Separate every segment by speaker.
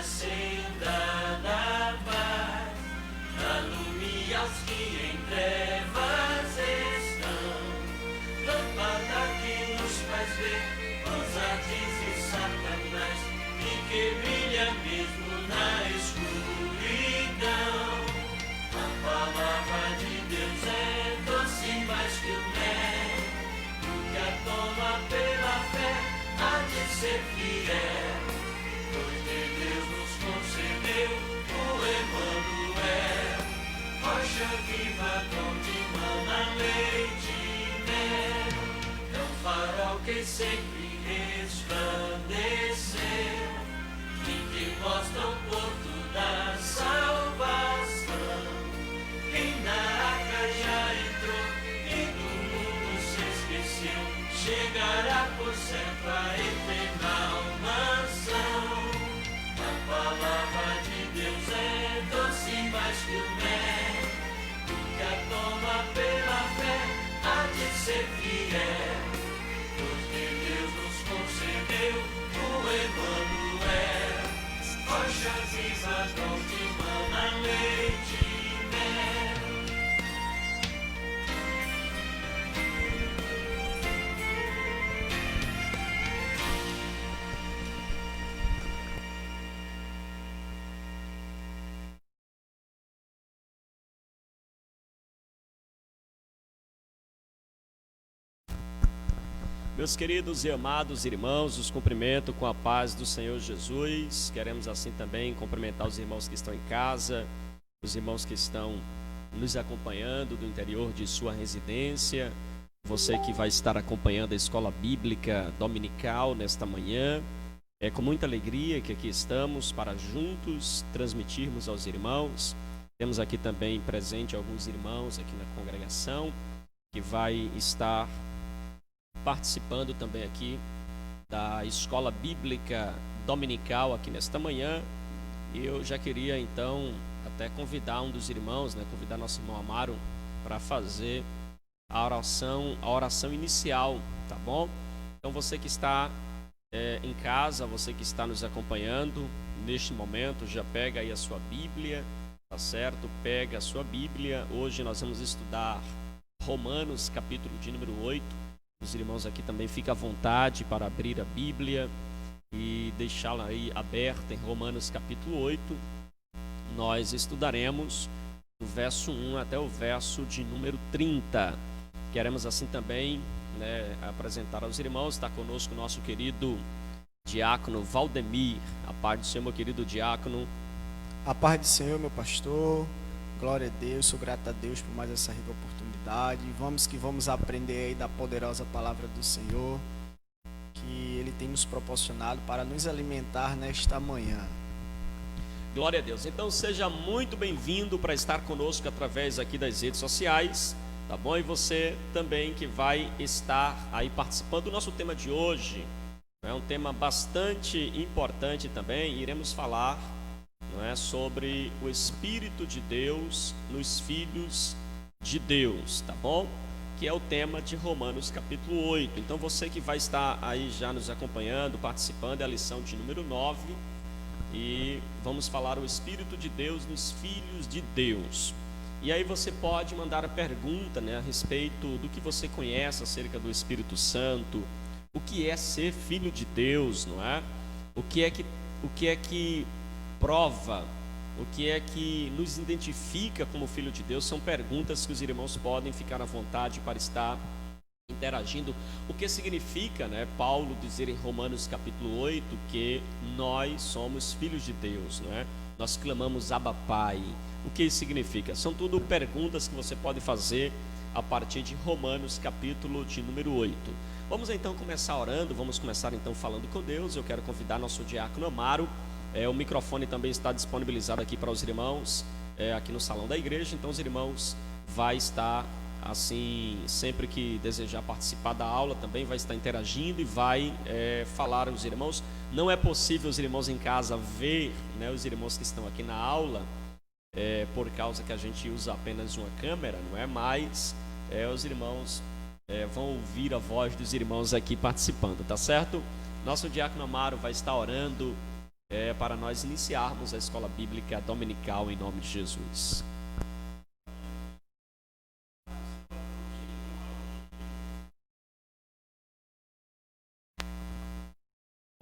Speaker 1: na senda da paz, alumia aos que em trevas estão, lâmpada que nos faz ver os ardis e Satanás, e que brilha mesmo na escuridão. A palavra de Deus é doce mais que o mel, que a toma pela fé há de ser fiel, pois de Deus nos concedeu o Emanuel, rocha viva donde mana leite e mel, é um farol que sempre resplandeceu e que mostra o porto da salvação. Quem na arca já entrou e do mundo se esqueceu, chegará por certo a eterna mansão. A palavra de Deus é doce mais que o mel, que a toma pela fé há de ser fiel, pois de Deus nos concedeu o Emanuel, rocha viva donde mana leite e mel.
Speaker 2: Meus queridos e amados irmãos, os cumprimento com a paz do Senhor Jesus. Queremos assim também cumprimentar os irmãos que estão em casa, os irmãos que estão nos acompanhando do interior de sua residência, você que vai estar acompanhando a escola bíblica dominical nesta manhã. É com muita alegria que aqui estamos para juntos transmitirmos aos irmãos. Temos aqui também presente alguns irmãos aqui na congregação que vai estar participando também aqui da escola bíblica dominical aqui nesta manhã. E eu já queria então até convidar um dos irmãos, convidar nosso irmão Amaro para fazer a oração inicial, tá bom? Então você que está em casa, você que está nos acompanhando neste momento, já pega aí a sua Bíblia, tá certo? Pega a sua Bíblia. Hoje nós vamos estudar Romanos, capítulo de número 8. Os irmãos aqui também ficam à vontade para abrir a Bíblia e deixá-la aí aberta em Romanos capítulo 8. Nós estudaremos do verso 1 até o verso de número 30. Queremos assim também apresentar aos irmãos. Está conosco o nosso querido diácono Valdemir. A paz do Senhor, meu querido diácono.
Speaker 3: A paz do Senhor, meu pastor. Glória a Deus, sou grato a Deus por mais essa rica oportunidade. Vamos aprender aí da poderosa palavra do Senhor, que Ele tem nos proporcionado para nos alimentar nesta manhã.
Speaker 2: Glória a Deus. Então seja muito bem-vindo para estar conosco através aqui das redes sociais, tá bom? E você também que vai estar aí participando do nosso tema de hoje. É um tema bastante importante também. Iremos falar sobre o Espírito de Deus nos filhos de Deus, tá bom? Que é o tema de Romanos capítulo 8. Então você que vai estar aí já nos acompanhando, participando, é a lição de número 9. E vamos falar o Espírito de Deus nos filhos de Deus. E aí você pode mandar a pergunta a respeito do que você conhece acerca do Espírito Santo. O que é ser filho de Deus, não é? O que é que prova, o que é que nos identifica como filho de Deus? São perguntas que os irmãos podem ficar à vontade para estar interagindo. O que significa, Paulo dizer em Romanos capítulo 8 que nós somos filhos de Deus, não é? Nós clamamos Abba Pai. O que isso significa? São tudo perguntas que você pode fazer a partir de Romanos capítulo de número 8. Vamos então começar orando, vamos começar então falando com Deus. Eu quero convidar nosso diácono Amaro. O microfone também está disponibilizado aqui para os irmãos, aqui no salão da igreja. Então os irmãos vai estar assim, sempre que desejar participar da aula também vai estar interagindo e vai falar aos irmãos. Não é possível os irmãos em casa ver os irmãos que estão aqui na aula, por causa que a gente usa apenas uma câmera, não é? Mas os irmãos vão ouvir a voz dos irmãos aqui participando, tá certo? Nosso diácono Amaro vai estar orando para nós iniciarmos a escola bíblica dominical em nome de Jesus.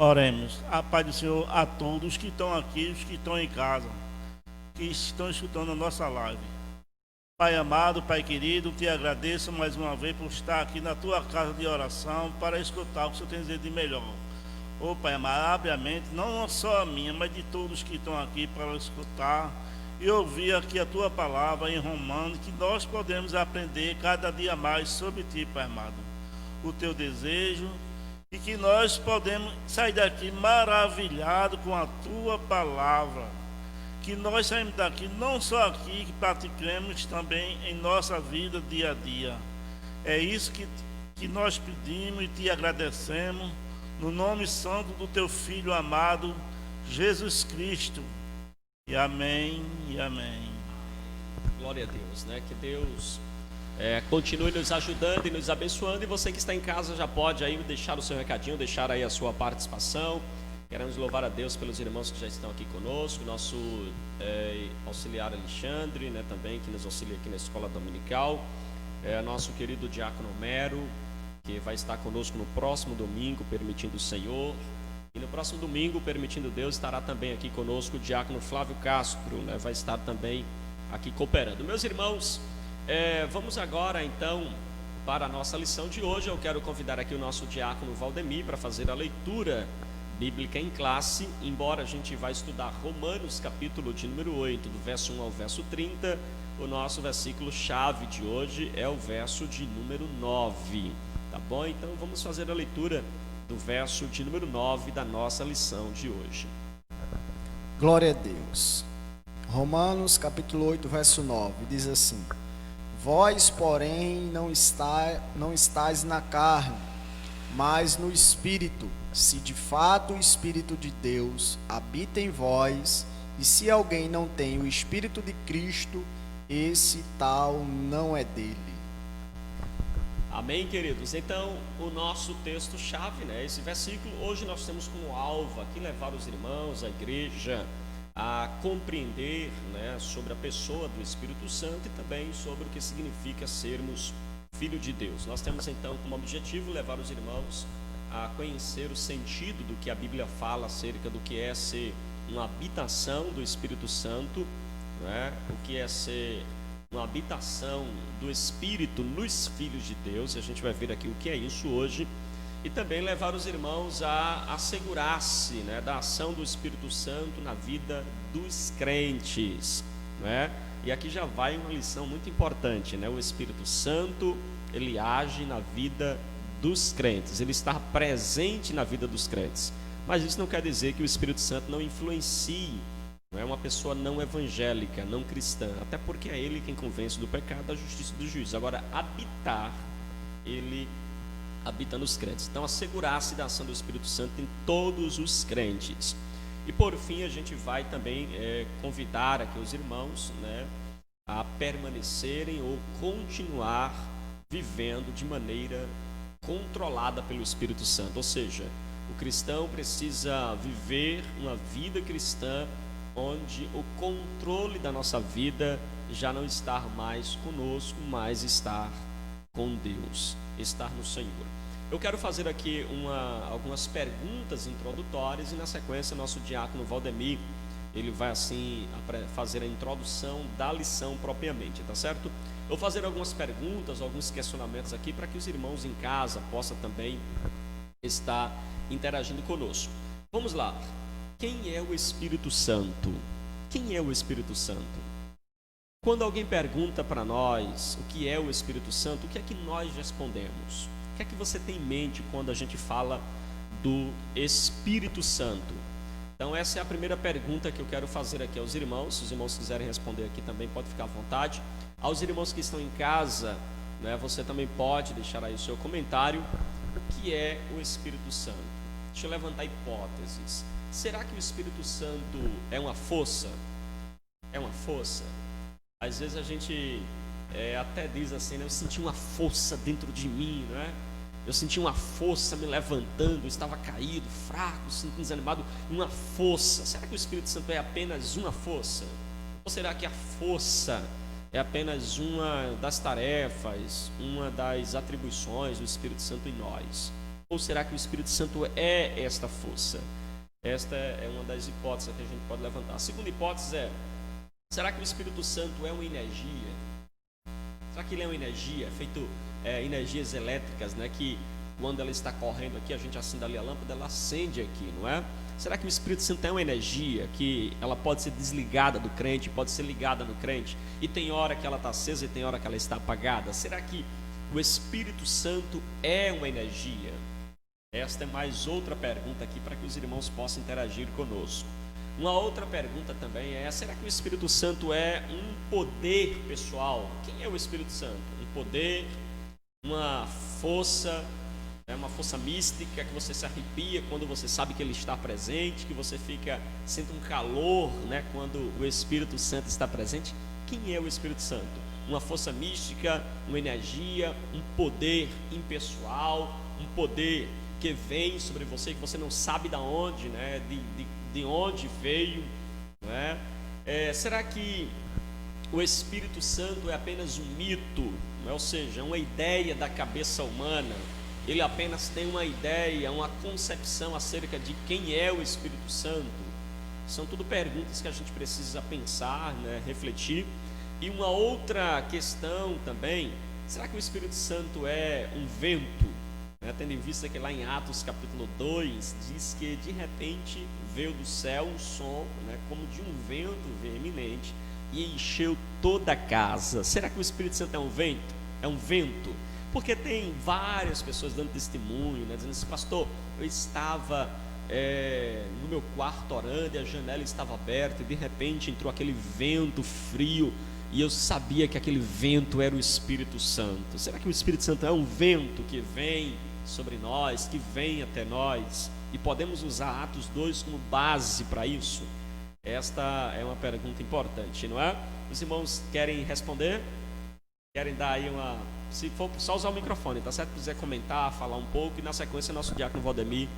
Speaker 4: Oremos. A paz do Senhor a todos que estão aqui, os que estão em casa, que estão escutando a nossa live. Pai amado, Pai querido, te agradeço mais uma vez por estar aqui na tua casa de oração para escutar o que o Senhor tem a dizer de melhor. Ô Pai amado, abre a mente, não só a minha, mas de todos que estão aqui para escutar e ouvir aqui a tua palavra em Romanos, que nós podemos aprender cada dia mais sobre ti, Pai amado, o teu desejo, e que nós podemos sair daqui maravilhado com a tua palavra, que nós saímos daqui não só aqui, que praticamos também em nossa vida dia a dia. É isso que nós pedimos e te agradecemos, no nome santo do teu Filho amado, Jesus Cristo. E amém, e amém.
Speaker 2: Glória a Deus, né? Que Deus continue nos ajudando e nos abençoando. E você que está em casa já pode aí deixar o seu recadinho, deixar aí a sua participação. Queremos louvar a Deus pelos irmãos que já estão aqui conosco, nosso auxiliar Alexandre, né, também, que nos auxilia aqui na escola dominical, nosso querido diácono Homero, que vai estar conosco no próximo domingo, permitindo o Senhor. E no próximo domingo, permitindo Deus, estará também aqui conosco o diácono Flávio Castro, né, vai estar também aqui cooperando. Meus irmãos, vamos agora então para a nossa lição de hoje. Eu quero convidar aqui o nosso diácono Valdemir para fazer a leitura bíblica em classe, embora a gente vai estudar Romanos capítulo de número 8, do verso 1 ao verso 30, o nosso versículo chave de hoje é o verso de número 9, tá bom? Então vamos fazer a leitura do verso de número 9 da nossa lição de hoje.
Speaker 3: Glória a Deus. Romanos capítulo 8, verso 9, diz assim: Vós, porém, não estáis na carne, mas no Espírito, se de fato o Espírito de Deus habita em vós, e se alguém não tem o Espírito de Cristo, esse tal não é dele.
Speaker 2: Amém, queridos? Então, o nosso texto-chave, né, esse versículo, hoje nós temos como alvo aqui levar os irmãos, a igreja, a compreender, né, sobre a pessoa do Espírito Santo e também sobre o que significa sermos filho de Deus. Nós temos então como objetivo levar os irmãos a conhecer o sentido do que a Bíblia fala acerca do que é ser uma habitação do Espírito Santo, né? O que é ser uma habitação do Espírito nos filhos de Deus, e a gente vai ver aqui o que é isso hoje, e também levar os irmãos a assegurar-se, né, da ação do Espírito Santo na vida dos crentes, né? E aqui já vai uma lição muito importante, né? O Espírito Santo, ele age na vida dos crentes, ele está presente na vida dos crentes, mas isso não quer dizer que o Espírito Santo não influencie, não é uma pessoa não evangélica, não cristã, até porque é ele quem convence do pecado, da justiça e do juízo. Agora, habitar, ele habita nos crentes. Então, assegurar-se da ação do Espírito Santo em todos os crentes. E por fim, a gente vai também convidar aqui os irmãos, né, a permanecerem ou continuar vivendo de maneira controlada pelo Espírito Santo. Ou seja, o cristão precisa viver uma vida cristã onde o controle da nossa vida já não está mais conosco, mas estar com Deus, estar no Senhor. Eu quero fazer aqui algumas perguntas introdutórias e na sequência nosso diácono Valdemir, ele vai assim fazer a introdução da lição propriamente, tá certo? Eu vou fazer algumas perguntas, alguns questionamentos aqui para que os irmãos em casa possam também estar interagindo conosco. Vamos lá. Quem é o Espírito Santo? Quem é o Espírito Santo? Quando alguém pergunta para nós o que é o Espírito Santo, o que é que nós respondemos? O que é que você tem em mente quando a gente fala do Espírito Santo? Então essa é a primeira pergunta que eu quero fazer aqui aos irmãos. Se os irmãos quiserem responder aqui também, pode ficar à vontade. Aos irmãos que estão em casa, né, você também pode deixar aí o seu comentário. O que é o Espírito Santo? Deixa eu levantar hipóteses. Será que o Espírito Santo é uma força? É uma força? Às vezes a gente até diz assim, né, eu senti uma força dentro de mim, não é? Eu senti uma força me levantando, eu estava caído, fraco, sentindo desanimado, uma força. Será que o Espírito Santo é apenas uma força? Ou será que a força é apenas uma das tarefas, uma das atribuições do Espírito Santo em nós? Ou será que o Espírito Santo é esta força? Esta é uma das hipóteses que a gente pode levantar. A segunda hipótese é: será que o Espírito Santo é uma energia? Será que ele é uma energia, feito energias elétricas, né? Que quando ela está correndo aqui, a gente acende ali a lâmpada, ela acende aqui, não é? Será que o Espírito Santo é uma energia que ela pode ser desligada do crente, pode ser ligada no crente, e tem hora que ela está acesa e tem hora que ela está apagada? Será que o Espírito Santo é uma energia? Esta é mais outra pergunta aqui para que os irmãos possam interagir conosco. Uma outra pergunta também é: será que o Espírito Santo é um poder pessoal? Quem é o Espírito Santo? Um poder, uma força mística que você se arrepia quando você sabe que ele está presente, que você sente um calor, né, quando o Espírito Santo está presente? Quem é o Espírito Santo? Uma força mística, uma energia, um poder impessoal, um poder que vem sobre você, que você não sabe de onde, né, de onde veio, né? Será que o Espírito Santo é apenas um mito, né? Ou seja, uma ideia da cabeça humana? Ele apenas tem uma ideia, uma concepção acerca de quem é o Espírito Santo? São tudo perguntas que a gente precisa pensar, né, refletir. E uma outra questão também: será que o Espírito Santo é um vento? Tendo em vista que lá em Atos capítulo 2 diz que de repente veio do céu um som, né, como de um vento veemente, e encheu toda a casa. Será que o Espírito Santo é um vento? É um vento? Porque tem várias pessoas dando testemunho, né, dizendo assim: pastor, eu estava no meu quarto orando e a janela estava aberta e de repente entrou aquele vento frio e eu sabia que aquele vento era o Espírito Santo. Será que o Espírito Santo é um vento que vem sobre nós, que vem até nós, e podemos usar Atos 2 como base para isso? Esta é uma pergunta importante, não é? Os irmãos querem responder? Querem dar aí uma... Se for só usar o microfone, tá certo? Se quiser comentar, falar um pouco, e na sequência nosso diácono Valdemir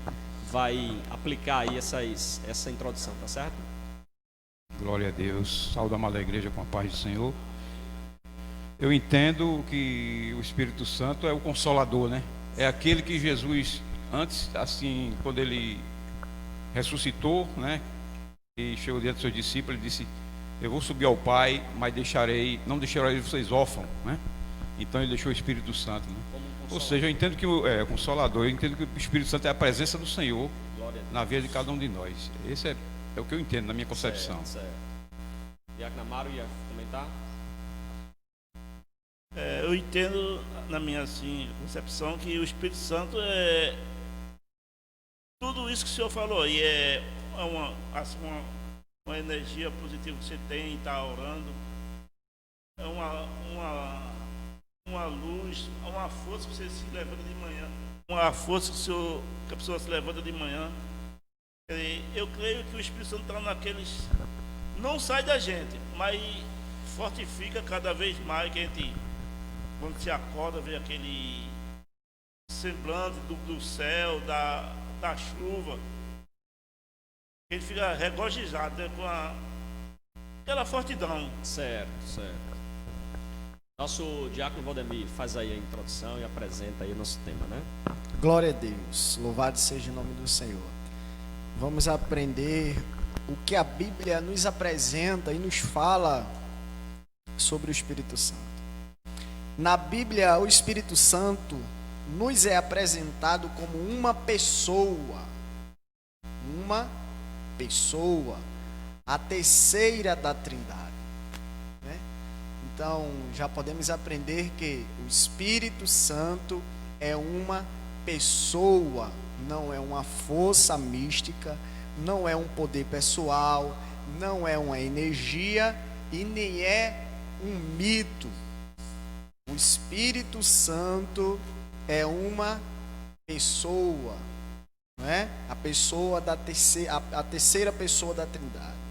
Speaker 2: vai aplicar aí essa introdução, tá certo?
Speaker 5: Glória a Deus. Saúde a amada igreja com a paz do Senhor. Eu entendo que o Espírito Santo é o Consolador, né? É aquele que Jesus, antes, assim, quando ele ressuscitou, né, e chegou diante dos seus discípulos, ele disse: eu vou subir ao Pai, mas não deixarei vocês órfãos, né? Então ele deixou o Espírito Santo, né? Ou seja, eu entendo que o Consolador, eu entendo que o Espírito Santo é a presença do Senhor na vida de cada um de nós. Esse é o que eu entendo na minha concepção.
Speaker 2: Certo. Diácono Amaro ia comentar?
Speaker 4: Eu entendo na minha concepção que o Espírito Santo é tudo isso que o senhor falou, e é uma energia positiva que você tem, está orando, é uma luz, uma força que você se levanta de manhã, uma força que a pessoa se levanta de manhã. Eu creio que o Espírito Santo está naqueles, não sai da gente, mas fortifica cada vez mais, que a gente, quando se acorda, vê aquele semblante do céu, da chuva, a gente fica regozijado, né, com aquela fortidão.
Speaker 2: Certo. Nosso diácono Valdemir faz aí a introdução e apresenta aí o nosso tema, né?
Speaker 3: Glória a Deus, louvado seja o nome do Senhor. Vamos aprender o que a Bíblia nos apresenta e nos fala sobre o Espírito Santo. Na Bíblia, o Espírito Santo nos é apresentado como uma pessoa, a terceira da Trindade, né? Então, já podemos aprender que o Espírito Santo é uma pessoa, não é uma força mística, não é um poder pessoal, não é uma energia e nem é um mito. O Espírito Santo é uma pessoa, não é? A terceira pessoa da Trindade.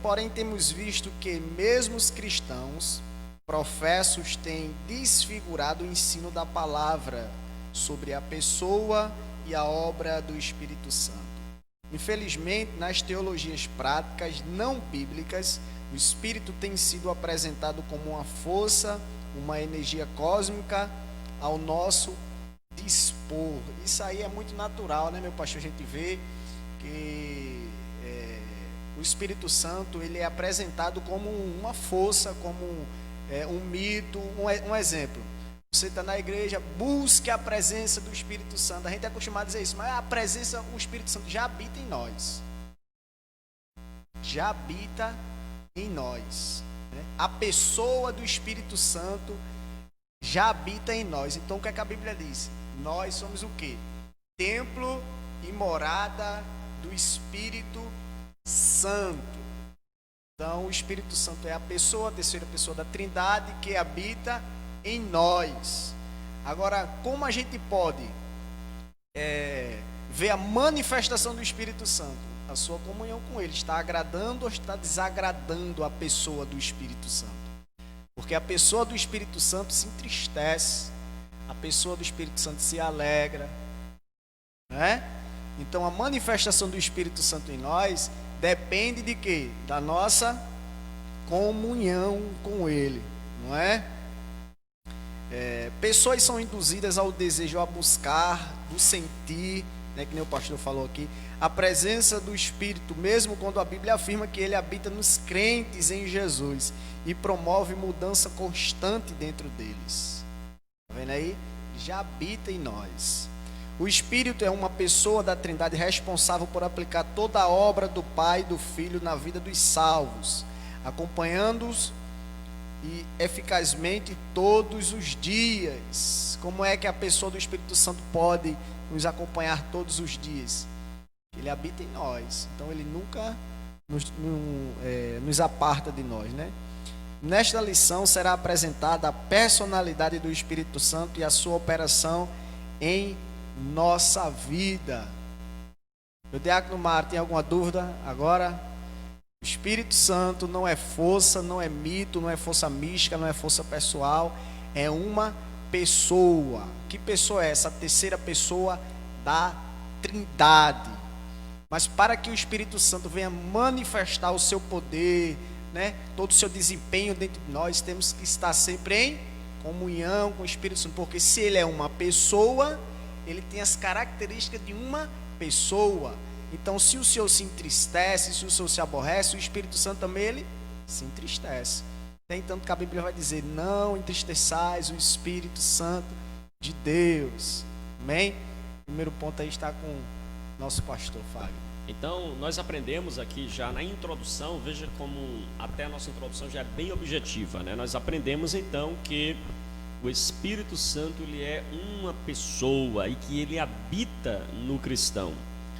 Speaker 3: Porém, temos visto que mesmo os cristãos professos têm desfigurado o ensino da palavra sobre a pessoa e a obra do Espírito Santo. Infelizmente, nas teologias práticas não bíblicas, o Espírito tem sido apresentado como uma força, uma energia cósmica ao nosso dispor. Isso aí é muito natural, né, meu pastor? A gente vê que o Espírito Santo ele é apresentado como uma força, como um mito, um exemplo. Você está na igreja, busque a presença do Espírito Santo. A gente é acostumado a dizer isso, mas a presença, o Espírito Santo já habita em nós. Já habita em nós. Né? A pessoa do Espírito Santo já habita em nós. Então o que é que a Bíblia diz? Nós somos o quê? Templo e morada do Espírito Santo. Então o Espírito Santo é a pessoa, a terceira pessoa da Trindade que habita em nós. Agora, como a gente pode ver a manifestação do Espírito Santo? A sua comunhão com Ele está agradando ou está desagradando a pessoa do Espírito Santo? Porque a pessoa do Espírito Santo se entristece, a pessoa do Espírito Santo se alegra, né? Então a manifestação do Espírito Santo em nós depende de quê? Da nossa comunhão com Ele, não é? Pessoas são induzidas ao desejo, a buscar, do sentir, né, que nem o pastor falou aqui, a presença do Espírito, mesmo quando a Bíblia afirma que Ele habita nos crentes em Jesus e promove mudança constante dentro deles. Está vendo aí? Já habita em nós. O Espírito é uma pessoa da Trindade responsável por aplicar toda a obra do Pai e do Filho na vida dos salvos, acompanhando-os e eficazmente todos os dias. Como é que a pessoa do Espírito Santo pode nos acompanhar todos os dias? Ele habita em nós, então ele nunca nos aparta de nós, né? Nesta lição será apresentada a personalidade do Espírito Santo e a sua operação em nossa vida. O diácono Mário, tem alguma dúvida agora? O Espírito Santo não é força, não é mito, não é força mística, não é força pessoal, é uma pessoa. Que pessoa é essa? A terceira pessoa da Trindade. Mas para que o Espírito Santo venha manifestar o seu poder, né, todo o seu desempenho dentro de nós, temos que estar sempre em comunhão com o Espírito Santo, porque se ele é uma pessoa, ele tem as características de uma pessoa. Então, se o Senhor se entristece, se o Senhor se aborrece, o Espírito Santo também ele se entristece. Tem tanto que a Bíblia vai dizer: não entristeçais o Espírito Santo de Deus. Amém? O primeiro ponto aí está com o nosso pastor Fábio.
Speaker 2: Então, nós aprendemos aqui já na introdução, veja como até a nossa introdução já é bem objetiva, né? Nós aprendemos então que o Espírito Santo ele é uma pessoa e que ele habita no cristão.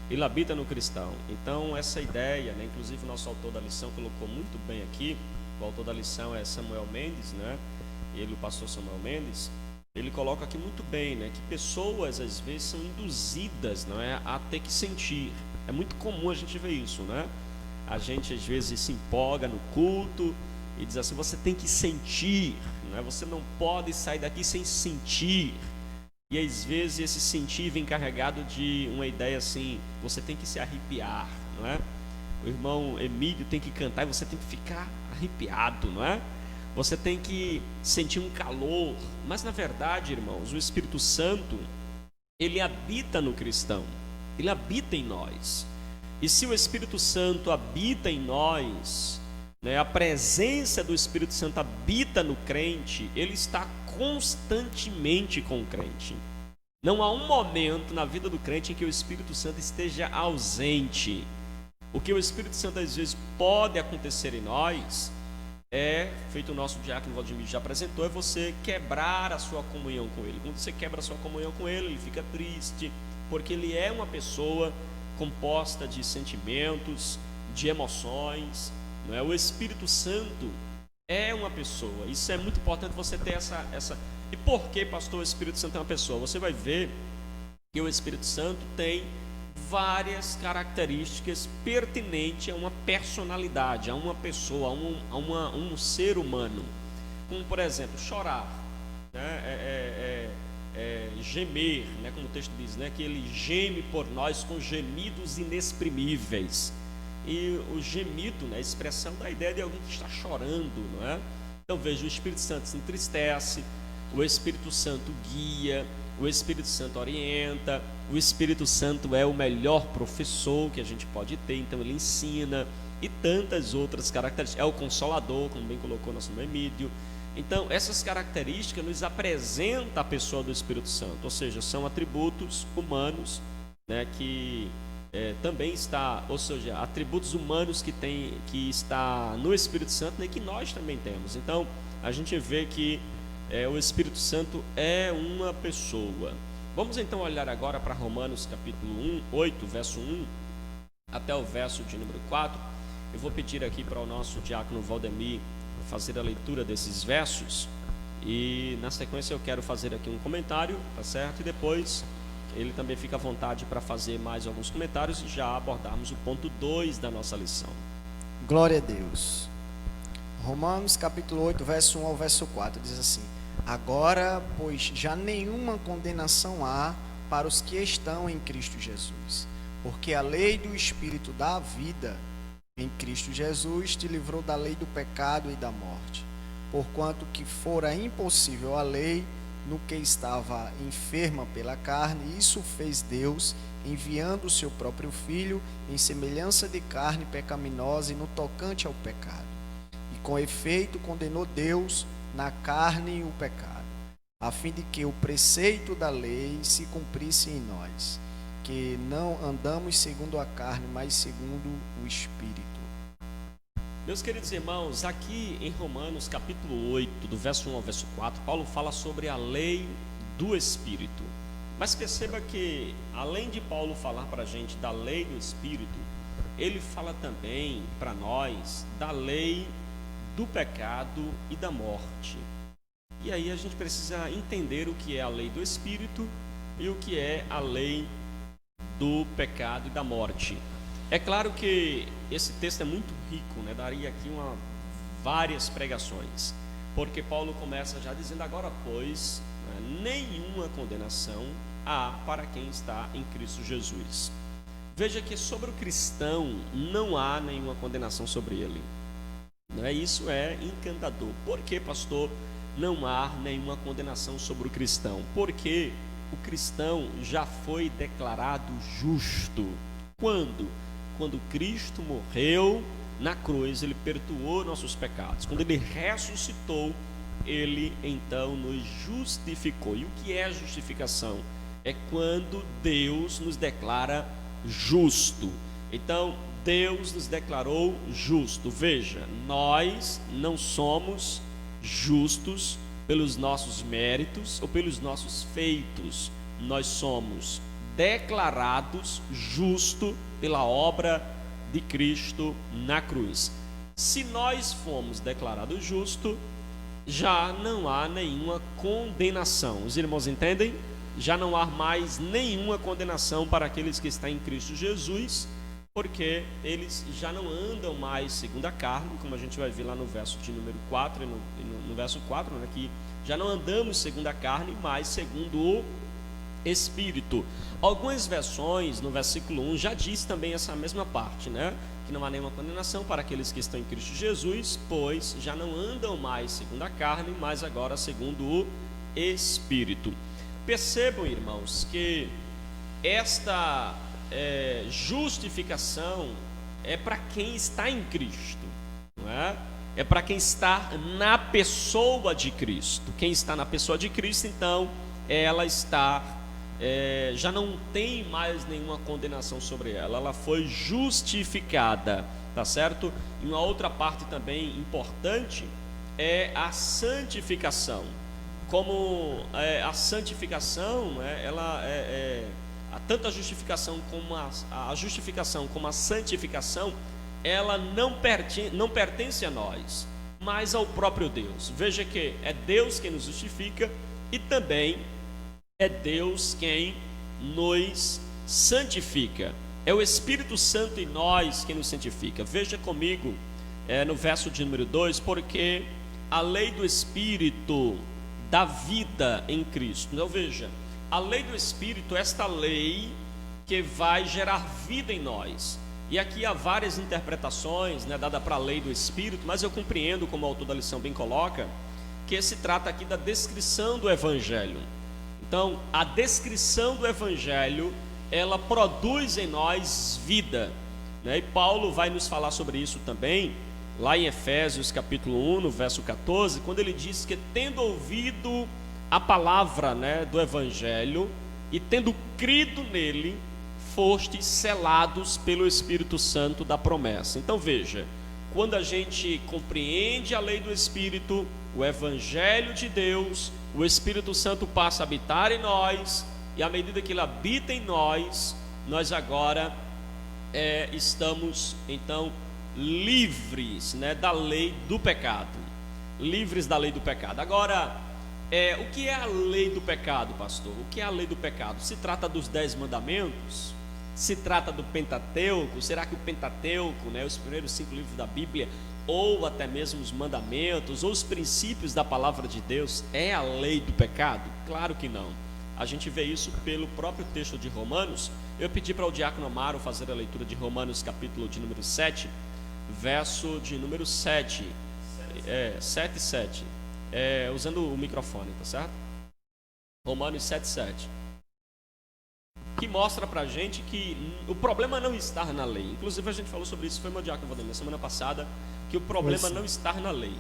Speaker 2: Ele habita no cristão. Então essa ideia, né, inclusive o nosso autor da lição colocou muito bem aqui. O autor da lição é Samuel Mendes, né? Ele, o pastor Samuel Mendes, ele coloca aqui muito bem, né, que pessoas às vezes são induzidas, não é, a ter que sentir. É muito comum a gente ver isso, né? A gente às vezes se empolga no culto e diz assim: você tem que sentir, né? Você não pode sair daqui sem sentir. E às vezes esse sentir vem carregado de uma ideia assim: você tem que se arrepiar, não é? O irmão Emílio tem que cantar e você tem que ficar arrepiado, não é? Você tem que sentir um calor. Mas na verdade, irmãos, o Espírito Santo, ele habita no cristão, ele habita em nós. E se o Espírito Santo habita em nós, né, a presença do Espírito Santo habita no crente, ele está constantemente com o crente. Não há um momento na vida do crente em que o Espírito Santo esteja ausente. O que o Espírito Santo às vezes pode acontecer em nós é, feito o nosso diácono Valdemir já apresentou, é você quebrar a sua comunhão com ele. Quando você quebra a sua comunhão com ele, ele fica triste, porque ele é uma pessoa composta de sentimentos, de emoções, não é? O Espírito Santo é uma pessoa. Isso é muito importante você ter essa. E por que, pastor, o Espírito Santo é uma pessoa? Você vai ver que o Espírito Santo tem várias características pertinentes a uma personalidade, a uma pessoa, a um ser humano. como por exemplo, chorar, né? Gemer, né? Como o texto diz, né? Que ele geme por nós com gemidos inexprimíveis. E o gemido, né? A expressão da ideia de alguém que está chorando, não é? Então veja, o Espírito Santo se entristece, o Espírito Santo guia, o Espírito Santo orienta, o Espírito Santo é o melhor professor que a gente pode ter, então ele ensina, e tantas outras características. É o Consolador, como bem colocou nosso irmão Emílio. Então essas características nos apresentam a pessoa do Espírito Santo, ou seja, são atributos humanos, né, que também está, ou seja, atributos humanos que está no Espírito Santo, né, que nós também temos. Então a gente vê que o Espírito Santo é uma pessoa. Vamos então olhar agora para Romanos capítulo 8, verso 1 até o verso de número 4. Eu vou pedir aqui para o nosso diácono Valdemir fazer a leitura desses versos, e na sequência eu quero fazer aqui um comentário, tá certo? E depois ele também fica à vontade para fazer mais alguns comentários e já abordarmos o ponto 2 da nossa lição.
Speaker 3: Glória a Deus. Romanos capítulo 8, verso 1 ao verso 4 diz assim: agora, pois, já nenhuma condenação há para os que estão em Cristo Jesus, porque a lei do Espírito da vida em Cristo Jesus te livrou da lei do pecado e da morte, porquanto que fora impossível a lei no que estava enferma pela carne, isso fez Deus, enviando o seu próprio Filho em semelhança de carne pecaminosa e no tocante ao pecado. E com efeito condenou Deus na carne o pecado, a fim de que o preceito da lei se cumprisse em nós, que não andamos segundo a carne, mas segundo o Espírito.
Speaker 2: Meus queridos irmãos, aqui em Romanos capítulo 8, do verso 1 ao verso 4, Paulo fala sobre a lei do Espírito. Mas perceba que, além de Paulo falar para a gente da lei do Espírito, ele fala também para nós da lei do pecado e da morte. E aí a gente precisa entender o que é a lei do Espírito e o que é a lei do pecado e da morte. É claro que esse texto é muito rico, né? Daria aqui várias pregações, porque Paulo começa já dizendo: agora, pois, nenhuma condenação há para quem está em Cristo Jesus. Veja que sobre o cristão não há nenhuma condenação sobre ele. Isso é encantador. Por que, pastor, não há nenhuma condenação sobre o cristão? Porque o cristão já foi declarado justo. Quando? Quando Cristo morreu na cruz, ele perdoou nossos pecados. Quando ele ressuscitou, ele então nos justificou. E o que é a justificação? É quando Deus nos declara justo. Então, Deus nos declarou justo. Veja, nós não somos justos pelos nossos méritos ou pelos nossos feitos. Nós somos declarados justo pela obra de Cristo na cruz. Se nós fomos declarados justos, já não há nenhuma condenação. Os irmãos entendem? Já não há mais nenhuma condenação para aqueles que estão em Cristo Jesus, porque eles já não andam mais segundo a carne, como a gente vai ver lá no verso de número 4 e no verso 4, né, que já não andamos segundo a carne, mas segundo o Espírito. Algumas versões no versículo 1 já diz também essa mesma parte, né? Que não há nenhuma condenação para aqueles que estão em Cristo Jesus, pois já não andam mais segundo a carne, mas agora segundo o Espírito. Percebam, irmãos, que esta justificação é para quem está em Cristo, não é? É para quem está na pessoa de Cristo. Quem está na pessoa de Cristo, então, ela está já não tem mais nenhuma condenação sobre ela. Ela foi justificada, tá certo? E uma outra parte também importante é a santificação. Como a santificação, tanto a justificação como a justificação como a santificação, ela não pertence a nós, mas ao próprio Deus. Veja que é Deus quem nos justifica e também é Deus quem nos santifica. É o Espírito Santo em nós quem nos santifica. Veja comigo no verso de número 2, porque a lei do Espírito da vida em Cristo. Então veja, a lei do Espírito, esta lei que vai gerar vida em nós. E aqui há várias interpretações, né, dada para a lei do Espírito, mas eu compreendo, como o autor da lição bem coloca, que se trata aqui da descrição do Evangelho. Então, a descrição do Evangelho, ela produz em nós vida, né? E Paulo vai nos falar sobre isso também, lá em Efésios capítulo 1, no verso 14, quando ele diz que tendo ouvido a palavra, né, do Evangelho e tendo crido nele, fostes selados pelo Espírito Santo da promessa. Então veja, quando a gente compreende a lei do Espírito, o Evangelho de Deus, o Espírito Santo passa a habitar em nós, e à medida que ele habita em nós, nós agora estamos então livres, né, da lei do pecado. Livres da lei do pecado. Agora, o que é a lei do pecado, pastor? O que é a lei do pecado? Se trata dos 10 mandamentos? Se trata do Pentateuco? Será que o Pentateuco, né, os primeiros 5 livros da Bíblia, ou até mesmo os mandamentos, ou os princípios da palavra de Deus, é a lei do pecado? Claro que não. A gente vê isso pelo próprio texto de Romanos. Eu pedi para o diácono Amaro fazer a leitura de Romanos capítulo de número 7, verso de número 7, 7 e 7, usando o microfone, tá certo? Romanos 7, 7. Que mostra pra gente que o problema não está na lei. Inclusive a gente falou sobre isso, foi meu diácono Valdemir semana passada, que o problema não está na lei.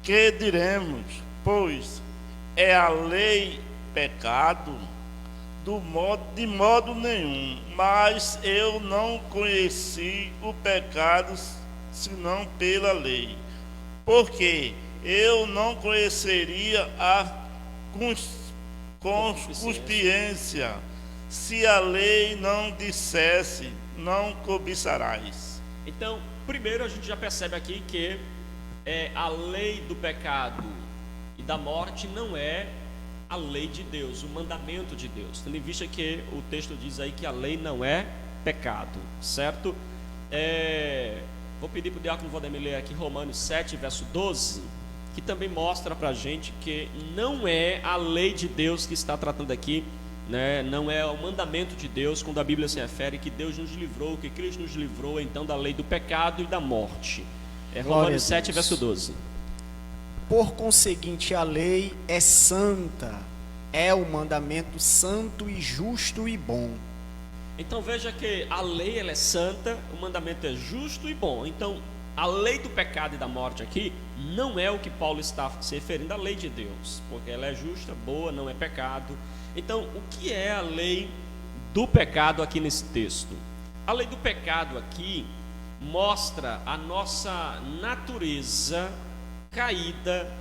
Speaker 4: Que diremos? Pois é a lei pecado? De modo nenhum, mas eu não conheci o pecado senão pela lei, porque eu não conheceria a concupiscência se a lei não dissesse, não cobiçarás.
Speaker 2: Então, primeiro a gente já percebe aqui que a lei do pecado e da morte não é a lei de Deus, o mandamento de Deus, tendo em vista que o texto diz aí que a lei não é pecado, certo? Vou pedir para o diácono Valdemir ler aqui Romanos 7, verso 12, que também mostra para a gente que não é a lei de Deus que está tratando aqui, né? Não é o mandamento de Deus, quando a Bíblia se refere que Deus nos livrou, que Cristo nos livrou então da lei do pecado e da morte. Romanos 7, verso 12.
Speaker 3: Por conseguinte, a lei é santa, é o mandamento santo e justo e bom.
Speaker 2: Então veja que a lei ela é santa, o mandamento é justo e bom. Então a lei do pecado e da morte aqui não é o que Paulo está se referindo à lei de Deus, porque ela é justa, boa, não é pecado. Então o que é a lei do pecado aqui nesse texto? A lei do pecado aqui mostra a nossa natureza caída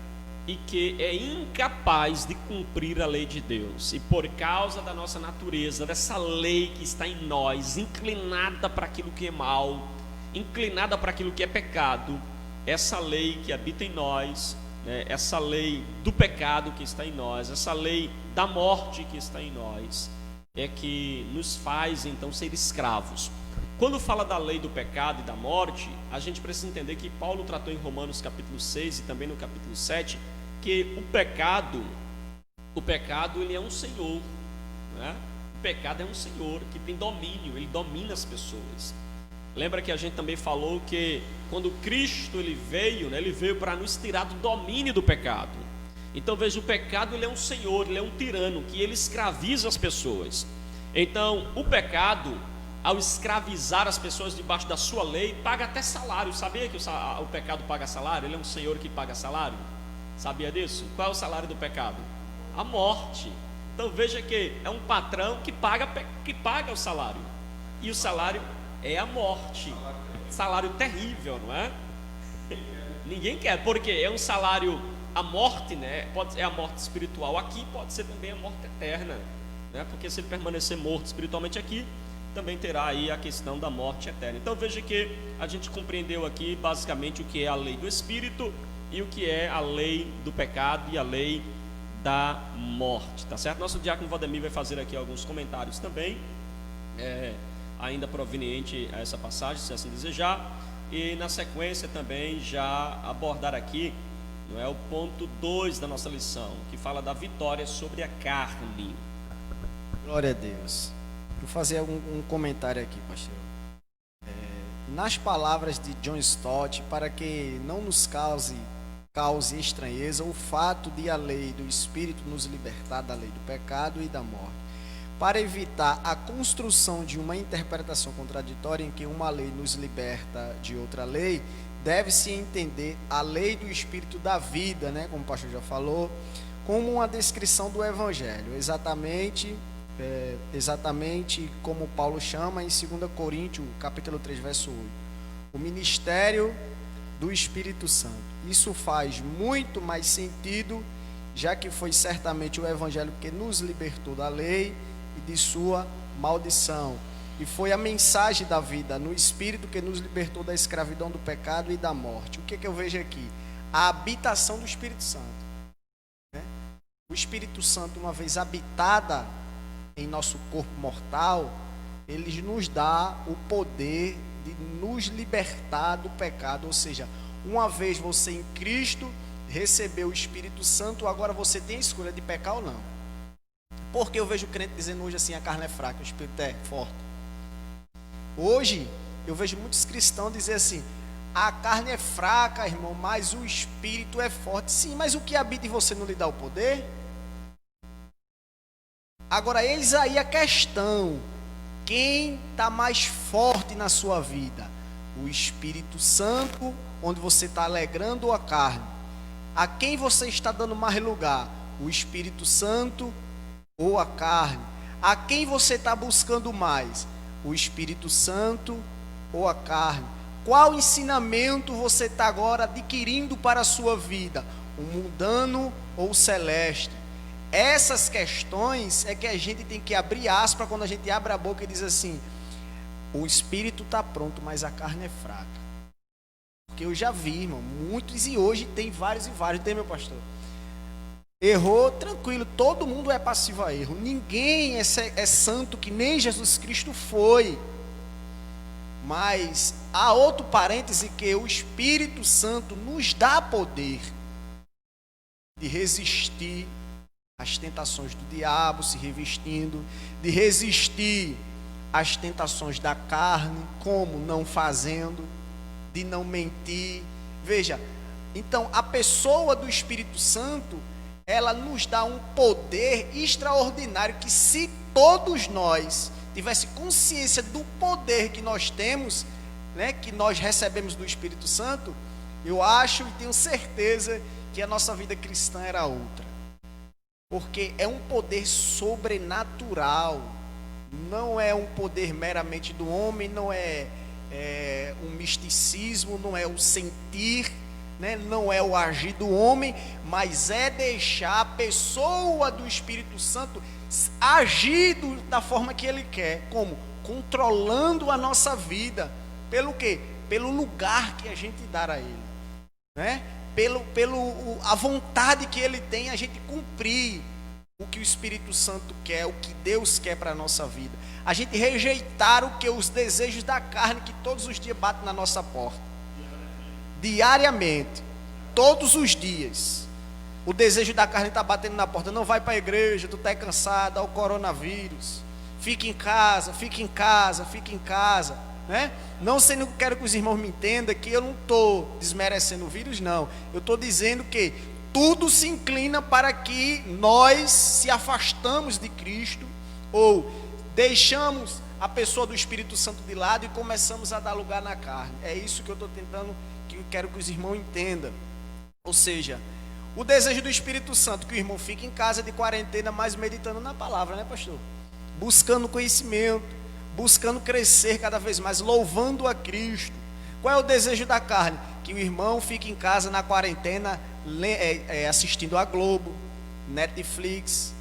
Speaker 2: e que é incapaz de cumprir a lei de Deus, e por causa da nossa natureza, dessa lei que está em nós, inclinada para aquilo que é mal, inclinada para aquilo que é pecado, essa lei que habita em nós, né, essa lei do pecado que está em nós, essa lei da morte que está em nós, é que nos faz então ser escravos. Quando fala da lei do pecado e da morte, a gente precisa entender que Paulo tratou em Romanos capítulo 6 e também no capítulo 7, que o pecado ele é um senhor, né? O pecado é um senhor que tem domínio, ele domina as pessoas. Lembra que a gente também falou que quando Cristo ele veio, né, ele veio para nos tirar do domínio do pecado. Então veja, o pecado ele é um senhor, ele é um tirano, que ele escraviza as pessoas. Então o pecado, ao escravizar as pessoas debaixo da sua lei, paga até salário. Sabia que o pecado paga salário? Ele é um senhor que paga salário? Sabia disso? Qual é o salário do pecado? A morte. Então veja que é um patrão que paga o salário, e o salário é a morte. Salário terrível, não é? Ninguém quer, porque é um salário, a morte, né? É a morte espiritual aqui, pode ser também a morte eterna, né? Porque se ele permanecer morto espiritualmente aqui, também terá aí a questão da morte eterna. Então veja que a gente compreendeu aqui basicamente o que é a lei do Espírito e o que é a lei do pecado e a lei da morte, tá certo? Nosso diácono Valdemir vai fazer aqui alguns comentários também, ainda proveniente a essa passagem, se assim desejar. e na sequência também já abordar aqui, não é, o ponto 2 da nossa lição, que fala da vitória sobre a carne.
Speaker 3: Glória a Deus. Vou fazer um comentário aqui, pastor. Nas palavras de John Stott, para que não nos cause estranheza o fato de a lei do Espírito nos libertar da lei do pecado e da morte, para evitar a construção de uma interpretação contraditória em que uma lei nos liberta de outra lei, deve-se entender a lei do Espírito da vida, né, como o pastor já falou, como uma descrição do Evangelho, exatamente como Paulo chama em 2 Coríntios, capítulo 3, verso 8, o ministério do Espírito Santo. Isso faz muito mais sentido, já que foi certamente o Evangelho que nos libertou da lei e de sua maldição, e foi a mensagem da vida no Espírito que nos libertou da escravidão do pecado e da morte. O que eu vejo aqui? A habitação do Espírito Santo, né? O Espírito Santo, uma vez habitada em nosso corpo mortal, ele nos dá o poder de nos libertar do pecado. Ou seja, uma vez você em Cristo recebeu o Espírito Santo, agora você tem a escolha de pecar ou não. Porque eu vejo o crente dizendo hoje assim: a carne é fraca, o Espírito é forte. Hoje eu vejo muitos cristãos dizer assim: a carne é fraca, irmão, mas o Espírito é forte. Sim, mas o que habita em você não lhe dá o poder? Agora, eis aí a questão: quem está mais forte na sua vida? O Espírito Santo, onde você está alegrando, ou a carne? A quem você está dando mais lugar? O Espírito Santo ou a carne? A quem você está buscando mais? O Espírito Santo ou a carne? Qual ensinamento você está agora adquirindo para a sua vida? O mundano ou o celeste? Essas questões é que a gente tem que abrir aspas quando a gente abre a boca e diz assim: o espírito está pronto, mas a carne é fraca. Porque eu já vi, irmão, muitos, e hoje tem vários e vários, tem, meu pastor? Errou, tranquilo, todo mundo é passivo a erro, ninguém é santo que nem Jesus Cristo foi. Mas há outro parêntese, que o Espírito Santo nos dá poder de resistir as tentações do diabo, se revestindo, de resistir às tentações da carne, como não fazendo, de não mentir. Veja, então a pessoa do Espírito Santo, ela nos dá um poder extraordinário, que se todos nós tivesse consciência do poder que nós temos, né, que nós recebemos do Espírito Santo, eu acho e tenho certeza que a nossa vida cristã era outra. Porque é um poder sobrenatural, não é um poder meramente do homem, não é um misticismo, não é o sentir, né? Não é o agir do homem, mas é deixar a pessoa do Espírito Santo agir da forma que ele quer. Como? Controlando a nossa vida. Pelo quê? Pelo lugar que a gente dá a ele, né? A vontade que ele tem, a gente cumprir o que o Espírito Santo quer, o que Deus quer para a nossa vida. A gente rejeitar os desejos da carne que todos os dias batem na nossa porta. Diariamente, todos os dias. O desejo da carne está batendo na porta: não vai para a igreja, tu está cansado, é o coronavírus. Fica em casa, fica em casa, fica em casa. Né? Não sei, não quero que os irmãos me entendam que eu não estou desmerecendo o vírus, não. Eu estou dizendo que tudo se inclina para que nós se afastamos de Cristo, ou deixamos a pessoa do Espírito Santo de lado e começamos a dar lugar na carne. É isso que eu estou tentando, que eu quero que os irmãos entendam. Ou seja, o desejo do Espírito Santo, que o irmão fique em casa de quarentena, mas meditando na palavra, né, pastor? Buscando conhecimento, buscando crescer cada vez mais, louvando a Cristo. Qual é o desejo da carne? Que o irmão fique em casa na quarentena, assistindo a Globo, Netflix,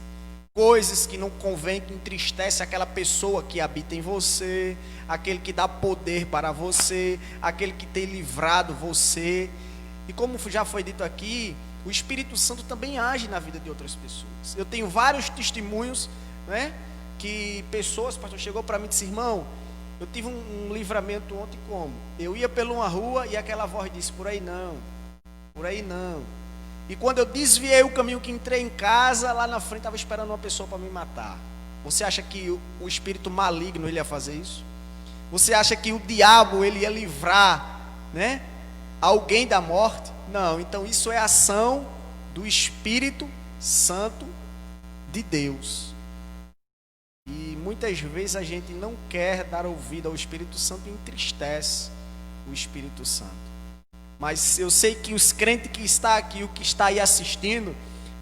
Speaker 3: coisas que não convém, que entristece aquela pessoa que habita em você, aquele que dá poder para você, aquele que tem livrado você. E como já foi dito aqui, o Espírito Santo também age na vida de outras pessoas. Eu tenho vários testemunhos, né? Que pessoas, pastor, chegou para mim e disse: irmão, Eu tive um livramento ontem como? Eu ia por uma rua e aquela voz disse, por aí não, por aí não. E quando eu desviei o caminho que entrei em casa, lá na frente estava esperando uma pessoa para me matar. Você acha que o espírito maligno ele ia fazer isso? Você acha que o diabo ele ia livrar, né, alguém da morte? Não, então isso é ação do Espírito Santo de Deus. E muitas vezes a gente não quer dar ouvido ao Espírito Santo e entristece o Espírito Santo. Mas eu sei que os crentes que está aqui, o que está aí assistindo,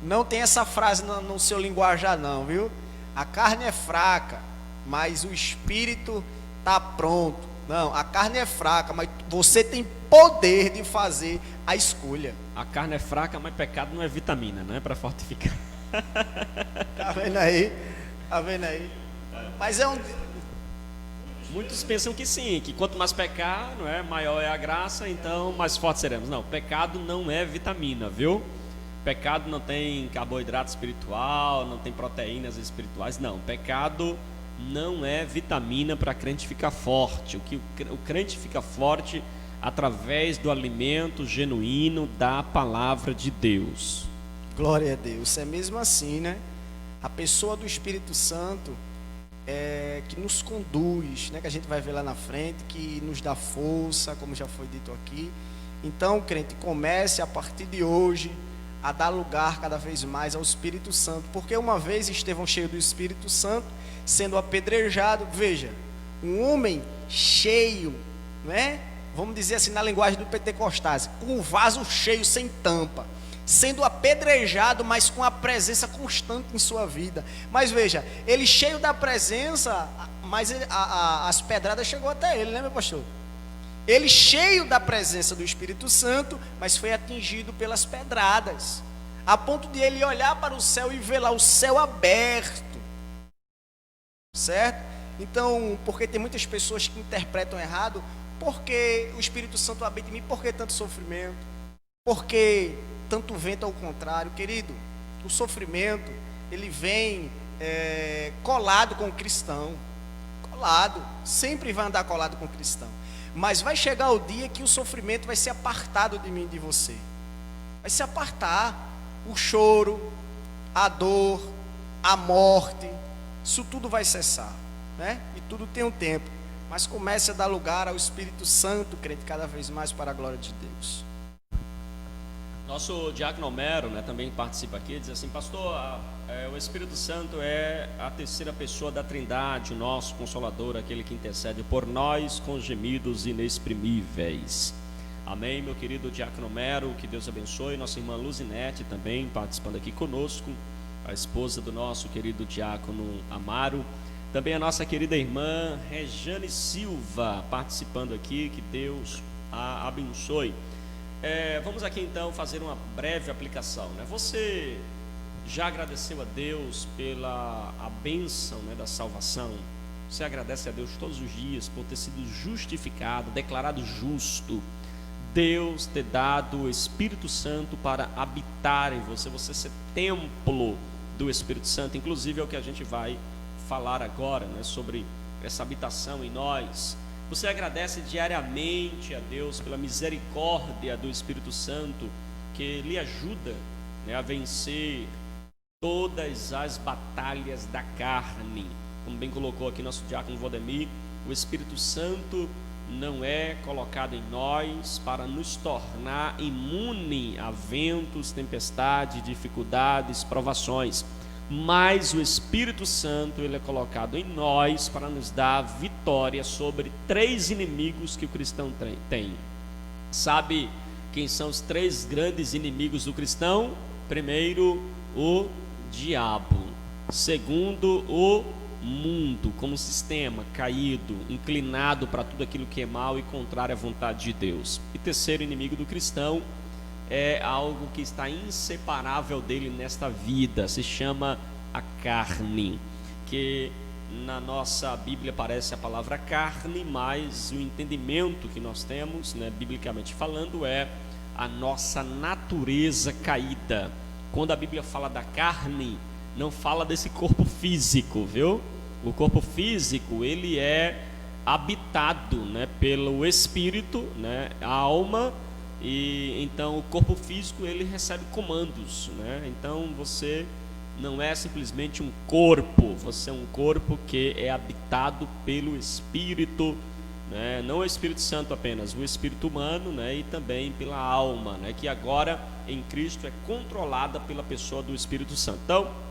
Speaker 3: não tem essa frase no seu linguajar não, viu? A carne é fraca, mas o Espírito está pronto. Não, a carne é fraca, mas você tem poder de fazer a escolha.
Speaker 2: A carne é fraca, mas pecado não é vitamina, não é para fortificar.
Speaker 3: Tá vendo aí? Tá vendo aí? Mas é um...
Speaker 2: Muitos pensam que sim, que quanto mais pecar, não é, maior é a graça, então mais fortes seremos. Não, pecado não é vitamina, viu? Pecado não tem carboidrato espiritual, não tem proteínas espirituais, não. Pecado não é vitamina para crente ficar forte. O crente fica forte através do alimento genuíno da palavra de Deus.
Speaker 3: Glória a Deus. É mesmo assim, né? A pessoa do Espírito Santo que nos conduz, né? Que a gente vai ver lá na frente, que nos dá força, como já foi dito aqui. Então, crente, comece a partir de hoje a dar lugar cada vez mais ao Espírito Santo, porque uma vez Estevão cheio do Espírito Santo, sendo apedrejado, veja, um homem cheio, né? Vamos dizer assim na linguagem do pentecostais, com um vaso cheio sem tampa, sendo apedrejado, mas com a presença constante em sua vida. Mas veja, ele cheio da presença, mas as pedradas chegou até ele, né, meu pastor? Ele cheio da presença do Espírito Santo, mas foi atingido pelas pedradas, a ponto de ele olhar para o céu e ver lá o céu aberto, certo? Então, porque tem muitas pessoas que interpretam errado, porque o Espírito Santo habita em mim, por que tanto sofrimento? Por que tanto vento ao contrário? Querido, o sofrimento, ele vem colado com o cristão, colado, sempre vai andar colado com o cristão. Mas vai chegar o dia que o sofrimento vai ser apartado de mim e de você. Vai se apartar. O choro, a dor, a morte, isso tudo vai cessar, né? E tudo tem um tempo. Mas comece a dar lugar ao Espírito Santo, crente, cada vez mais para a glória de Deus.
Speaker 2: Nosso diácono Homero, né, também participa aqui, diz assim: pastor, o Espírito Santo é a terceira pessoa da Trindade, o nosso Consolador, aquele que intercede por nós com gemidos inexprimíveis. Amém, meu querido diácono Homero, que Deus abençoe. Nossa irmã Luzinete também participando aqui conosco, a esposa do nosso querido diácono Amaro. Também a nossa querida irmã Rejane Silva participando aqui, que Deus a abençoe. Vamos aqui então fazer uma breve aplicação, né? Você já agradeceu a Deus pela a bênção, né, da salvação? Você agradece a Deus todos os dias por ter sido justificado, declarado justo, Deus ter dado o Espírito Santo para habitar em você, você ser templo do Espírito Santo. Inclusive é o que a gente vai falar agora, né, sobre essa habitação em nós. Você agradece diariamente a Deus pela misericórdia do Espírito Santo, que lhe ajuda, né, a vencer todas as batalhas da carne. Como bem colocou aqui nosso diácono Valdemir, o Espírito Santo não é colocado em nós para nos tornar imune a ventos, tempestades, dificuldades, provações, mas o Espírito Santo, ele é colocado em nós para nos dar vitória sobre 3 inimigos que o cristão tem. Sabe quem são os 3 grandes inimigos do cristão? Primeiro, o diabo. Segundo, o mundo, como sistema caído, inclinado para tudo aquilo que é mal e contrário à vontade de Deus. E terceiro inimigo do cristão é algo que está inseparável dele nesta vida, se chama a carne, que na nossa Bíblia aparece a palavra carne, mas o entendimento que nós temos, né, biblicamente falando, é a nossa natureza caída. Quando a Bíblia fala da carne, não fala desse corpo físico, viu? O corpo físico, ele é habitado, né, pelo Espírito, né, a alma, e então o corpo físico ele recebe comandos, né? Então você não é simplesmente um corpo, você é um corpo que é habitado pelo Espírito, né? Não o Espírito Santo apenas, o Espírito humano, né? E também pela alma, né? Que agora em Cristo é controlada pela pessoa do Espírito Santo. Então,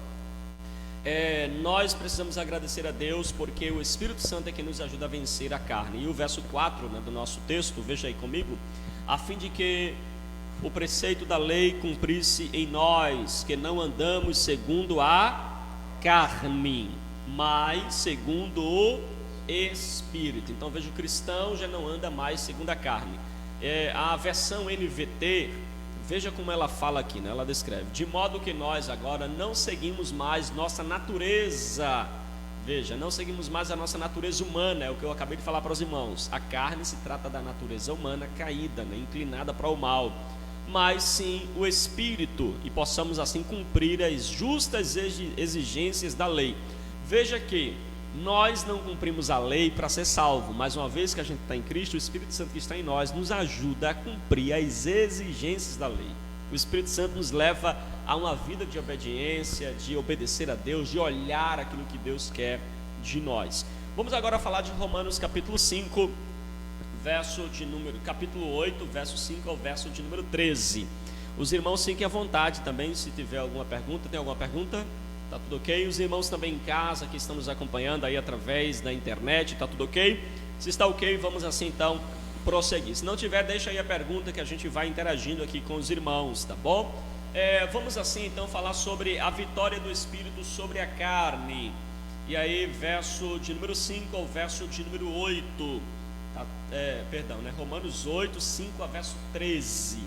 Speaker 2: nós precisamos agradecer a Deus porque o Espírito Santo é que nos ajuda a vencer a carne. E o verso 4, né, do nosso texto, veja aí comigo: a fim de que o preceito da lei cumprisse em nós, que não andamos segundo a carne, mas segundo o Espírito. Então veja, o cristão já não anda mais segundo a carne. A versão NVT, veja como ela fala aqui, né? Ela descreve: de modo que nós agora não seguimos mais nossa natureza. Veja, não seguimos mais a nossa natureza humana, é o que eu acabei de falar para os irmãos. A carne se trata da natureza humana caída, né? Inclinada para o mal, mas sim o Espírito, e possamos assim cumprir as justas exigências da lei. Veja que nós não cumprimos a lei para ser salvo, mas uma vez que a gente está em Cristo, o Espírito Santo que está em nós nos ajuda a cumprir as exigências da lei. O Espírito Santo nos leva a uma vida de obediência, de obedecer a Deus, de olhar aquilo que Deus quer de nós. Vamos agora falar de Romanos capítulo 5, capítulo 8, verso 5 ao verso de número 13. Os irmãos fiquem à vontade também, se tiver alguma pergunta. Tem alguma pergunta? Tá tudo ok? Os irmãos também em casa, que estão nos acompanhando aí através da internet, tá tudo ok? Se está ok, vamos assim então prosseguir. Se não tiver, deixa aí a pergunta que a gente vai interagindo aqui com os irmãos, tá bom? Vamos assim então falar sobre a vitória do Espírito sobre a carne. E aí, verso de número 5 ao verso de número 8. Romanos 8, 5 a verso 13.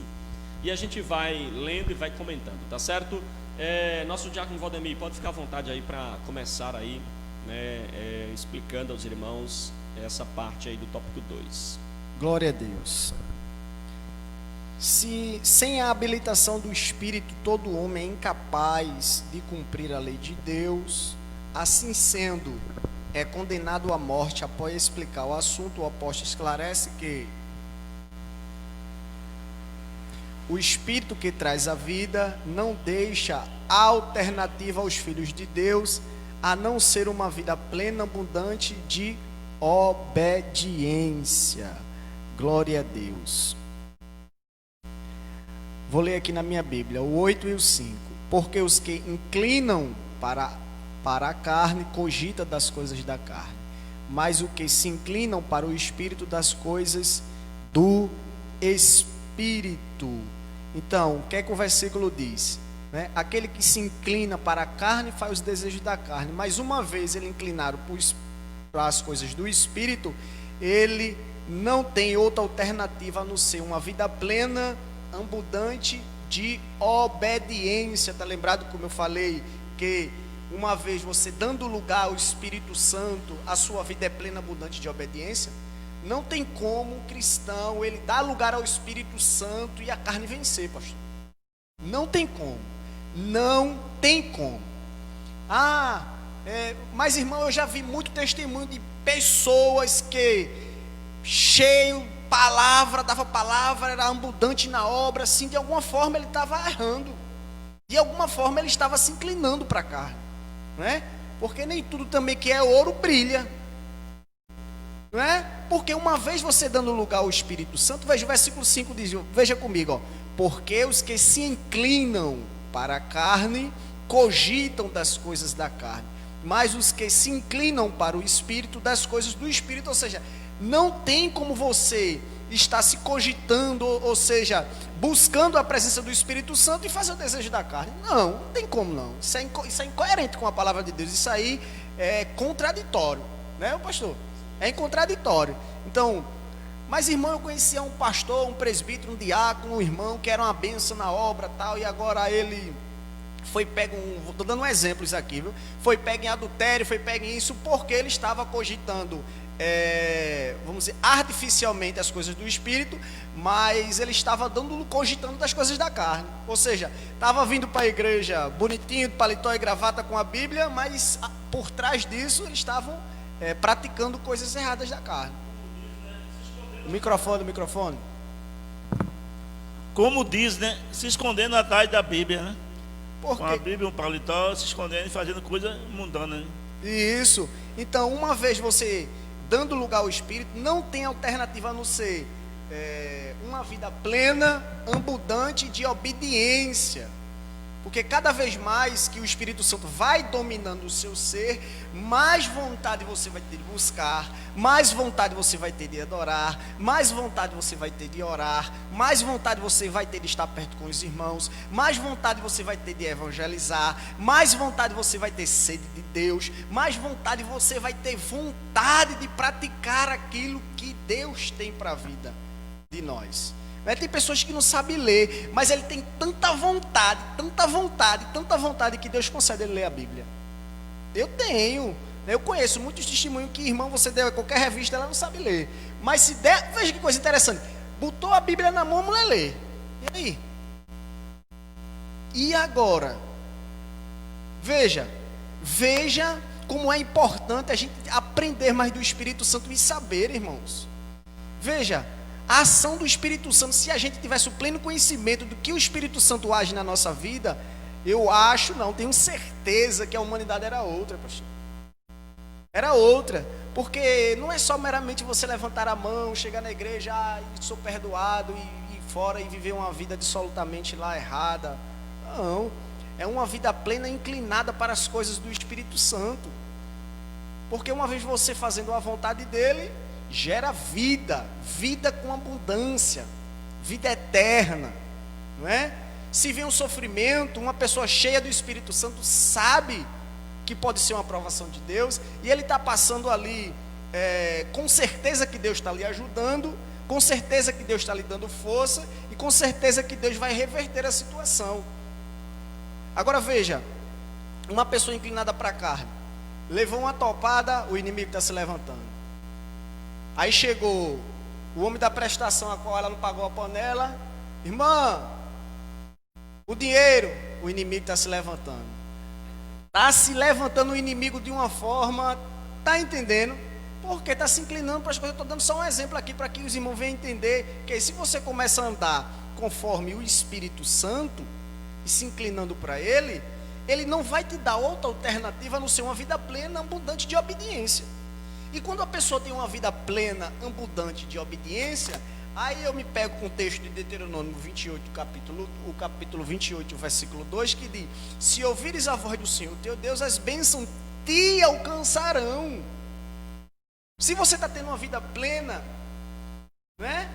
Speaker 2: E a gente vai lendo e vai comentando, tá certo? Nosso diácono Valdemir, pode ficar à vontade aí para começar aí, né, explicando aos irmãos essa parte aí do tópico 2.
Speaker 3: Glória a Deus. Se sem a habilitação do Espírito todo homem é incapaz de cumprir a lei de Deus, assim sendo, é condenado à morte. Após explicar o assunto, o apóstolo esclarece que o Espírito que traz a vida não deixa alternativa aos filhos de Deus, a não ser uma vida plena, abundante de obediência. Glória a Deus. Vou ler aqui na minha Bíblia, o 8 e o 5. Porque os que inclinam para a carne cogita das coisas da carne, mas o que se inclinam para o Espírito, das coisas do Espírito. Então, o que é que o versículo diz? Aquele que se inclina para a carne faz os desejos da carne, mas uma vez ele inclinado para as coisas do Espírito, ele não tem outra alternativa a não ser uma vida plena, abundante de obediência. Está lembrado como eu falei que uma vez você dando lugar ao Espírito Santo, a sua vida é plena, abundante de obediência? Não tem como um cristão ele dar lugar ao Espírito Santo e a carne vencer, pastor. Não tem como. Não tem como. Mas irmão, eu já vi muito testemunho de pessoas que dava palavra, era abundante na obra, assim, de alguma forma ele estava errando, de alguma forma ele estava se inclinando para a carne, porque nem tudo também que é ouro brilha, porque uma vez você dando lugar ao Espírito Santo, veja o versículo 5 diz, veja comigo, porque os que se inclinam para a carne cogitam das coisas da carne, mas os que se inclinam para o Espírito, das coisas do Espírito. Ou seja, não tem como você estar se cogitando, ou seja, buscando a presença do Espírito Santo e fazer o desejo da carne. Não tem como não. Isso é incoerente com a palavra de Deus. Isso aí é contraditório, pastor? É contraditório. Então, mas irmão, eu conhecia um pastor, um presbítero, um diácono, um irmão que era uma bênção na obra tal, e agora ele foi pego, estou dando um exemplo isso aqui, viu? Foi pego em adultério, foi pego em isso, porque ele estava cogitando, vamos dizer, artificialmente as coisas do Espírito, mas ele estava cogitando das coisas da carne. Ou seja, estava vindo para a igreja bonitinho, de paletó e gravata com a Bíblia, mas por trás disso eles estavam praticando coisas erradas da carne. O microfone.
Speaker 4: Como diz, né? Se escondendo atrás da Bíblia, né?
Speaker 3: Porque...
Speaker 4: Com a Bíblia, um paletó, se escondendo e fazendo coisa mundana, né?
Speaker 3: Isso. Então, uma vez você dando lugar ao Espírito, não tem alternativa a não ser uma vida plena, abundante de obediência. Porque cada vez mais que o Espírito Santo vai dominando o seu ser, mais vontade você vai ter de buscar, mais vontade você vai ter de adorar, mais vontade você vai ter de orar, mais vontade você vai ter de estar perto com os irmãos, mais vontade você vai ter de evangelizar, mais vontade você vai ter sede de Deus, mais vontade você vai ter vontade de praticar aquilo que Deus tem para a vida de nós. Tem pessoas que não sabem ler, mas ele tem tanta vontade que Deus concede ele ler a Bíblia. Eu conheço muitos testemunhos que, irmão, você der qualquer revista, ela não sabe ler. Mas se der, veja que coisa interessante, botou a Bíblia na mão, a mulher lê. E aí? E agora? Veja como é importante a gente aprender mais do Espírito Santo e saber, irmãos. Veja, a ação do Espírito Santo, se a gente tivesse o pleno conhecimento do que o Espírito Santo age na nossa vida, tenho certeza que a humanidade era outra, pastor. Era outra, porque não é só meramente você levantar a mão, chegar na igreja, e sou perdoado, e ir fora e viver uma vida absolutamente lá errada. Não, é uma vida plena inclinada para as coisas do Espírito Santo. Porque uma vez você fazendo a vontade dele, gera vida com abundância, vida eterna, não é? Se vem um sofrimento, uma pessoa cheia do Espírito Santo sabe que pode ser uma aprovação de Deus, e ele está passando ali, com certeza que Deus está lhe ajudando, com certeza que Deus está lhe dando força, e com certeza que Deus vai reverter a situação. Agora veja, uma pessoa inclinada para a carne, levou uma topada, o inimigo está se levantando. Aí chegou o homem da prestação, a qual ela não pagou a panela. Irmã, o dinheiro, o inimigo está se levantando. Está se levantando o inimigo de uma forma, está entendendo? Porque está se inclinando para as coisas. Eu estou dando só um exemplo aqui para que os irmãos venham entender que se você começa a andar conforme o Espírito Santo e se inclinando para ele, ele não vai te dar outra alternativa a não ser uma vida plena, abundante de obediência. E quando a pessoa tem uma vida plena, abundante de obediência, aí eu me pego com o texto de Deuteronômio 28, o capítulo 28, versículo 2, que diz: se ouvires a voz do Senhor teu Deus, as bênçãos te alcançarão. Se você está tendo uma vida plena, né,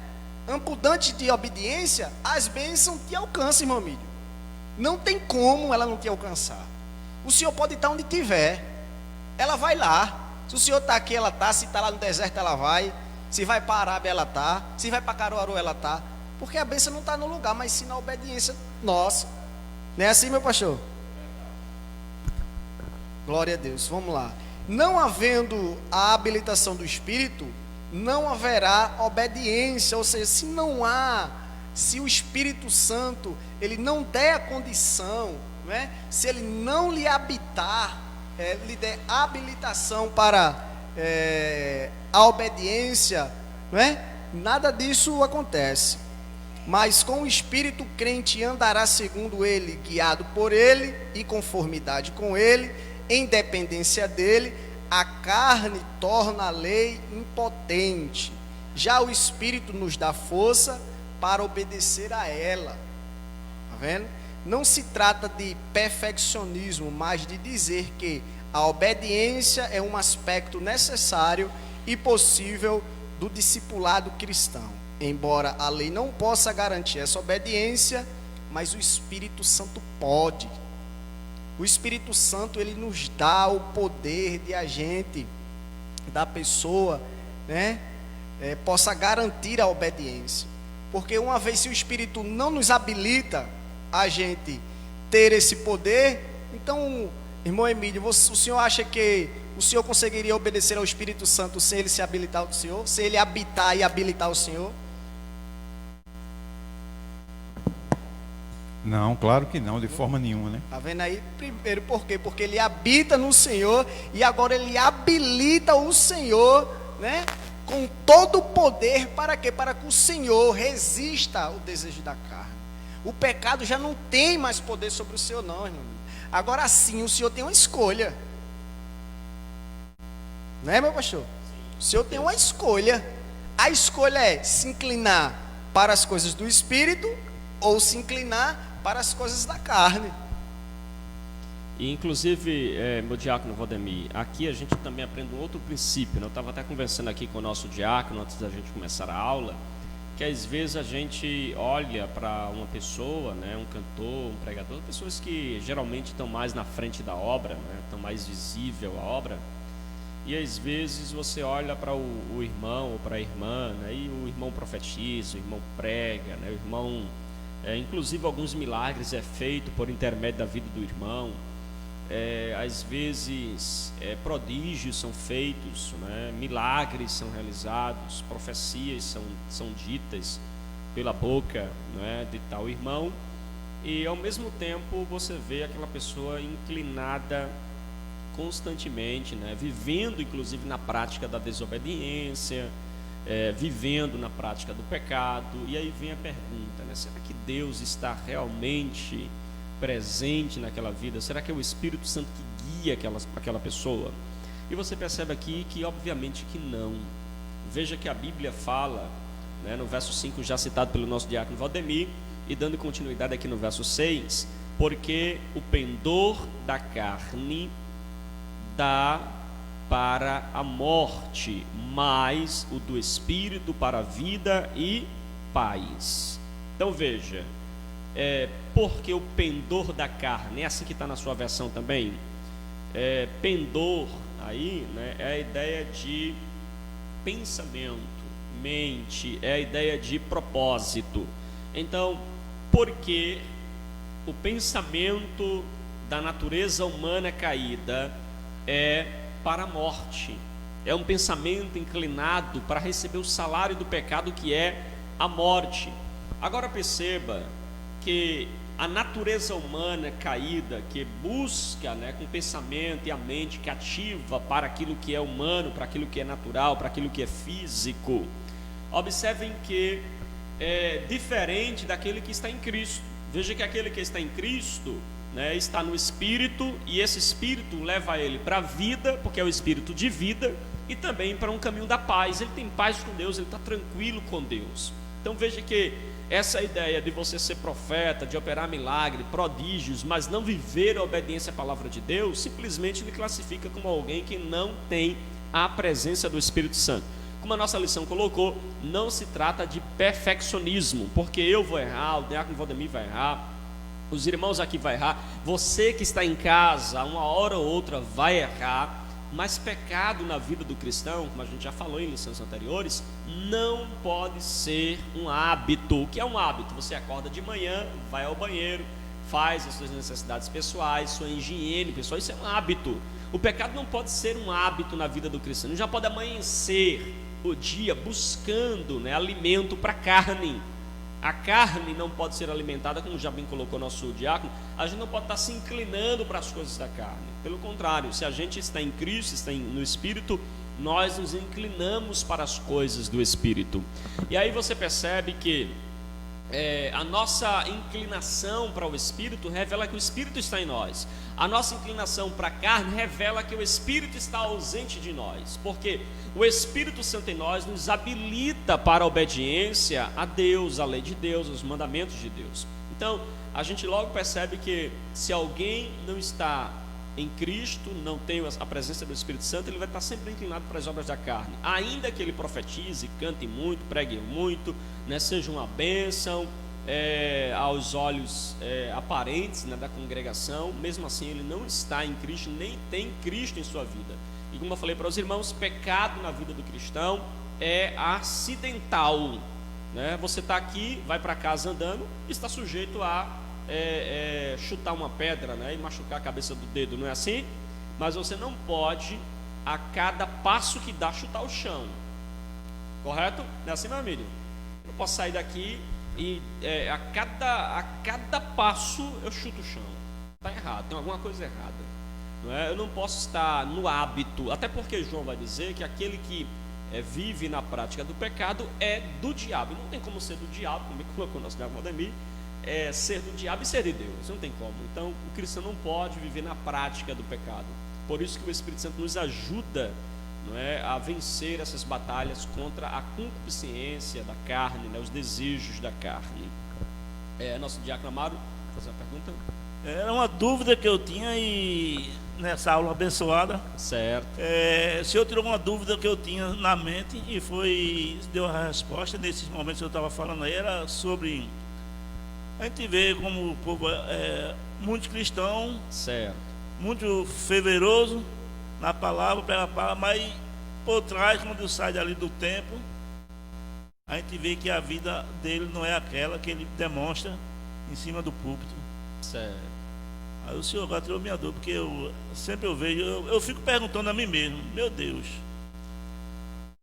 Speaker 3: abundante de obediência, as bênçãos te alcançam, irmão Mídio. Não tem como ela não te alcançar. O Senhor pode estar onde estiver, ela vai lá. Se o Senhor está aqui, ela está. Se está lá no deserto, ela vai. Se vai para a Arábia, ela está. Se vai para Caruaru, ela está. Porque a bênção não está no lugar, mas sim na obediência nossa. Não é assim, meu pastor? Glória a Deus. Vamos lá. Não havendo a habilitação do Espírito, não haverá obediência. Ou seja, se o Espírito Santo ele não der a condição, não é? Se ele não lhe habitar, lhe der habilitação para a obediência, não é? Nada disso acontece. Mas com o Espírito crente andará segundo ele, guiado por ele, e conformidade com ele, em dependência dele. A carne torna a lei impotente, já o Espírito nos dá força para obedecer a ela. Está vendo? Não se trata de perfeccionismo, mas de dizer que a obediência é um aspecto necessário e possível do discipulado cristão. Embora a lei não possa garantir essa obediência, mas o Espírito Santo pode. O Espírito Santo, ele nos dá o poder de a gente, da pessoa, né, possa garantir a obediência. Porque uma vez se o Espírito não nos habilita a gente ter esse poder, então, irmão Emílio, o senhor acha que o senhor conseguiria obedecer ao Espírito Santo sem ele se habilitar ao senhor? Sem ele habitar e habilitar o senhor?
Speaker 5: Não, claro que não, de forma nenhuma, né?
Speaker 3: Tá vendo aí? Primeiro, por quê? Porque ele habita no Senhor e agora ele habilita o Senhor, né? Com todo o poder, para quê? Para que o Senhor resista ao desejo da carne. O pecado já não tem mais poder sobre o Senhor, não, irmão. Agora sim, o Senhor tem uma escolha. Não é, meu pastor? O Senhor tem uma escolha. A escolha é se inclinar para as coisas do Espírito ou se inclinar para as coisas da carne.
Speaker 2: E inclusive, meu diácono Valdemir, aqui a gente também aprende um outro princípio, né? Eu estava até conversando aqui com o nosso diácono antes da gente começar a aula, que às vezes a gente olha para uma pessoa, né, um cantor, um pregador, pessoas que geralmente estão mais na frente da obra, né, estão mais visível a obra, e às vezes você olha para o irmão ou para a irmã, né, e o irmão profetiza, o irmão prega, né, o irmão, inclusive alguns milagres é feito por intermédio da vida do irmão. Às vezes prodígios são feitos, né? Milagres são realizados, profecias são ditas pela boca, né, de tal irmão, e ao mesmo tempo você vê aquela pessoa inclinada constantemente, né, vivendo inclusive na prática da desobediência, vivendo na prática do pecado. E aí vem a pergunta, né, será que Deus está realmente presente naquela vida? Será que é o Espírito Santo que guia aquela pessoa? E você percebe aqui que obviamente que não. Veja que a Bíblia fala, né, no verso 5, já citado pelo nosso diácono Valdemir, e dando continuidade aqui no verso 6, porque o pendor da carne dá para a morte, mas o do Espírito para a vida e paz. Então veja, porque o pendor da carne, é assim que está na sua versão também, pendor aí, né, é a ideia de pensamento, mente, é a ideia de propósito. Então, porque o pensamento da natureza humana caída é para a morte, é um pensamento inclinado para receber o salário do pecado, que é a morte. Agora perceba que a natureza humana caída, que busca, né, com o pensamento e a mente cativa para aquilo que é humano, para aquilo que é natural, para aquilo que é físico, observem que é diferente daquele que está em Cristo. Veja que aquele que está em Cristo, né, está no Espírito, e esse Espírito leva ele para a vida, porque é o Espírito de vida, e também para um caminho da paz. Ele tem paz com Deus, ele está tranquilo com Deus. Então veja que essa ideia de você ser profeta, de operar milagre, prodígios, mas não viver a obediência à palavra de Deus, simplesmente lhe classifica como alguém que não tem a presença do Espírito Santo. Como a nossa lição colocou, não se trata de perfeccionismo, porque eu vou errar, o diácono Valdemir vai errar, os irmãos aqui vão errar, você que está em casa, uma hora ou outra vai errar. Mas pecado na vida do cristão, como a gente já falou em lições anteriores, não pode ser um hábito. O que é um hábito? Você acorda de manhã, vai ao banheiro, faz as suas necessidades pessoais, sua higiene pessoal, isso é um hábito. O pecado não pode ser um hábito na vida do cristão. Não já pode amanhecer o dia buscando, né, alimento para a carne. A carne não pode ser alimentada, como já bem colocou nosso diácono. A gente não pode estar se inclinando para as coisas da carne. Pelo contrário, se a gente está em Cristo, está no Espírito, nós nos inclinamos para as coisas do Espírito. E aí você percebe que a nossa inclinação para o Espírito revela que o Espírito está em nós. A nossa inclinação para a carne revela que o Espírito está ausente de nós, porque o Espírito Santo em nós nos habilita para a obediência a Deus, a lei de Deus, os mandamentos de Deus. Então, a gente logo percebe que se alguém não está em Cristo, não tem a presença do Espírito Santo, ele vai estar sempre inclinado para as obras da carne. Ainda que ele profetize, cante muito, pregue muito, né, seja uma bênção aos olhos aparentes, né, da congregação, mesmo assim ele não está em Cristo, nem tem Cristo em sua vida. E como eu falei para os irmãos, pecado na vida do cristão é acidental, né? Você está aqui, vai para casa andando, está sujeito a chutar uma pedra, né, e machucar a cabeça do dedo, não é assim? Mas você não pode, a cada passo que dá, chutar o chão, correto? Não é assim, meu amigo? Eu não posso sair daqui e a cada passo eu chuto o chão. Está errado, tem alguma coisa errada. Não é? Eu não posso estar no hábito, até porque João vai dizer que aquele que vive na prática do pecado é do diabo. E não tem como ser do diabo, como colocou o nosso diabo Valdemir, ser do diabo e ser de Deus. Não tem como. Então o cristão não pode viver na prática do pecado. Por isso que o Espírito Santo nos ajuda, não é, a vencer essas batalhas contra a concupiscência da carne, né, os desejos da carne. Nosso diácono Amaro, fazer uma pergunta?
Speaker 4: Era uma dúvida que eu tinha e nessa aula abençoada.
Speaker 2: Certo.
Speaker 4: O senhor tirou uma dúvida que eu tinha na mente e deu a resposta nesses momentos que eu estava falando aí. Era sobre, a gente vê como o povo muito cristão,
Speaker 2: certo,
Speaker 4: muito fervoroso na palavra, pega a palavra, mas por trás, quando sai dali do templo, a gente vê que a vida dele não é aquela que ele demonstra em cima do púlpito.
Speaker 2: certo.
Speaker 4: Aí o senhor agora tirou minha dúvida, porque eu vejo, eu fico perguntando a mim mesmo, meu Deus,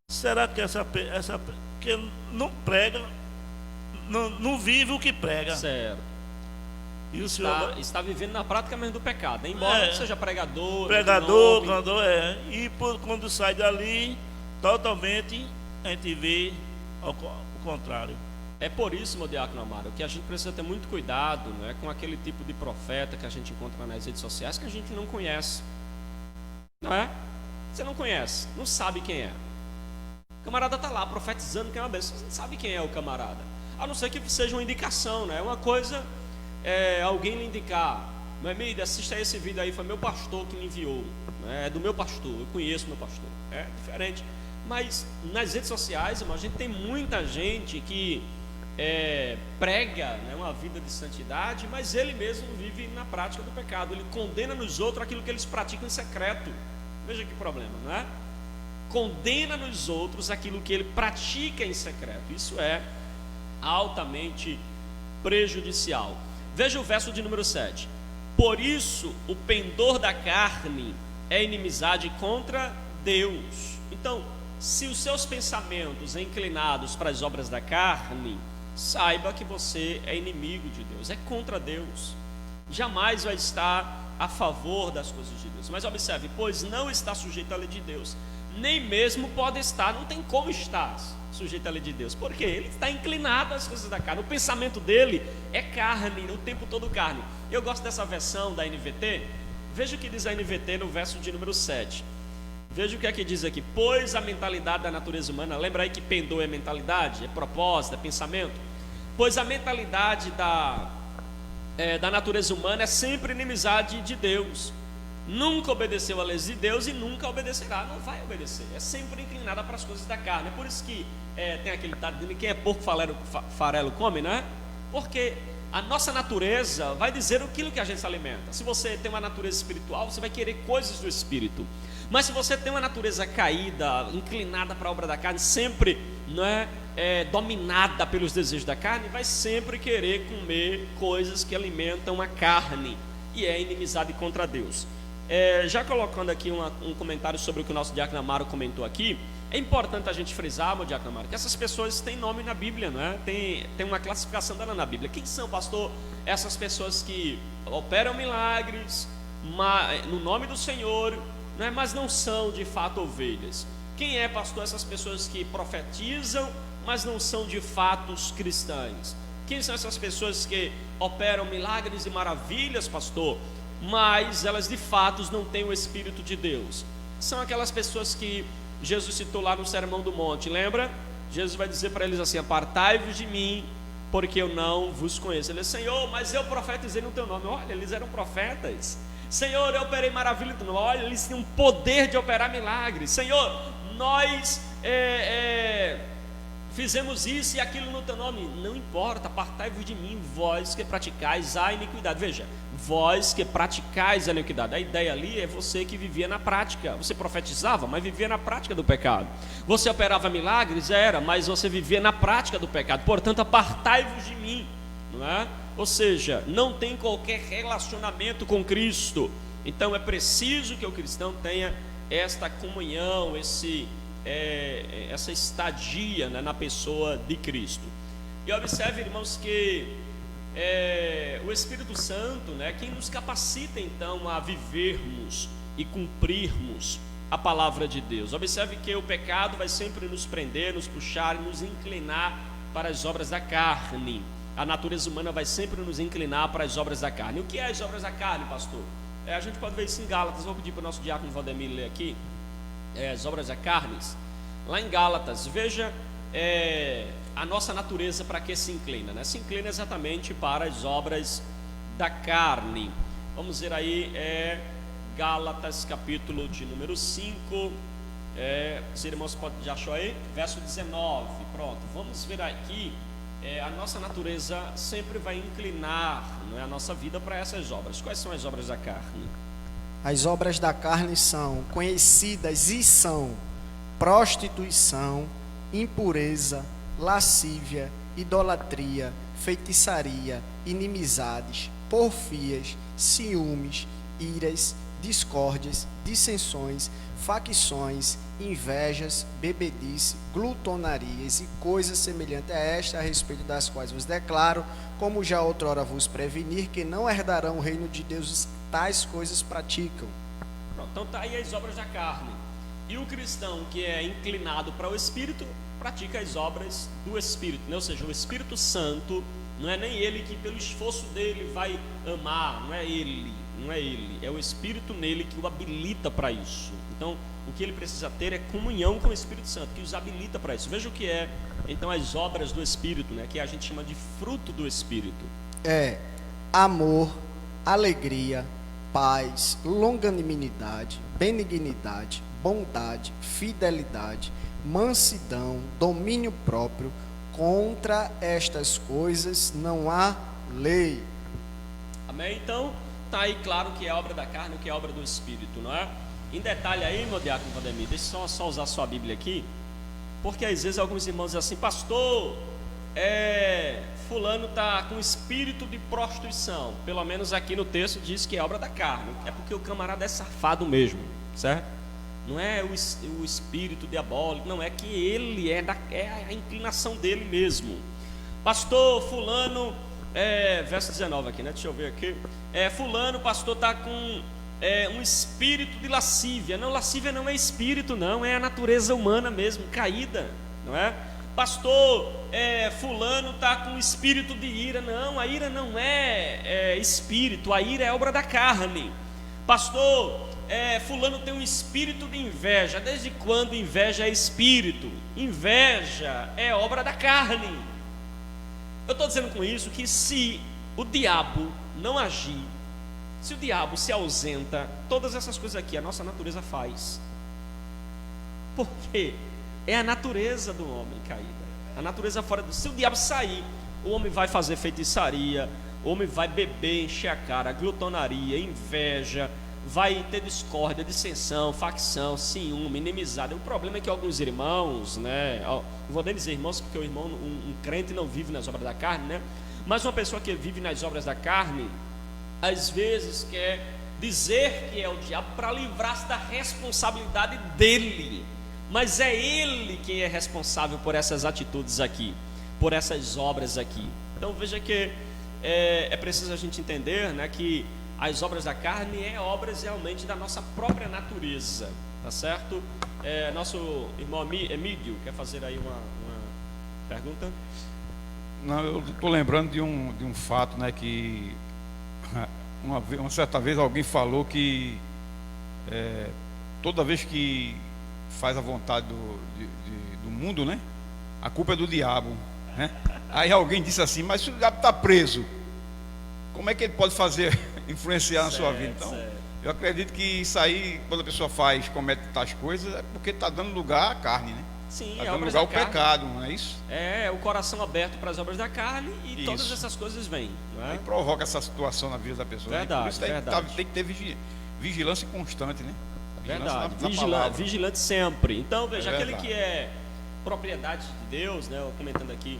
Speaker 4: será que essa que não prega, não vive o que prega?
Speaker 2: Certo.
Speaker 4: E o senhor
Speaker 2: Está vivendo na prática mesmo do pecado, embora seja pregador,
Speaker 4: cantor, e quando sai dali, totalmente a gente vê o contrário.
Speaker 2: É por isso, meu diácono Amaro, que a gente precisa ter muito cuidado, não é, com aquele tipo de profeta que a gente encontra nas redes sociais que a gente não conhece. Não é? Você não conhece, não sabe quem é. O camarada está lá profetizando que é uma bênção, você não sabe quem é o camarada. A não ser que seja uma indicação, né? Uma coisa alguém lhe indicar, não é, Meide, assista a esse vídeo aí, foi meu pastor que me enviou, né? É do meu pastor, eu conheço meu pastor. É diferente. Mas nas redes sociais, irmão, a gente tem muita gente que prega, né, uma vida de santidade, mas ele mesmo vive na prática do pecado. Ele condena nos outros aquilo que eles praticam em secreto. Veja que problema, não é? Condena nos outros aquilo que ele pratica em secreto. Isso é altamente prejudicial. Veja o verso de número 7. Por isso o pendor da carne é inimizade contra Deus. Então, se os seus pensamentos são inclinados para as obras da carne, saiba que você é inimigo de Deus, é contra Deus. Jamais vai estar a favor das coisas de Deus. Mas observe, pois não está sujeito à lei de Deus, nem mesmo pode estar, não tem como estar sujeito à lei de Deus, porque ele está inclinado às coisas da carne. O pensamento dele é carne, o tempo todo carne. Eu gosto dessa versão da NVT. Veja o que diz a NVT no verso de número 7. Veja o que é que diz aqui. Pois a mentalidade da natureza humana, lembra aí que pendor é mentalidade, é propósito, é pensamento. Pois a mentalidade da natureza humana é sempre inimizade de Deus. Nunca obedeceu a lei de Deus e nunca obedecerá, não vai obedecer. É sempre inclinada para as coisas da carne. É por isso que tem aquele ditado dizendo que quem é porco farelo come, não é? Porque a nossa natureza vai dizer aquilo que a gente se alimenta. Se você tem uma natureza espiritual, você vai querer coisas do espírito. Mas se você tem uma natureza caída, inclinada para a obra da carne, sempre não dominada pelos desejos da carne, vai sempre querer comer coisas que alimentam a carne, e é inimizade contra Deus. Já colocando aqui um comentário sobre o que o nosso diácono Amaro comentou aqui, é importante a gente frisar, meu diácono Amaro, que essas pessoas têm nome na Bíblia, não é? Tem uma classificação dela na Bíblia. Quem são, pastor? Essas pessoas que operam milagres no nome do Senhor, né, mas não são de fato ovelhas. Quem é, pastor? Essas pessoas que profetizam, mas não são de fato os cristãos. Quem são essas pessoas que operam milagres e maravilhas, pastor, mas elas de fato não têm o Espírito de Deus? São aquelas pessoas que Jesus citou lá no Sermão do Monte, lembra? Jesus vai dizer para eles assim: apartai-vos de mim, porque eu não vos conheço. Ele diz: Senhor, mas eu profetizei no teu nome. Olha, eles eram profetas. Senhor, eu operei maravilha no teu nome. Olha, eles tinham poder de operar milagres. Senhor, nós fizemos isso e aquilo no teu nome. Não importa, apartai-vos de mim, vós que praticais a iniquidade. Veja, vós que praticais a iniquidade. A ideia ali é você que vivia na prática. Você profetizava, mas vivia na prática do pecado. Você operava milagres, mas você vivia na prática do pecado. Portanto, apartai-vos de mim, não é? Ou seja, não tem qualquer relacionamento com Cristo. Então é preciso que o cristão tenha esta comunhão, essa estadia, né, na pessoa de Cristo. E observe, irmãos, que o Espírito Santo, né, quem nos capacita então a vivermos e cumprirmos a palavra de Deus. Observe que o pecado vai sempre nos prender, nos puxar e nos inclinar para as obras da carne. A natureza humana vai sempre nos inclinar para as obras da carne. O que é as obras da carne, pastor? A gente pode ver isso em Gálatas. Vou pedir para o nosso diácono Valdemir ler aqui as obras da carne. Lá em Gálatas, veja a nossa natureza para que se inclina, né? Se inclina exatamente para as obras da carne. Vamos ver aí, Gálatas, capítulo de número 5. Os irmãos já achou aí? Verso 19. Pronto, vamos ver aqui. A nossa natureza sempre vai inclinar, não é, a nossa vida para essas obras. Quais são as obras da carne?
Speaker 3: As obras da carne são conhecidas e são prostituição, impureza, lascívia, idolatria, feitiçaria, inimizades, porfias, ciúmes, iras, discórdias, dissensões, facções, invejas, bebedice, glutonarias e coisas semelhantes a esta, a respeito das quais vos declaro, como já outrora vos prevenir, que não herdarão o reino de Deus, tais coisas praticam.
Speaker 2: Pronto, então está aí as obras da carne. E o cristão que é inclinado para o Espírito, pratica as obras do Espírito, né? Ou seja, o Espírito Santo, não é nem ele que pelo esforço dele vai amar, não é ele, é o Espírito nele que o habilita para isso. Então, o que ele precisa ter é comunhão com o Espírito Santo, que os habilita para isso. Veja o que é, então, as obras do Espírito, né? Que a gente chama de fruto do Espírito.
Speaker 3: Amor, alegria, paz, longanimidade, benignidade, bondade, fidelidade, mansidão, domínio próprio. Contra estas coisas não há lei.
Speaker 2: Amém? Então, está aí claro que é obra da carne, que é obra do Espírito, não é? Em detalhe aí, meu diácono Valdemir, deixa eu só usar sua Bíblia aqui, porque às vezes alguns irmãos dizem assim: pastor, fulano está com espírito de prostituição. Pelo menos aqui no texto diz que é obra da carne. É porque o camarada é safado mesmo, certo? Não é o espírito diabólico, não, é que ele é a inclinação dele mesmo. Pastor, fulano, verso 19 aqui, né? Deixa eu ver aqui. Fulano, pastor, está com um espírito de lascívia. Não, lascívia não é espírito, não, é a natureza humana mesmo, caída, não é? Pastor, fulano está com espírito de ira. Não, a ira não é espírito, a ira é obra da carne. Pastor, fulano tem um espírito de inveja. Desde quando inveja é espírito? Inveja é obra da carne. Eu estou dizendo com isso que se o diabo não agir, se o diabo se ausenta, todas essas coisas aqui a nossa natureza faz. Por quê? É a natureza do homem caída. A natureza fora do... Se o diabo sair, o homem vai fazer feitiçaria, o homem vai beber, encher a cara, glutonaria, inveja, vai ter discórdia, dissensão, facção, ciúme, inimizade. O problema é que alguns irmãos, né? Não vou nem dizer irmãos, porque o irmão, um crente não vive nas obras da carne, né? Mas uma pessoa que vive nas obras da carne, às vezes quer dizer que é o diabo para livrar-se da responsabilidade dele. Mas é ele quem é responsável por essas atitudes aqui, por essas obras aqui. Então veja que é preciso a gente entender, né, que as obras da carne é obras realmente da nossa própria natureza, tá certo? Nosso irmão Emílio quer fazer aí uma pergunta?
Speaker 5: Não, eu estou lembrando de um fato, né, que uma certa vez alguém falou que toda vez que faz a vontade do mundo, né, a culpa é do diabo, né? Aí alguém disse assim: mas se o diabo está preso, como é que ele pode influenciar na sua vida? Então, eu acredito que isso aí, quando a pessoa comete tais coisas, é porque está dando lugar à carne, né?
Speaker 2: Sim,
Speaker 5: está dando lugar ao pecado, não é isso?
Speaker 2: O coração aberto para as obras da carne e isso. Todas essas coisas vêm, não é?
Speaker 5: Aí provoca essa situação na vida da pessoa.
Speaker 2: Verdade,
Speaker 5: por isso tem que ter vigilância constante, né?
Speaker 2: Verdade, vigilante sempre. Então veja, aquele que é propriedade de Deus, né? Eu comentando aqui,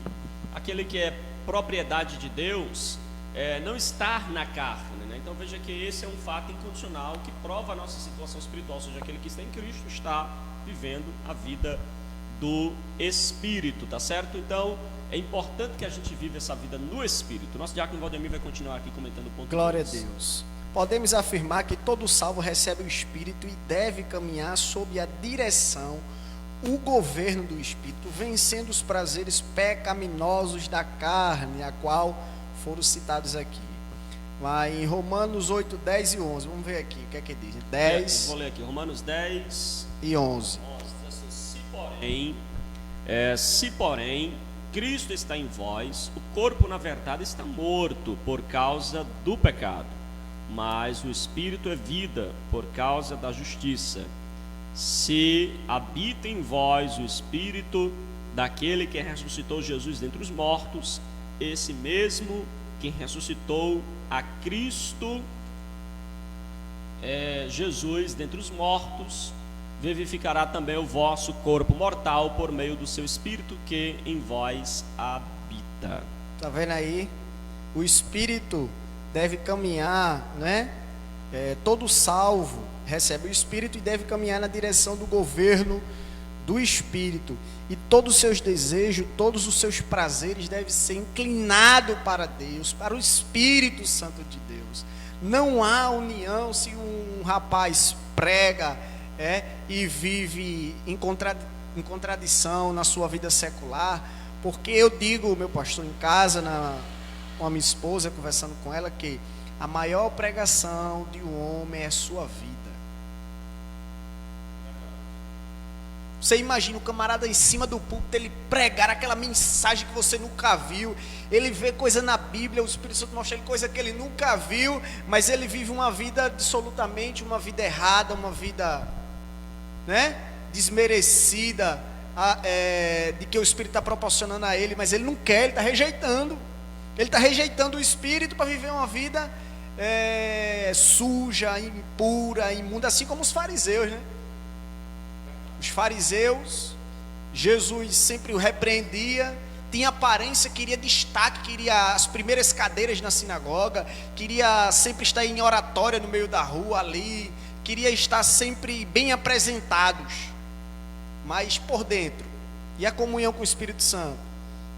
Speaker 2: aquele que é propriedade de Deus não estar na carne, né? Então veja que esse é um fato incondicional que prova a nossa situação espiritual, ou seja, aquele que está em Cristo está vivendo a vida do Espírito, tá certo? Então é importante que a gente viva essa vida no Espírito. Nosso diácono Valdemir vai continuar aqui comentando o ponto.
Speaker 3: Glória a Deus. Podemos afirmar que todo salvo recebe o Espírito e deve caminhar sob a direção, o governo do Espírito, vencendo os prazeres pecaminosos da carne, a qual foram citados aqui. Vai em Romanos 8, 10 e 11. Vamos ver aqui o que é que diz. 10
Speaker 2: Vou ler aqui, Romanos 10
Speaker 3: e 11.
Speaker 2: diz assim, se porém Cristo está em vós, o corpo na verdade está morto por causa do pecado, mas o Espírito é vida por causa da justiça. Se habita em vós o Espírito daquele que ressuscitou Jesus dentre os mortos, esse mesmo que ressuscitou a Cristo Jesus dentre os mortos, vivificará também o vosso corpo mortal por meio do seu Espírito que em vós habita.
Speaker 3: Tá vendo aí? O Espírito deve caminhar, né? Todo salvo recebe o Espírito e deve caminhar na direção do governo do Espírito. E todos os seus desejos, todos os seus prazeres devem ser inclinados para Deus, para o Espírito Santo de Deus. Não há união se um rapaz prega e vive em contradição na sua vida secular. Porque eu digo, meu pastor, em casa, com a minha esposa, conversando com ela, que a maior pregação de um homem é a sua vida. Você imagina o camarada em cima do púlpito, ele pregar aquela mensagem que você nunca viu, ele vê coisa na Bíblia, o Espírito Santo mostra ele coisa que ele nunca viu, mas ele vive uma vida absolutamente, uma vida errada, uma vida, desmerecida, de que o Espírito está proporcionando a ele, mas ele não quer, ele está rejeitando o Espírito para viver uma vida suja, impura, imunda, assim como os fariseus, né? Os fariseus, Jesus sempre o repreendia, tinha aparência, queria destaque, queria as primeiras cadeiras na sinagoga, queria sempre estar em oratória no meio da rua ali, queria estar sempre bem apresentados, mas por dentro, e a comunhão com o Espírito Santo,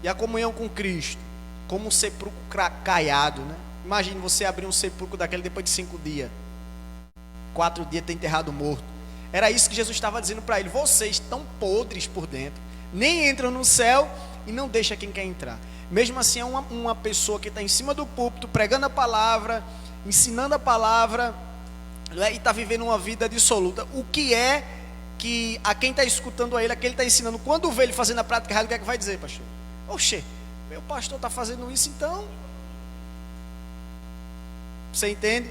Speaker 3: e a comunhão com Cristo, como um sepulcro caiado, né? Imagine você abrir um sepulcro daquele depois de 5 dias, 4 dias ter enterrado morto. Era isso que Jesus estava dizendo para ele: vocês estão podres por dentro, nem entram no céu e não deixa quem quer entrar. Mesmo assim, é uma pessoa que está em cima do púlpito, pregando a palavra, ensinando a palavra, e está vivendo uma vida dissoluta. O que é que a quem está escutando a ele, a quem ele está ensinando, quando vê ele fazendo a prática errada, o que é que vai dizer, pastor? Oxê, meu pastor está fazendo isso, então... Você entende?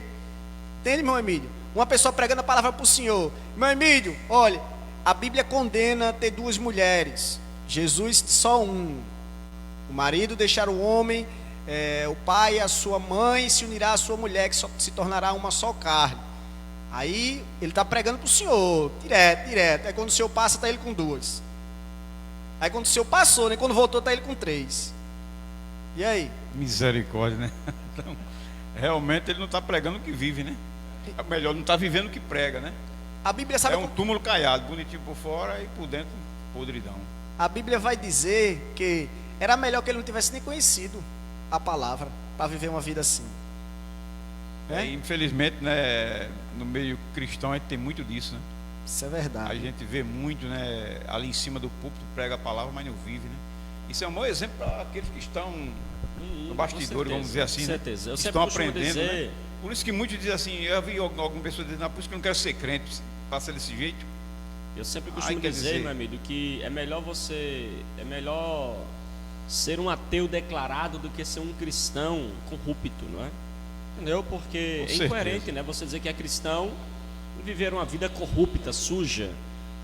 Speaker 3: Entende, meu Emílio? Uma pessoa pregando a palavra para o Senhor: meu Emílio, olha, a Bíblia condena ter 2 mulheres, Jesus só um. O marido deixar o homem, o pai e a sua mãe, se unirá à sua mulher, que se tornará uma só carne. Aí ele está pregando para o Senhor, direto. Aí quando o Senhor passa, está ele com 2. Aí quando o Senhor passou, né, quando voltou, está ele com 3. E aí?
Speaker 5: Misericórdia, né? Então, realmente ele não está pregando o que vive, né? Melhor, não está vivendo o que prega, né?
Speaker 3: A Bíblia sabe
Speaker 5: um túmulo caiado, bonitinho por fora e por dentro podridão.
Speaker 3: A Bíblia vai dizer que era melhor que ele não tivesse nem conhecido a palavra para viver uma vida assim.
Speaker 5: Infelizmente, né, no meio cristão a gente tem muito disso, né?
Speaker 3: Isso é verdade.
Speaker 5: A gente vê muito, né, ali em cima do púlpito, prega a palavra, mas não vive, né? Isso é um bom exemplo para aqueles que estão no bastidor, vamos dizer assim,
Speaker 2: com certeza.
Speaker 5: Né?
Speaker 2: Eu
Speaker 5: Estão aprendendo,
Speaker 2: dizer...
Speaker 5: né? Por isso que muitos dizem assim, eu vi alguma pessoa dizendo, por isso que eu não quero ser crente, passa desse jeito.
Speaker 2: Eu sempre costumo dizer, meu amigo, que é melhor ser um ateu declarado do que ser um cristão corrupto, não é? Entendeu? Porque é incoerente, né? Você dizer que é cristão e viver uma vida corrupta, suja.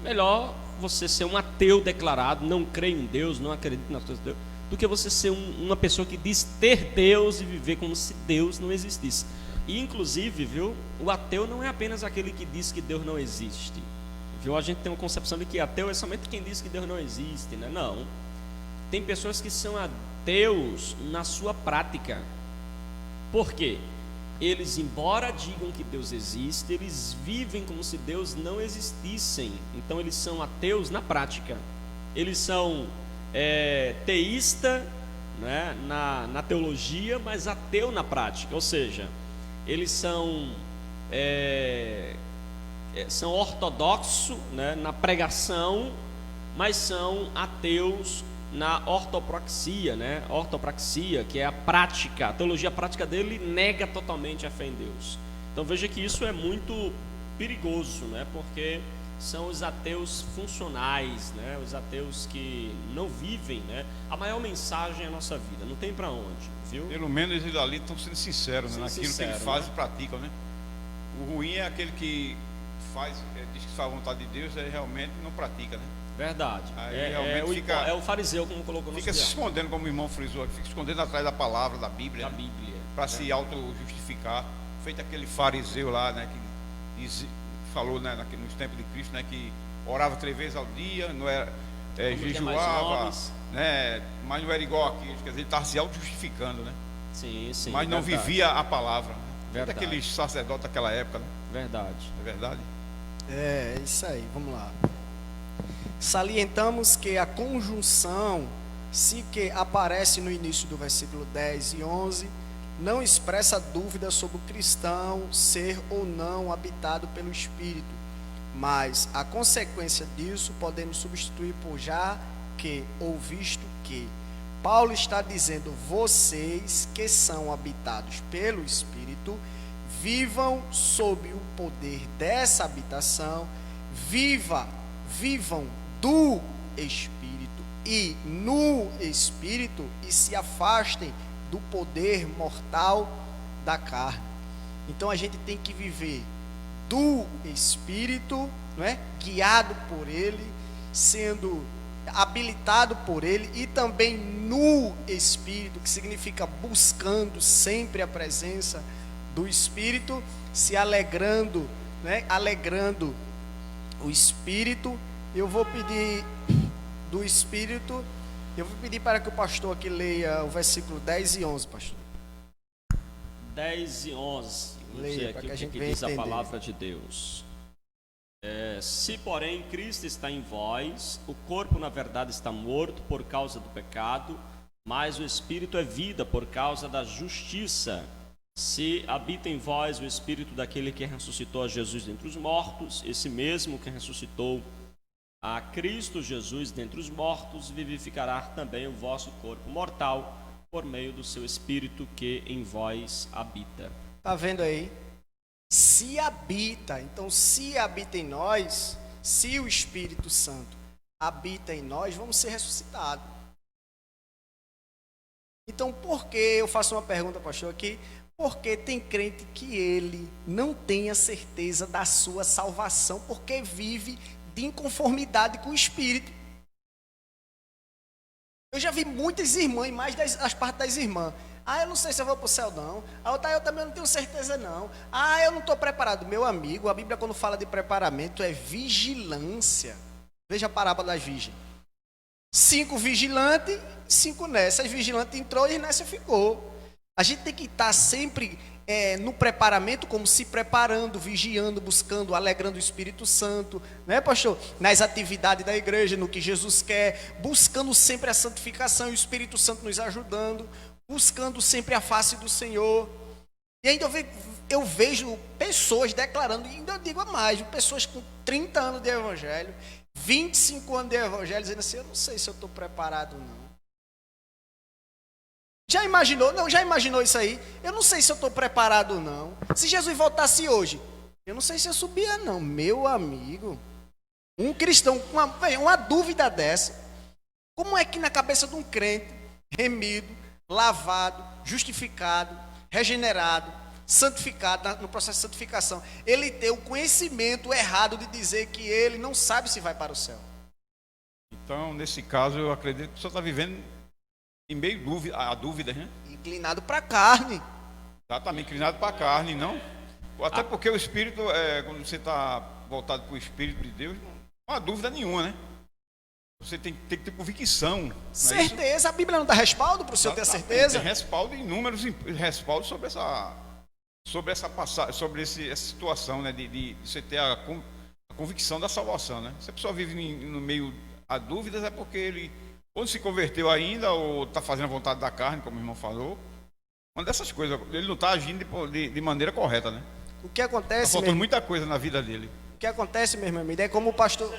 Speaker 2: Melhor você ser um ateu declarado, não crê em Deus, não acredita nas coisas de Deus, do que você ser uma pessoa que diz ter Deus e viver como se Deus não existisse. E inclusive, viu, o ateu não é apenas aquele que diz que Deus não existe. Viu? A gente tem uma concepção de que ateu é somente quem diz que Deus não existe, né? Não. Tem pessoas que são ateus na sua prática. Por quê? Eles, embora digam que Deus existe, eles vivem como se Deus não existissem. Então eles são ateus na prática. Eles são teísta, né, na teologia, mas ateu na prática. Ou seja, eles são ortodoxos, né, na pregação, mas são ateus na ortopraxia, né? Ortopraxia, que é a prática, a teologia prática dele nega totalmente a fé em Deus. Então veja que isso é muito perigoso, né? Porque são os ateus funcionais, né? Os ateus que não vivem, né? A maior mensagem é a nossa vida, não tem para onde, viu?
Speaker 5: Pelo menos eles ali estão sendo sinceros, né? Naquilo que eles fazem,
Speaker 2: né?
Speaker 5: E praticam, né? O ruim é aquele que diz que faz a vontade de Deus, realmente não pratica, né?
Speaker 2: Verdade.
Speaker 5: Aí realmente
Speaker 2: é o fariseu, como colocou no
Speaker 5: fica se escondendo, como o irmão frisou aqui, fica escondendo atrás da palavra, da Bíblia.
Speaker 2: Da Bíblia.
Speaker 5: Para se auto-justificar. Feito aquele fariseu lá, né? Que falou, né, nos tempos de Cristo, né? Que orava 3 vezes ao dia, não era, jejuava, né? Mas não era igual aqui. Quer dizer, ele estava se auto-justificando, né?
Speaker 2: Sim, sim.
Speaker 5: Mas não vivia a palavra. Né?
Speaker 2: Verdade.
Speaker 5: Aqueles sacerdotes daquela época, né?
Speaker 2: Verdade.
Speaker 5: É verdade?
Speaker 3: É isso aí, vamos lá. Salientamos que a conjunção se que aparece no início do versículo 10 e 11 não expressa dúvida sobre o cristão ser ou não habitado pelo Espírito, mas a consequência disso podemos substituir por já que ou visto que. Paulo está dizendo: vocês que são habitados pelo Espírito, vivam sob o poder dessa habitação, vivam do Espírito e no Espírito, e se afastem do poder mortal da carne. Então a gente tem que viver do Espírito, não é? Guiado por Ele, sendo habilitado por Ele, e também no Espírito, que significa buscando sempre a presença do Espírito, se alegrando, né? Alegrando o Espírito. Eu vou pedir do Espírito, eu vou pedir para que o pastor aqui leia o versículo 10 e 11, pastor.
Speaker 2: 10 e 11. Vamos
Speaker 3: Leia,
Speaker 2: ver
Speaker 3: para
Speaker 2: aqui
Speaker 3: que a
Speaker 2: o
Speaker 3: gente
Speaker 2: que
Speaker 3: venha
Speaker 2: diz a
Speaker 3: entender.
Speaker 2: palavra de Deus. Se, porém, Cristo está em vós, o corpo, na verdade, está morto por causa do pecado, mas o Espírito é vida por causa da justiça. Se habita em vós o Espírito daquele que ressuscitou a Jesus dentre os mortos, esse mesmo que ressuscitou a Cristo Jesus dentre os mortos, vivificará também o vosso corpo mortal por meio do seu Espírito que em vós habita.
Speaker 3: Está vendo aí? Se habita. Então, se habita em nós, se o Espírito Santo habita em nós, vamos ser ressuscitados. Então, por que, eu faço uma pergunta, pastor, aqui, porque tem crente que ele não tem a certeza da sua salvação, porque vive de inconformidade com o Espírito. Eu já vi muitas irmãs, mais das partes das irmãs. Eu não sei se eu vou para o céu, não. A outra, eu também não tenho certeza, não. Eu não estou preparado. Meu amigo, a Bíblia, quando fala de preparamento, é vigilância. Veja a parábola das virgens. 5 vigilantes, 5 nécias. As vigilantes entrou e as nécias ficou. A gente tem que estar sempre no preparamento, como se preparando, vigiando, buscando, alegrando o Espírito Santo, né, pastor? Nas atividades da igreja, no que Jesus quer, buscando sempre a santificação e o Espírito Santo nos ajudando, buscando sempre a face do Senhor. E ainda eu vejo pessoas declarando, e ainda eu digo a mais, pessoas com 30 anos de evangelho, 25 anos de evangelho, dizendo assim: eu não sei se eu estou preparado, não. Já imaginou? Não, já imaginou isso aí? Eu não sei se eu estou preparado ou não. Se Jesus voltasse hoje, eu não sei se eu subia, não. Meu amigo, um cristão com uma dúvida dessa, como é que na cabeça de um crente, remido, lavado, justificado, regenerado, santificado, no processo de santificação, ele tem o conhecimento errado de dizer que ele não sabe se vai para o céu?
Speaker 5: Então, nesse caso, eu acredito que o senhor está vivendo em meio a dúvida, né?
Speaker 3: Inclinado para a carne.
Speaker 5: Exatamente, inclinado para a carne, não? Até porque o Espírito, quando você está voltado para o Espírito de Deus, não há dúvida nenhuma, né? Você tem que ter convicção.
Speaker 3: Certeza, a Bíblia não dá respaldo para o senhor ter certeza?
Speaker 5: Tem respaldo, inúmeros respaldos sobre essa passagem, sobre essa situação, né? De você ter a convicção da salvação, né? Se a pessoa vive no meio a dúvidas, é porque ele ou não se converteu ainda, ou está fazendo a vontade da carne, como o irmão falou. Uma dessas coisas, ele não está agindo de maneira correta, né?
Speaker 3: O que
Speaker 5: Está
Speaker 3: acontece,
Speaker 5: faltando
Speaker 3: meu,
Speaker 5: muita coisa na vida dele.
Speaker 3: o que acontece, meu irmão, é como o pastor.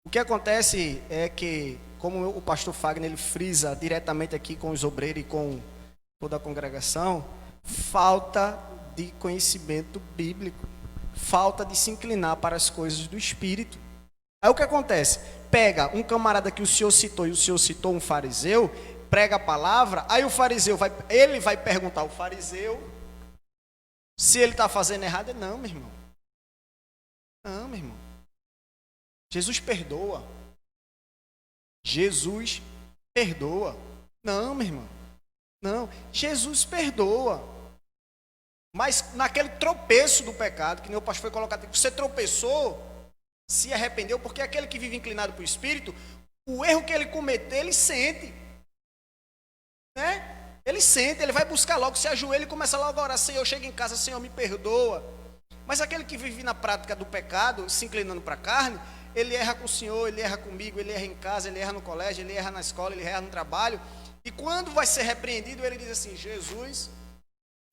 Speaker 3: O que acontece é que, como o pastor Fagner ele frisa diretamente aqui com os obreiros e com toda a congregação, falta de conhecimento bíblico, falta de se inclinar para as coisas do Espírito. Aí o que acontece? Pega um camarada que o senhor citou, e o senhor citou um fariseu, prega a palavra, aí o fariseu ele vai perguntar ao fariseu se ele está fazendo errado. Não, meu irmão. Não, meu irmão. Jesus perdoa. Jesus perdoa. Não, meu irmão. Não. Jesus perdoa. Mas naquele tropeço do pecado, que nem o pastor foi colocado, você tropeçou, se arrependeu, porque aquele que vive inclinado para o Espírito, o erro que ele cometeu, ele sente. Né? Ele sente, ele vai buscar logo, se ajoelha e começa logo a orar: Senhor, chega em casa, Senhor, me perdoa. Mas aquele que vive na prática do pecado, se inclinando para a carne, ele erra com o Senhor, ele erra comigo, ele erra em casa, ele erra no colégio, ele erra na escola, ele erra no trabalho. E quando vai ser repreendido, ele diz assim: Jesus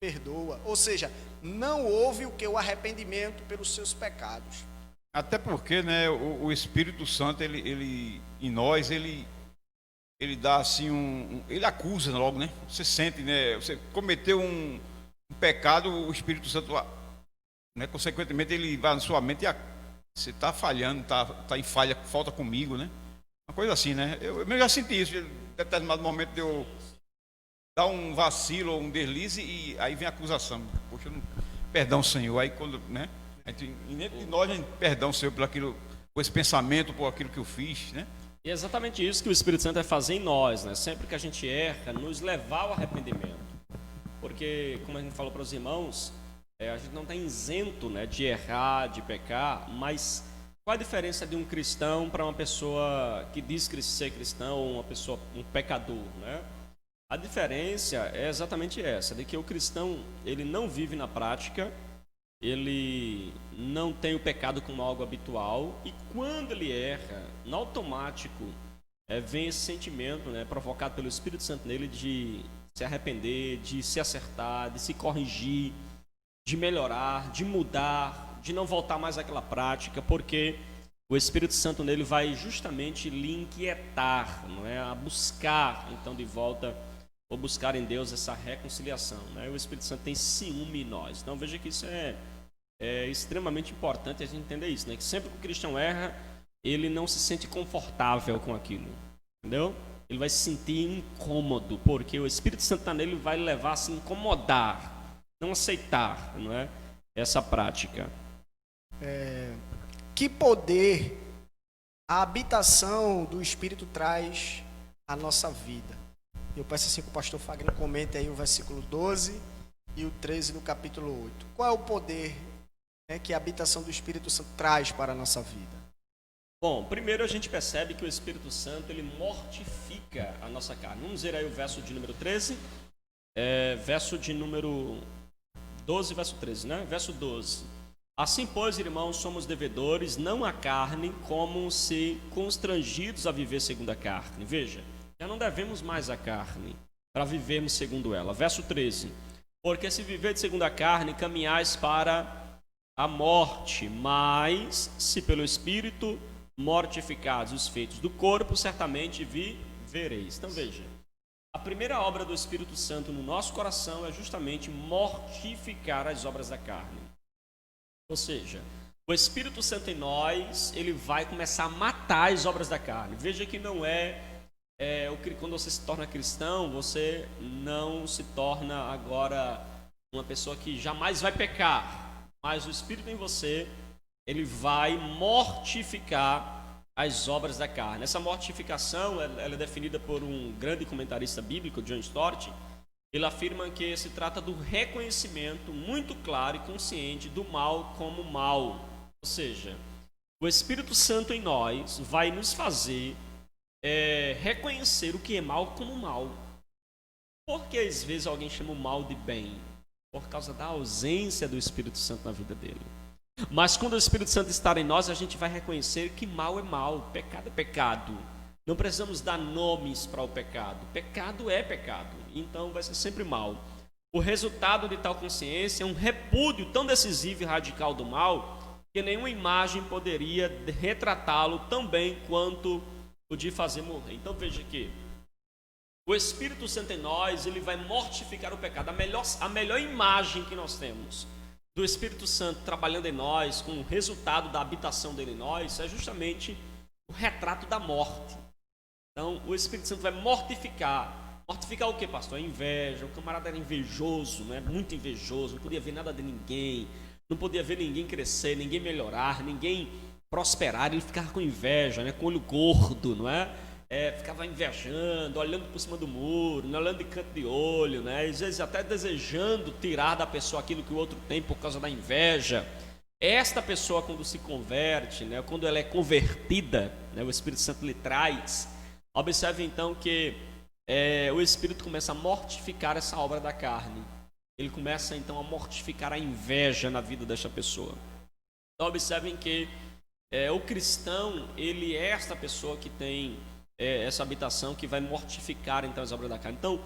Speaker 3: perdoa. Ou seja, não houve o que? O arrependimento pelos seus pecados.
Speaker 5: Até porque, né, o Espírito Santo, ele em nós, ele dá assim ele acusa logo, né? Você sente, né? Você cometeu um pecado, o Espírito Santo, né, consequentemente, ele vai na sua mente e você está falhando, está em falha, falta comigo, né? Uma coisa assim, né? Eu já senti isso, em determinado momento de eu dar um vacilo ou um deslize, e aí vem a acusação: poxa, perdão, Senhor. Aí quando, né? E dentro de nós, perdão, Senhor, por esse pensamento, por aquilo que eu fiz, né?
Speaker 2: E é exatamente isso que o Espírito Santo vai fazer em nós, né? Sempre que a gente erra, nos levar ao arrependimento. Porque, como a gente falou para os irmãos, a gente não está isento, né, de errar, de pecar, mas qual a diferença de um cristão para uma pessoa que diz ser cristão, ou uma pessoa, um pecador, né? A diferença é exatamente essa, de que o cristão, ele não vive na prática, ele não tem o pecado como algo habitual, e quando ele erra, no automático, vem esse sentimento, né, provocado pelo Espírito Santo nele, de se arrepender, de se acertar, de se corrigir, de melhorar, de mudar, de não voltar mais àquela prática, porque o Espírito Santo nele vai justamente lhe inquietar, não é, a buscar então de volta, ou buscar em Deus essa reconciliação, né? O Espírito Santo tem ciúme em nós. Então veja que isso é extremamente importante a gente entender isso, né? Que sempre que o cristão erra, ele não se sente confortável com aquilo, entendeu? Ele vai se sentir incômodo, porque o Espírito Santo está nele, vai levar a se incomodar, não aceitar, não é, essa prática.
Speaker 3: Que poder a habitação do Espírito traz à nossa vida? Eu peço assim que o pastor Fagner comente aí o versículo 12 e o 13 do capítulo 8. Qual é o poder, né, que a habitação do Espírito Santo traz para a nossa vida?
Speaker 2: Bom, primeiro a gente percebe que o Espírito Santo, ele mortifica a nossa carne. Vamos ver aí o verso de número 13, verso de número 12, verso 13, né? Verso 12. Assim, pois, irmãos, somos devedores, não à carne, como se constrangidos a viver segundo a carne. Veja, já não devemos mais a carne, para vivermos segundo ela. Verso 13. Porque se viver segundo a carne, caminhais para a morte, mas se pelo Espírito mortificados os feitos do corpo, certamente vivereis. Então veja, a primeira obra do Espírito Santo no nosso coração é justamente mortificar as obras da carne. Ou seja, o Espírito Santo em nós, ele vai começar a matar as obras da carne. Veja que não quando você se torna cristão, você não se torna agora uma pessoa que jamais vai pecar, mas o Espírito em você, ele vai mortificar as obras da carne. Essa mortificação, ela é definida por um grande comentarista bíblico, John Stott. Ele afirma que se trata do reconhecimento muito claro e consciente do mal como mal. Ou seja, o Espírito Santo em nós vai nos fazer reconhecer o que é mal como mal. Por que às vezes alguém chama o mal de bem? Por causa da ausência do Espírito Santo na vida dele. Mas quando o Espírito Santo está em nós, a gente vai reconhecer que mal é mal, pecado é pecado. Não precisamos dar nomes para o pecado. Pecado é pecado, então vai ser sempre mal. O resultado de tal consciência é um repúdio tão decisivo e radical do mal que nenhuma imagem poderia retratá-lo tão bem quanto o de fazer morrer. Então veja que o Espírito Santo em nós, ele vai mortificar o pecado. A melhor imagem que nós temos do Espírito Santo trabalhando em nós, com o resultado da habitação dele em nós, é justamente o retrato da morte. Então o Espírito Santo vai mortificar. Mortificar o que, pastor? A inveja. O camarada era invejoso, né? Muito invejoso, não podia ver nada de ninguém, não podia ver ninguém crescer, ninguém melhorar, ninguém prosperar. Ele ficava com inveja, né? Com olho gordo, não é? Ficava invejando, olhando por cima do muro, né? Olhando de canto de olho, né? Às vezes até desejando tirar da pessoa aquilo que o outro tem por causa da inveja. Esta pessoa, quando se converte, né? Quando ela é convertida, né? O Espírito Santo lhe traz. Observe então que o Espírito começa a mortificar essa obra da carne. Ele começa então a mortificar a inveja na vida desta pessoa. Então observem que o cristão, ele é esta pessoa que tem essa habitação que vai mortificar então as obras da carne. Então,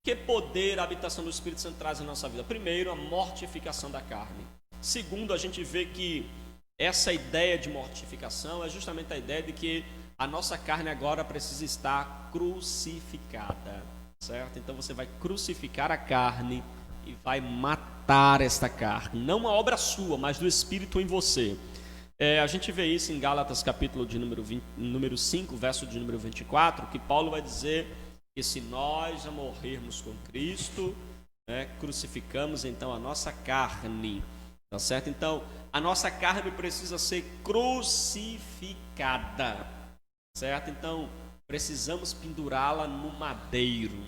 Speaker 2: que poder a habitação do Espírito Santo traz na nossa vida? Primeiro, a mortificação da carne. Segundo, a gente vê que essa ideia de mortificação é justamente a ideia de que a nossa carne agora precisa estar crucificada, certo? Então você vai crucificar a carne e vai matar esta carne. Não uma obra sua, mas do Espírito em você. A gente vê isso em Gálatas capítulo de número 5, verso de número 24, que Paulo vai dizer que se nós já morrermos com Cristo, né, crucificamos então a nossa carne, tá certo? Então a nossa carne precisa ser crucificada, certo? Então precisamos pendurá-la no madeiro.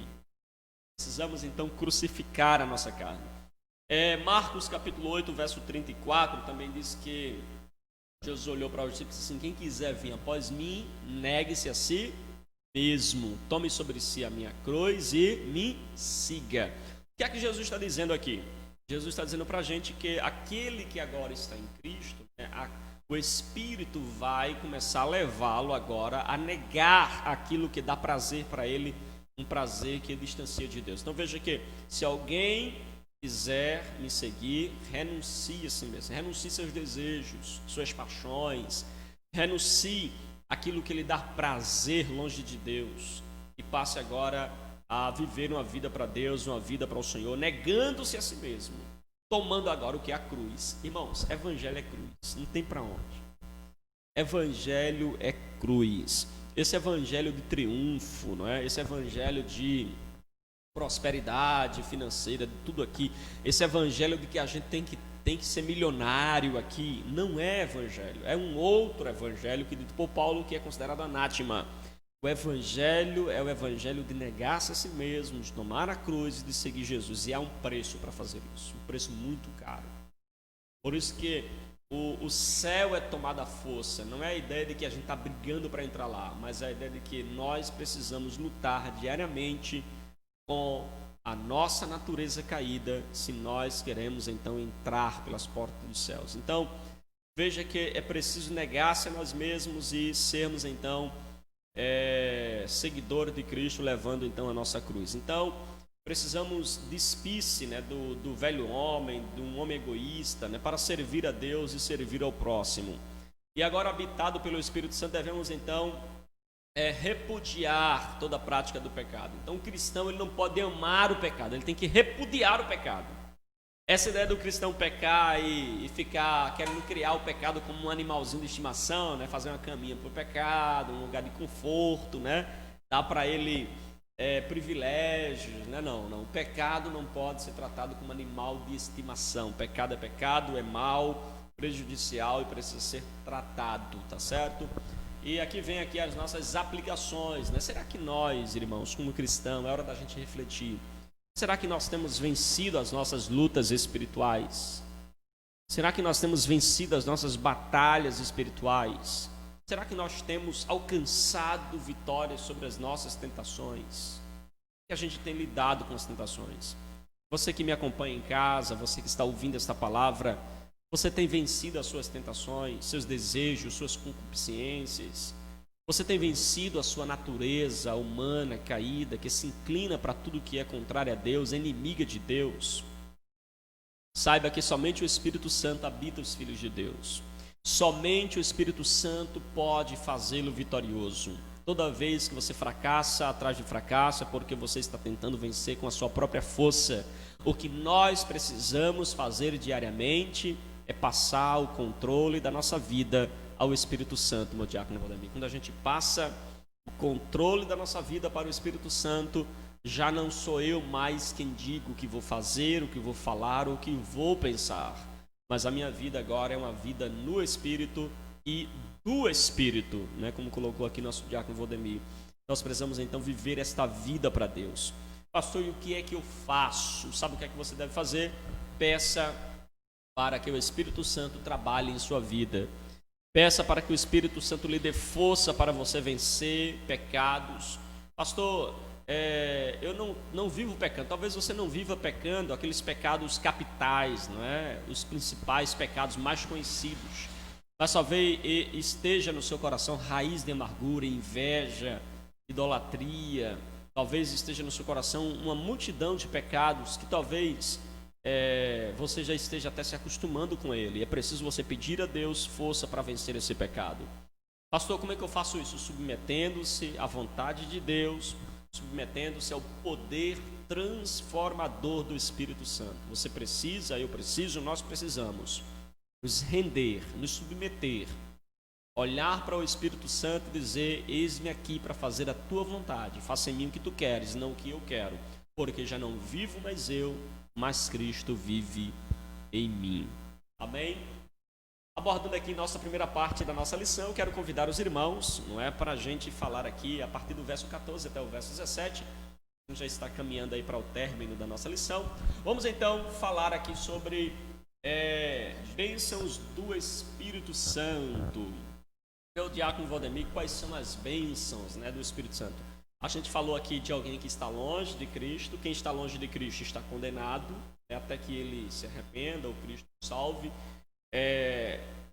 Speaker 2: Precisamos então crucificar a nossa carne. Marcos capítulo 8, verso 34 também diz que Jesus olhou para os discípulos e disse assim: quem quiser vir após mim, negue-se a si mesmo, tome sobre si a minha cruz e me siga. O que é que Jesus está dizendo aqui? Jesus está dizendo para a gente que aquele que agora está em Cristo, né, o Espírito vai começar a levá-lo agora a negar aquilo que dá prazer para ele, um prazer que distancia de Deus. Então veja que se alguém quiser me seguir, renuncie a si mesmo, renuncie seus desejos, suas paixões, renuncie aquilo que lhe dá prazer longe de Deus e passe agora a viver uma vida para Deus, uma vida para o Senhor, negando-se a si mesmo, tomando agora o que é a cruz. Irmãos, evangelho é cruz, não tem para onde. Evangelho é cruz. Esse evangelho de triunfo, não é? Esse evangelho de prosperidade financeira, de tudo aqui, esse evangelho de que a gente tem que ser milionário aqui, não é evangelho, é um outro evangelho que dito por Paulo que é considerado anátema. O evangelho é o evangelho de negar-se a si mesmo, de tomar a cruz e de seguir Jesus, e há um preço para fazer isso, um preço muito caro. Por isso que o céu é tomado à força, não é a ideia de que a gente está brigando para entrar lá, mas é a ideia de que nós precisamos lutar diariamente com a nossa natureza caída, se nós queremos então entrar pelas portas dos céus. Então, veja que é preciso negar-se a nós mesmos e sermos então seguidores de Cristo, levando então a nossa cruz. Então, precisamos despir-se, né, do velho homem, de um homem egoísta, né, para servir a Deus e servir ao próximo. E agora, habitado pelo Espírito Santo, devemos então repudiar toda a prática do pecado. Então o cristão, ele não pode amar o pecado, ele tem que repudiar o pecado. Essa ideia do cristão pecar e ficar querendo criar o pecado como um animalzinho de estimação, né? Fazer uma caminha para o pecado, um lugar de conforto, né? Dar para ele privilégios, né? Não, o pecado não pode ser tratado como animal de estimação. Pecado é pecado, é mal, prejudicial e precisa ser tratado, tá certo? E aqui vem as nossas aplicações, né? Será que nós, irmãos, como cristãos, é hora da gente refletir, será que nós temos vencido as nossas lutas espirituais? Será que nós temos vencido as nossas batalhas espirituais? Será que nós temos alcançado vitórias sobre as nossas tentações? Que a gente tem lidado com as tentações? Você que me acompanha em casa, você que está ouvindo esta palavra, você tem vencido as suas tentações, seus desejos, suas concupiscências? Você tem vencido a sua natureza humana caída, que se inclina para tudo que é contrário a Deus, é inimiga de Deus? Saiba que somente o Espírito Santo habita os filhos de Deus. Somente o Espírito Santo pode fazê-lo vitorioso. Toda vez que você fracassa atrás de fracasso, é porque você está tentando vencer com a sua própria força. O que nós precisamos fazer diariamente é passar o controle da nossa vida ao Espírito Santo, meu diácono Valdemir. Quando a gente passa o controle da nossa vida para o Espírito Santo, já não sou eu mais quem digo o que vou fazer, o que vou falar, o que vou pensar. Mas a minha vida agora é uma vida no Espírito e do Espírito, né? Como colocou aqui nosso diácono Valdemir. Nós precisamos então viver esta vida para Deus. Pastor, e o que é que eu faço? Sabe o que é que você deve fazer? Peça para que o Espírito Santo trabalhe em sua vida. Peça para que o Espírito Santo lhe dê força para você vencer pecados. Pastor, eu não vivo pecando. Talvez você não viva pecando aqueles pecados capitais, não é? Os principais pecados mais conhecidos. Mas talvez esteja no seu coração raiz de amargura, inveja, idolatria. Talvez esteja no seu coração uma multidão de pecados que talvez você já esteja até se acostumando com ele. É preciso você pedir a Deus força para vencer esse pecado. Pastor, como é que eu faço isso? Submetendo-se à vontade de Deus, submetendo-se ao poder transformador do Espírito Santo. Você precisa, eu preciso, nós precisamos nos render, nos submeter, olhar para o Espírito Santo e dizer: eis-me aqui para fazer a tua vontade, faça em mim o que tu queres, não o que eu quero, porque já não vivo mais eu, mas Cristo vive em mim. Amém? Abordando aqui nossa primeira parte da nossa lição, eu quero convidar os irmãos, não é, para a gente falar aqui a partir do verso 14 até o verso 17. A gente já está caminhando aí para o término da nossa lição. Vamos então falar aqui sobre bênçãos do Espírito Santo. Meu diácono Valdemir, quais são as bênçãos, né, do Espírito Santo? A gente falou aqui de alguém que está longe de Cristo. Quem está longe de Cristo está condenado, até que ele se arrependa, ou Cristo o salve.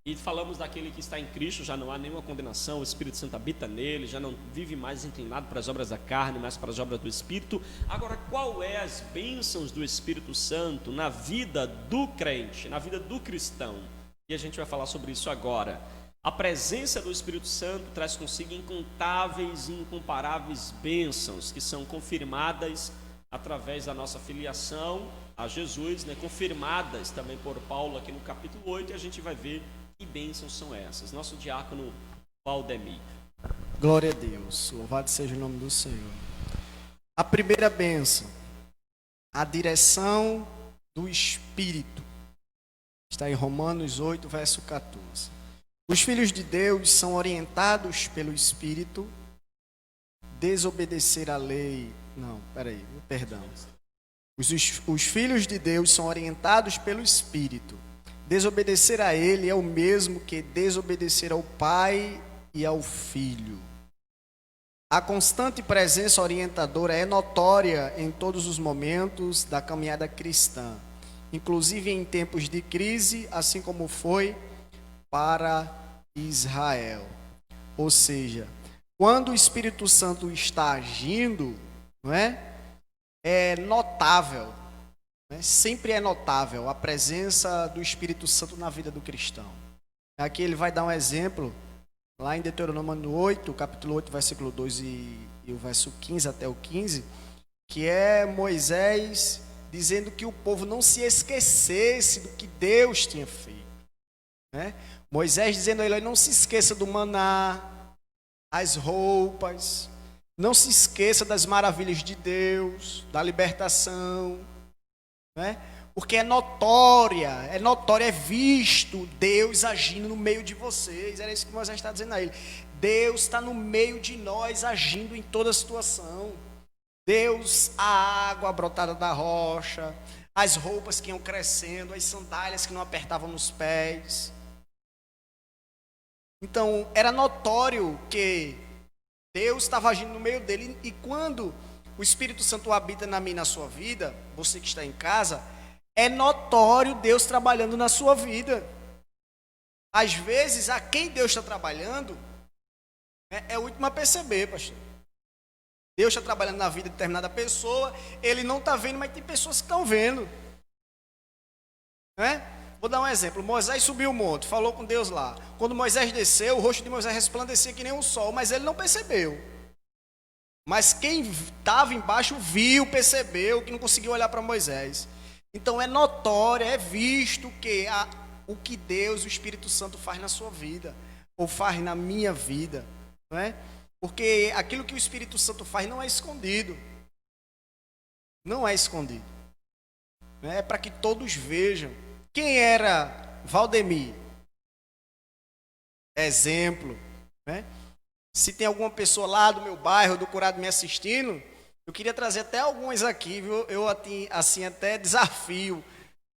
Speaker 2: E falamos daquele que está em Cristo, já não há nenhuma condenação, o Espírito Santo habita nele, já não vive mais inclinado para as obras da carne, mas para as obras do Espírito. Agora, qual é as bênçãos do Espírito Santo na vida do crente, na vida do cristão? E a gente vai falar sobre isso agora. A presença do Espírito Santo traz consigo incontáveis e incomparáveis bênçãos que são confirmadas através da nossa filiação a Jesus, né? Confirmadas também por Paulo aqui no capítulo 8, e a gente vai ver que bênçãos são essas. Nosso diácono Valdemir.
Speaker 3: Glória a Deus, louvado seja o nome do Senhor. A primeira bênção, a direção do Espírito, está em Romanos 8, verso 14. Os filhos de Deus são orientados pelo Espírito. Desobedecer a lei... Perdão. Os filhos de Deus são orientados pelo Espírito. Desobedecer a Ele é o mesmo que desobedecer ao Pai e ao Filho. A constante presença orientadora é notória em todos os momentos da caminhada cristã, inclusive em tempos de crise, assim como foi para Israel. Ou seja, quando o Espírito Santo está agindo, não é notável, sempre é notável a presença do Espírito Santo na vida do cristão. Aqui ele vai dar um exemplo, lá em Deuteronômio 8, capítulo 8, versículo 2 e o verso 15 até o 15, que é Moisés dizendo que o povo não se esquecesse do que Deus tinha feito, né? Moisés dizendo a ele: não se esqueça do maná, as roupas, não se esqueça das maravilhas de Deus, da libertação, né? Porque é notório, é visto Deus agindo no meio de vocês. Era isso que Moisés está dizendo a ele. Deus está no meio de nós, agindo em toda situação. Deus, a água brotada da rocha, as roupas que iam crescendo, as sandálias que não apertavam nos pés. Então, era notório que Deus estava agindo no meio dele. E quando o Espírito Santo habita na minha e na sua vida, você que está em casa, é notório Deus trabalhando na sua vida. Às vezes, a quem Deus está trabalhando É o último a perceber, pastor. Deus está trabalhando na vida de determinada pessoa, ele não está vendo, mas tem pessoas que estão vendo. Né? Vou dar um exemplo. Moisés subiu o monte, falou com Deus lá. Quando Moisés desceu, o rosto de Moisés resplandecia que nem o sol, mas ele não percebeu. Mas quem estava embaixo viu, percebeu, que não conseguiu olhar para Moisés. Então é notório, é visto que o que Deus, o Espírito Santo faz na sua vida, ou faz na minha vida, não é? Porque aquilo que o Espírito Santo faz não é escondido. Não é escondido. É para que todos vejam. Quem era Valdemir? Exemplo. Né? Se tem alguma pessoa lá do meu bairro, do Curado, me assistindo, eu queria trazer até algumas aqui, viu? Eu assim até desafio.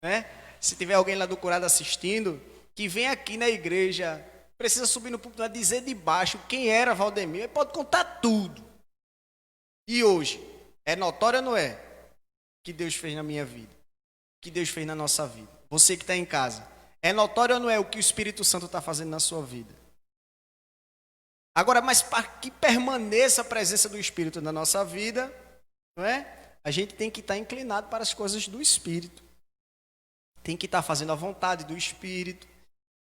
Speaker 3: Né? Se tiver alguém lá do Curado assistindo, que vem aqui na igreja, precisa subir no púlpito, dizer de baixo quem era Valdemir. Ele pode contar tudo. E hoje, é notório ou não é? Que Deus fez na minha vida, que Deus fez na nossa vida. Você que está em casa, é notório ou não é o que o Espírito Santo está fazendo na sua vida? Agora, mas para que permaneça a presença do Espírito na nossa vida, não é? A gente tem que estar inclinado para as coisas do Espírito. Tem que estar fazendo a vontade do Espírito,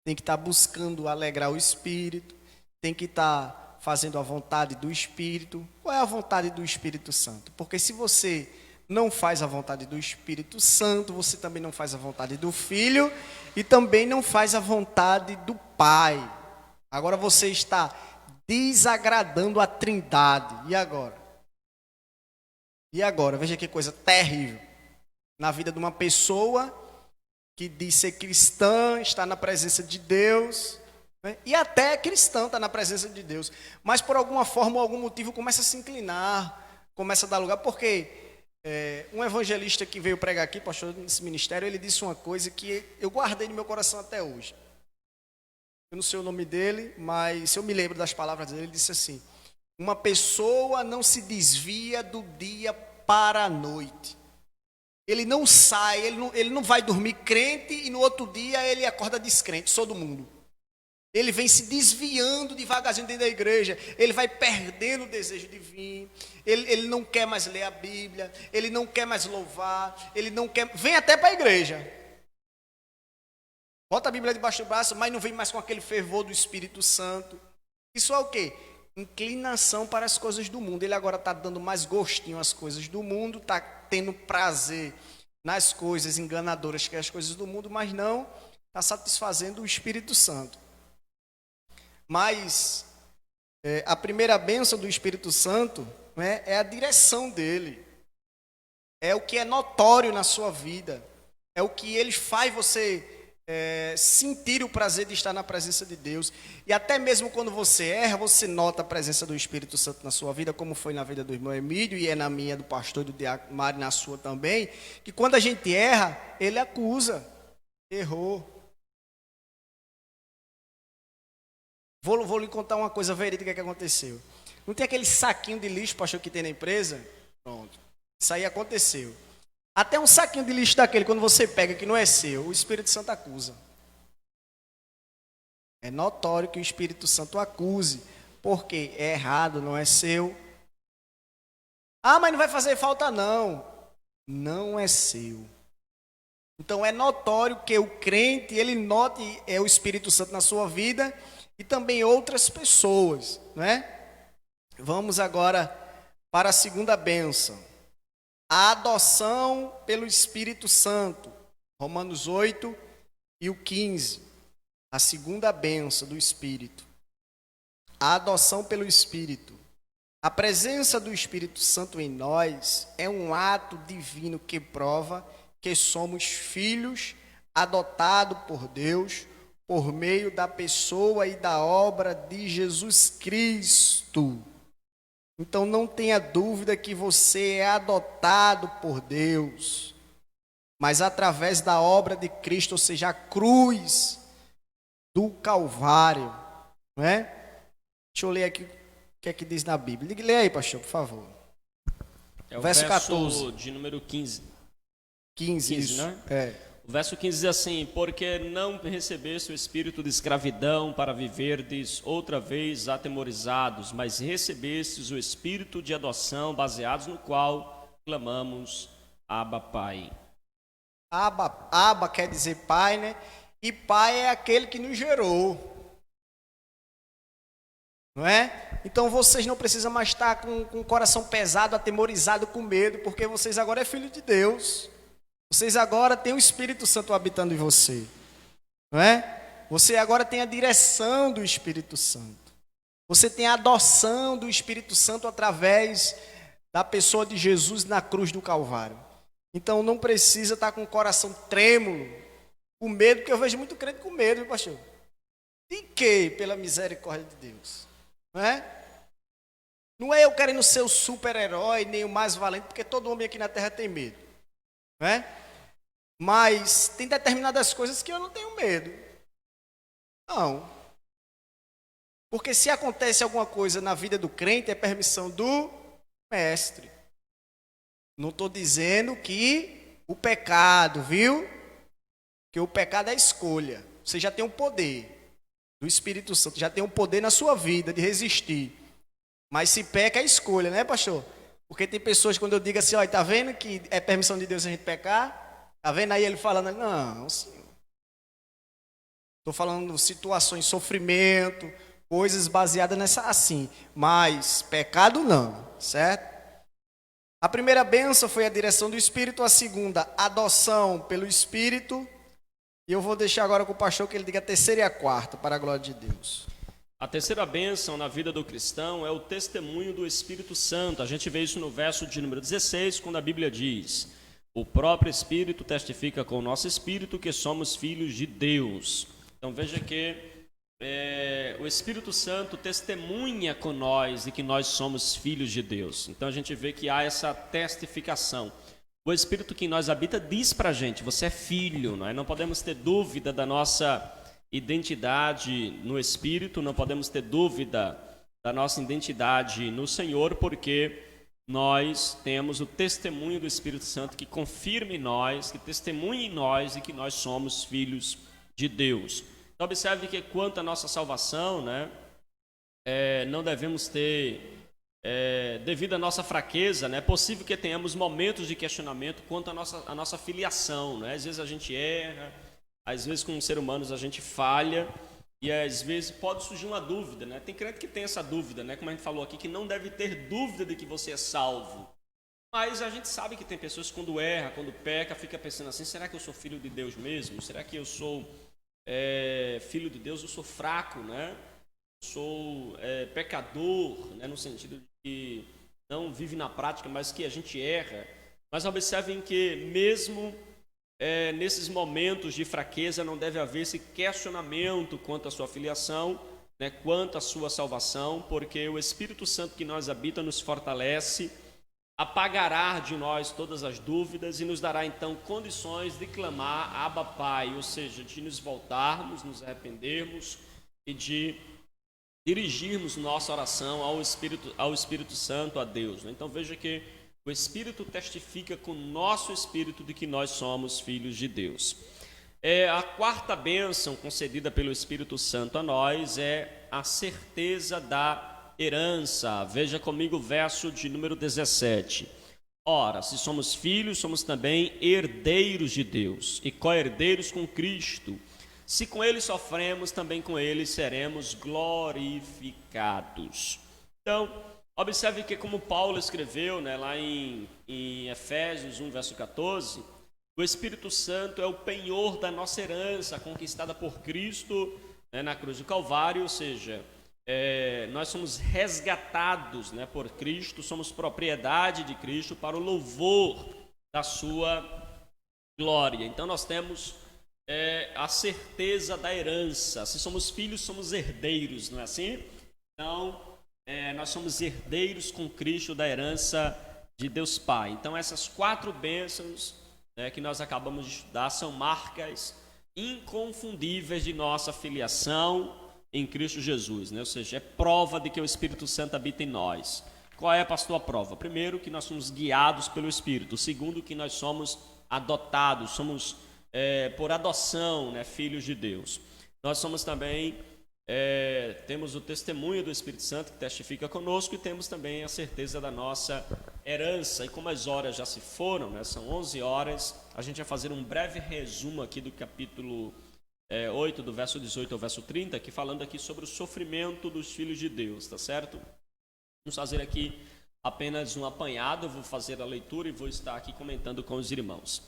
Speaker 3: tem que estar buscando alegrar o Espírito, tem que estar fazendo a vontade do Espírito. Qual é a vontade do Espírito Santo? Porque se você não faz a vontade do Espírito Santo, você também não faz a vontade do Filho e também não faz a vontade do Pai. Agora você está desagradando a Trindade. E agora? E agora? Veja que coisa terrível. Na vida de uma pessoa que diz ser cristã, está na presença de Deus, né? E até cristão está na presença de Deus, mas por alguma forma ou algum motivo começa a se inclinar, começa a dar lugar, porque um evangelista que veio pregar aqui, pastor nesse ministério, ele disse uma coisa que eu guardei no meu coração até hoje. Eu não sei o nome dele, mas eu me lembro das palavras dele. Ele disse assim: uma pessoa não se desvia do dia para a noite. Ele não sai, ele não vai dormir crente e no outro dia ele acorda descrente, sou do mundo. Ele vem se desviando devagarzinho dentro da igreja, ele vai perdendo o desejo de vir, ele não quer mais ler a Bíblia, ele não quer mais louvar, ele não quer, vem até para a igreja, bota a Bíblia debaixo do braço, mas não vem mais com aquele fervor do Espírito Santo. Isso é o quê? Inclinação para as coisas do mundo. Ele agora está dando mais gostinho às coisas do mundo, está tendo prazer nas coisas enganadoras que é as coisas do mundo, mas não está satisfazendo o Espírito Santo. Mas a primeira bênção do Espírito Santo, né, é a direção dele. É o que é notório na sua vida. É o que ele faz você sentir o prazer de estar na presença de Deus. E até mesmo quando você erra, você nota a presença do Espírito Santo na sua vida, como foi na vida do irmão Emílio, e é na minha, do pastor e do diácono Mário, na sua também, que quando a gente erra, ele acusa. Errou. Vou lhe contar uma coisa verídica que aconteceu. Não tem aquele saquinho de lixo, pastor, que tem na empresa? Pronto. Isso aí aconteceu. Até um saquinho de lixo daquele, quando você pega que não é seu, o Espírito Santo acusa. É notório que o Espírito Santo acuse, porque é errado, não é seu. Ah, mas não vai fazer falta não. Não é seu. Então é notório que o crente, ele note o Espírito Santo na sua vida e também outras pessoas, não é? Vamos agora para a segunda bênção. A adoção pelo Espírito Santo. Romanos 8 e o 15. A segunda bênção do Espírito. A adoção pelo Espírito. A presença do Espírito Santo em nós é um ato divino que prova que somos filhos adotados por Deus por meio da pessoa e da obra de Jesus Cristo. Então não tenha dúvida que você é adotado por Deus, mas através da obra de Cristo, ou seja, a cruz do Calvário, não é? Deixa eu ler aqui o que é que diz na Bíblia. Lê aí, pastor, por favor.
Speaker 2: É o
Speaker 3: verso 14.
Speaker 2: De número 15.
Speaker 3: 15, isso.
Speaker 2: Né?
Speaker 3: É.
Speaker 2: O verso 15 diz assim: porque não recebeste o espírito de escravidão para viverdes outra vez atemorizados, mas recebestes o espírito de adoção, baseados no qual clamamos, Abba, Pai.
Speaker 3: Abba quer dizer pai, né? E pai é aquele que nos gerou. Não é? Então vocês não precisam mais estar com o coração pesado, atemorizado, com medo, porque vocês agora é filho de Deus. Vocês agora têm o Espírito Santo habitando em você. Não é? Você agora tem a direção do Espírito Santo. Você tem a adoção do Espírito Santo através da pessoa de Jesus na cruz do Calvário. Então não precisa estar com o coração trêmulo, com medo, porque eu vejo muito crente com medo, viu, pastor? De quê? Pela misericórdia de Deus. Não é? Não é eu querendo ser o super-herói, nem o mais valente, porque todo homem aqui na terra tem medo. Não é? Mas tem determinadas coisas que eu não tenho medo. Não. Porque se acontece alguma coisa na vida do crente, é permissão do mestre. Não estou dizendo que o pecado, viu? Que o pecado é escolha. Você já tem o poder do Espírito Santo, já tem o poder na sua vida de resistir. Mas se peca é escolha, né, pastor? Porque tem pessoas, quando eu digo assim, olha, tá vendo que é permissão de Deus a gente pecar? Tá vendo aí ele falando, não, senhor. Estou falando de situações, sofrimento, coisas baseadas nessa assim. Mas pecado não, certo? A primeira bênção foi a direção do Espírito, a segunda, adoção pelo Espírito. E eu vou deixar agora com o pastor que ele diga a terceira e a quarta, para a glória de Deus.
Speaker 2: A terceira bênção na vida do cristão é o testemunho do Espírito Santo. A gente vê isso no verso de número 16, quando a Bíblia diz: o próprio Espírito testifica com o nosso Espírito que somos filhos de Deus. Então veja que o Espírito Santo testemunha com nós e que nós somos filhos de Deus. Então a gente vê que há essa testificação. O Espírito que em nós habita diz pra gente: você é filho, não é? Não podemos ter dúvida da nossa identidade no Espírito, não podemos ter dúvida da nossa identidade no Senhor, porque nós temos o testemunho do Espírito Santo que confirma em nós, que testemunha em nós e que nós somos filhos de Deus. Então observe que quanto à nossa salvação, né, não devemos ter, devido à nossa fraqueza, né, é possível que tenhamos momentos de questionamento quanto à nossa filiação, né? Às vezes a gente erra, às vezes como seres humanos a gente falha, e às vezes pode surgir uma dúvida, né? Tem crente que tem essa dúvida, né? Como a gente falou aqui, que não deve ter dúvida de que você é salvo. Mas a gente sabe que tem pessoas que quando erra, quando peca, fica pensando assim: será que eu sou filho de Deus mesmo? Será que eu sou filho de Deus? Eu sou fraco, né? Sou pecador, né? No sentido de que não vive na prática, mas que a gente erra. Mas observem que mesmo nesses momentos de fraqueza não deve haver esse questionamento quanto à sua filiação, né, quanto à sua salvação, porque o Espírito Santo que nós habita nos fortalece, apagará de nós todas as dúvidas e nos dará então condições de clamar Abba Pai, ou seja, de nos voltarmos, nos arrependermos e de dirigirmos nossa oração ao Espírito Santo, a Deus. Então veja que o Espírito testifica com o nosso espírito de que nós somos filhos de Deus. A quarta bênção concedida pelo Espírito Santo a nós é a certeza da herança. Veja comigo o verso de número 17. Ora, se somos filhos, somos também herdeiros de Deus e co-herdeiros com Cristo. Se com Ele sofremos, também com Ele seremos glorificados. Então, observe que como Paulo escreveu, né, lá em Efésios 1, verso 14, o Espírito Santo é o penhor da nossa herança, conquistada por Cristo, né, na cruz do Calvário, ou seja, nós somos resgatados, né, por Cristo, somos propriedade de Cristo para o louvor da sua glória. Então nós temos a certeza da herança. Se somos filhos, somos herdeiros, não é assim? Então nós somos herdeiros com Cristo da herança de Deus Pai. Então essas quatro bênçãos, né, que nós acabamos de estudar são marcas inconfundíveis de nossa filiação em Cristo Jesus, né? Ou seja, é prova de que o Espírito Santo habita em nós. Qual é, pastor, a prova? Primeiro, que nós somos guiados pelo Espírito. Segundo, que nós somos adotados, somos por adoção, né, filhos de Deus. Nós somos também, temos o testemunho do Espírito Santo que testifica conosco e temos também a certeza da nossa herança. E como as horas já se foram, né, são 11 horas, a gente vai fazer um breve resumo aqui do capítulo 8, do verso 18 ao verso 30, aqui falando aqui sobre o sofrimento dos filhos de Deus, tá certo? Vamos fazer aqui apenas um apanhado, eu vou fazer a leitura e vou estar aqui comentando com os irmãos.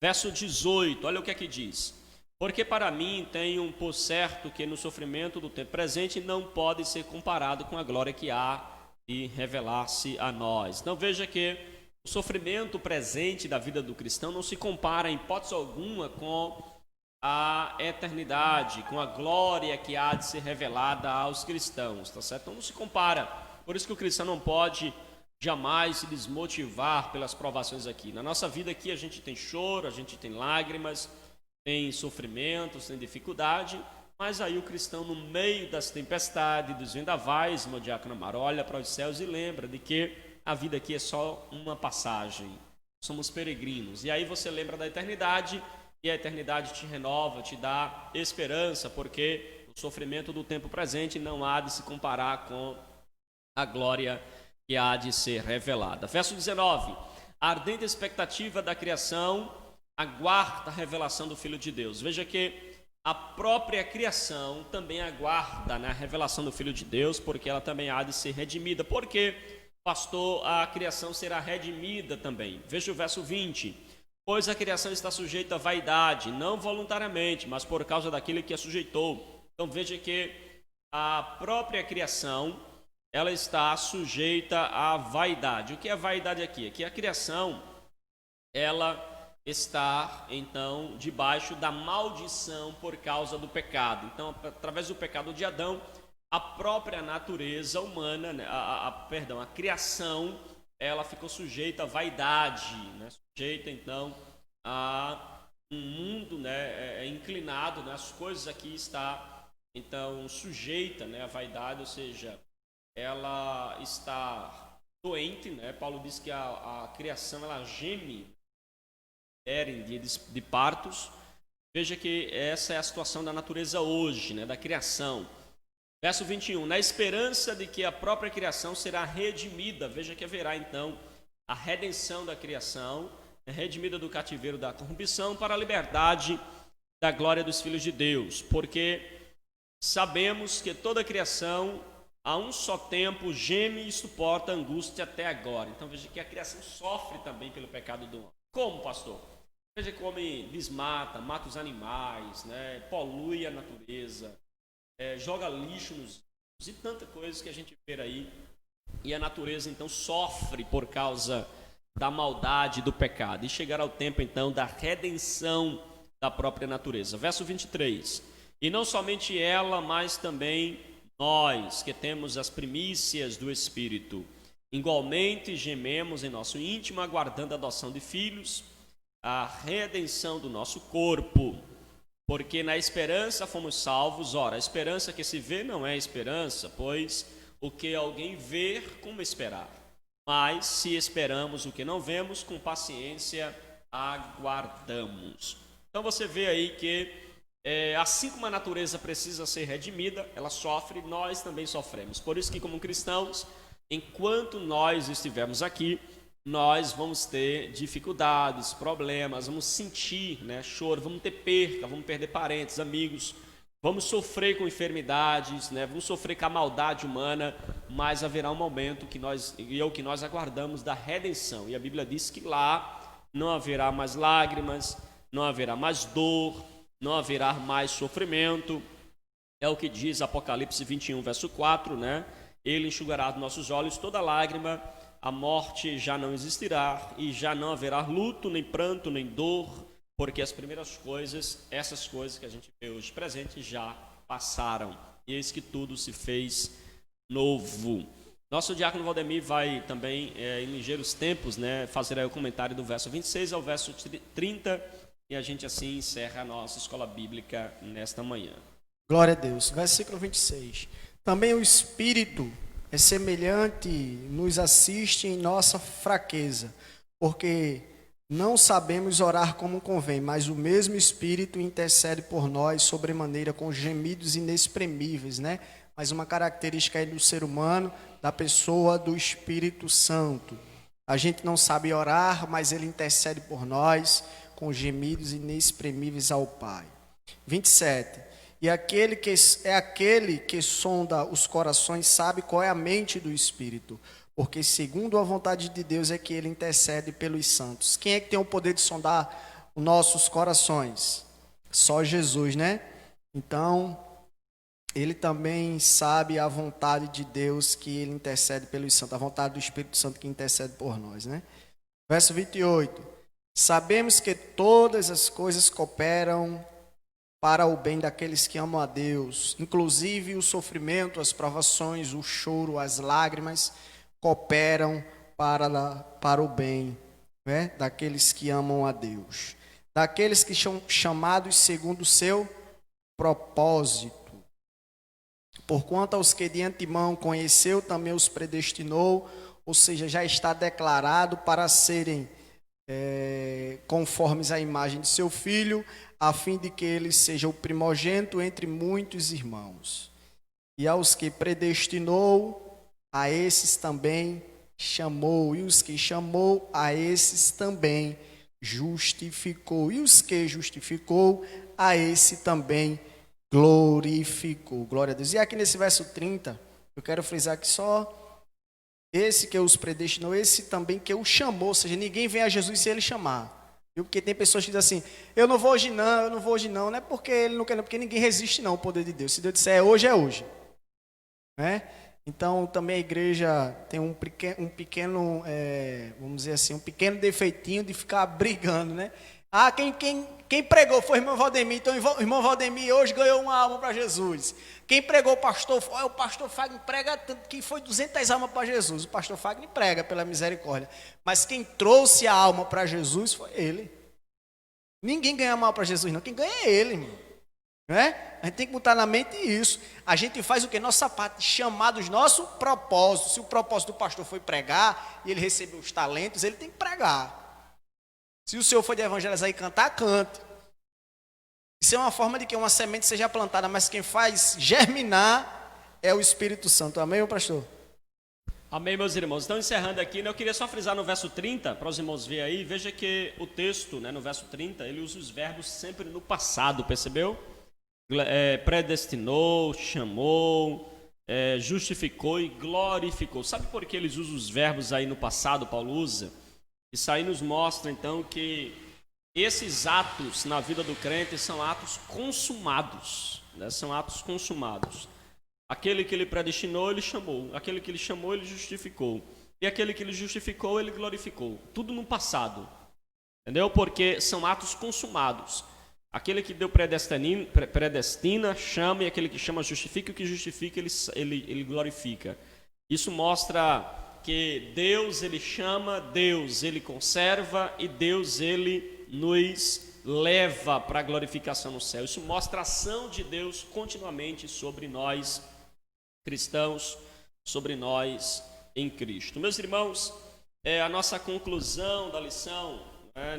Speaker 2: Verso 18, olha o que aqui diz. Porque para mim tenho por certo que no sofrimento do tempo presente não pode ser comparado com a glória que há de revelar-se a nós. Então veja que o sofrimento presente da vida do cristão não se compara em hipótese alguma com a eternidade, com a glória que há de ser revelada aos cristãos, tá certo? Então não se compara. Por isso que o cristão não pode jamais se desmotivar pelas provações aqui. Na nossa vida aqui a gente tem choro, a gente tem lágrimas, tem sofrimentos, tem dificuldade, mas aí o cristão no meio das tempestades, dos vendavais, meu diácono Amaro, olha para os céus e lembra de que a vida aqui é só uma passagem, somos peregrinos. E aí você lembra da eternidade e a eternidade te renova, te dá esperança, porque o sofrimento do tempo presente não há de se comparar com a glória que há de ser revelada. Verso 19, a ardente expectativa da criação aguarda a revelação do Filho de Deus. Veja que a própria criação também aguarda, né, a revelação do Filho de Deus, porque ela também há de ser redimida. Porque, pastor, a criação será redimida também. Veja o verso 20. Pois a criação está sujeita à vaidade, não voluntariamente, mas por causa daquele que a sujeitou. Então veja que a própria criação, ela está sujeita à vaidade. O que é vaidade aqui? Aqui a criação, ela está, então, debaixo da maldição por causa do pecado. Então, através do pecado de Adão, a própria natureza humana, né, a criação, ela ficou sujeita à vaidade, né, sujeita, então, a um mundo, né, inclinado, né, as coisas aqui está, então, sujeita, né, à vaidade, ou seja, ela está doente, né? Paulo diz que a criação, ela geme em dia de partos. Veja que essa é a situação da natureza hoje, né, da criação. Verso 21, na esperança de que a própria criação será redimida. Veja que haverá então a redenção da criação, redimida do cativeiro da corrupção para a liberdade da glória dos filhos de Deus. Porque sabemos que toda a criação a um só tempo geme e suporta a angústia até agora. Então veja que a criação sofre também pelo pecado do homem. Como, pastor? Veja que o homem desmata, mata os animais, né, polui a natureza, joga lixo nos rios e tantas coisas que a gente vê aí. E a natureza então sofre por causa da maldade do pecado. E chegará o tempo então da redenção da própria natureza. Verso 23. E não somente ela, mas também nós que temos as primícias do Espírito, igualmente gememos em nosso íntimo, aguardando a adoção de filhos, a redenção do nosso corpo, porque na esperança fomos salvos. Ora, a esperança que se vê não é esperança, pois o que alguém vê, como esperar? Mas se esperamos o que não vemos, com paciência aguardamos. Então você vê aí que assim como a natureza precisa ser redimida, ela sofre, nós também sofremos. Por isso que, como cristãos, enquanto nós estivermos aqui, nós vamos ter dificuldades, problemas, vamos sentir, né, choro, vamos ter perda, vamos perder parentes, amigos, vamos sofrer com enfermidades, né, vamos sofrer com a maldade humana, mas haverá um momento que é o que nós aguardamos da redenção. E a Bíblia diz que lá não haverá mais lágrimas, não haverá mais dor, não haverá mais sofrimento. É o que diz Apocalipse 21, verso 4, né? Ele enxugará dos nossos olhos toda lágrima, a morte já não existirá, e já não haverá luto, nem pranto, nem dor, porque as primeiras coisas, essas coisas que a gente vê hoje presente, já passaram. E eis que tudo se fez novo. Nosso diácono Valdemir vai também, em ligeiros tempos, né, fazer aí o comentário do verso 26 ao verso 30, e a gente assim encerra a nossa escola bíblica nesta manhã.
Speaker 3: Glória a Deus. Versículo 26. Também o Espírito é semelhante, nos assiste em nossa fraqueza, porque Não sabemos orar como convém, mas o mesmo Espírito intercede por nós sobremaneira com gemidos inexprimíveis, né? Mas uma característica aí do ser humano, da pessoa do Espírito Santo. A gente não sabe orar, mas ele intercede por nós com gemidos inexprimíveis ao Pai. 27. E aquele que sonda os corações sabe qual é a mente do Espírito, porque segundo a vontade de Deus é que ele intercede pelos santos. Quem é que tem o poder de sondar os nossos corações? Só Jesus, né? Então, ele também sabe a vontade de Deus que ele intercede pelos santos, a vontade do Espírito Santo que intercede por nós, né? Verso 28. Sabemos que todas as coisas cooperam para o bem daqueles que amam a Deus, inclusive o sofrimento, as provações, o choro, as lágrimas, cooperam para o bem, né, daqueles que amam a Deus, daqueles que são chamados segundo o seu propósito. Porquanto aos que de antemão conheceu, também os predestinou, ou seja, já está declarado para serem conformes à imagem de seu Filho, a fim de que ele seja o primogênito entre muitos irmãos. E aos que predestinou, a esses também chamou, e os que chamou, a esses também justificou, e os que justificou, a esse também glorificou. Glória a Deus. E aqui nesse verso 30, eu quero frisar que só esse que os predestinou, esse também que o chamou, ou seja, ninguém vem a Jesus sem ele chamar. Viu? Porque tem pessoas que dizem assim, eu não vou hoje não, não é porque ele não quer não, porque ninguém resiste não ao poder de Deus. Se Deus disser é hoje. Né? Então, também a igreja tem um pequeno, vamos dizer assim, um pequeno defeitinho de ficar brigando, né? Ah, quem pregou foi o irmão Valdemir, então o irmão Valdemir hoje ganhou uma alma para Jesus. Quem pregou o pastor Fagner prega tanto que foi 200 almas para Jesus. O pastor Fagner prega pela misericórdia. Mas quem trouxe a alma para Jesus foi ele. Ninguém ganha mal para Jesus não, quem ganha é ele, irmão. Né? A gente tem que botar na mente isso. A gente faz o que? Nossa parte, chamar dos nossos propósitos. Se o propósito do pastor foi pregar e ele recebeu os talentos, ele tem que pregar. Se o senhor for de evangelizar e cantar, cante. Isso é uma forma de que uma semente seja plantada, mas quem faz germinar é o Espírito Santo. Amém, meu pastor?
Speaker 2: Amém, meus irmãos. Então, encerrando aqui, né, eu queria só frisar no verso 30, para os irmãos verem aí, veja que o texto, né, no verso 30, ele usa os verbos sempre no passado, percebeu? Predestinou, chamou, justificou e glorificou. Sabe por que eles usam os verbos aí no passado, Paulo usa? Isso aí nos mostra, então, que esses atos na vida do crente são atos consumados, né? São atos consumados. Aquele que ele predestinou, ele chamou. Aquele que ele chamou, ele justificou. E aquele que ele justificou, ele glorificou. Tudo no passado. Entendeu? Porque são atos consumados. Aquele que deu predestina, chama, e aquele que chama, justifica. E o que justifica, ele glorifica. Isso mostra que Deus, ele chama, Deus, ele conserva e Deus, ele nos leva para a glorificação no céu. Isso mostra a ação de Deus continuamente sobre nós cristãos, sobre nós em Cristo. Meus irmãos, a nossa conclusão da lição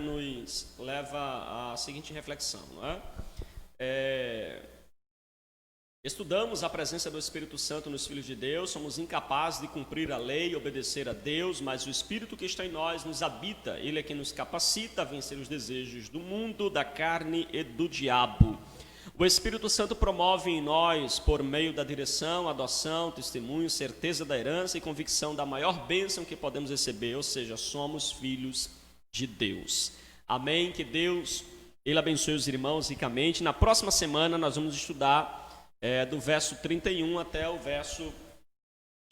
Speaker 2: nos leva à seguinte reflexão, não é? Estudamos a presença do Espírito Santo nos filhos de Deus, somos incapazes de cumprir a lei e obedecer a Deus, mas o Espírito que está em nós nos habita, ele é quem nos capacita a vencer os desejos do mundo, da carne e do diabo. O Espírito Santo promove em nós, por meio da direção, adoção, testemunho, certeza da herança e convicção da maior bênção que podemos receber, ou seja, somos filhos de Deus. Amém? Que Deus, ele abençoe os irmãos ricamente. Na próxima semana nós vamos estudar do verso 31 até o verso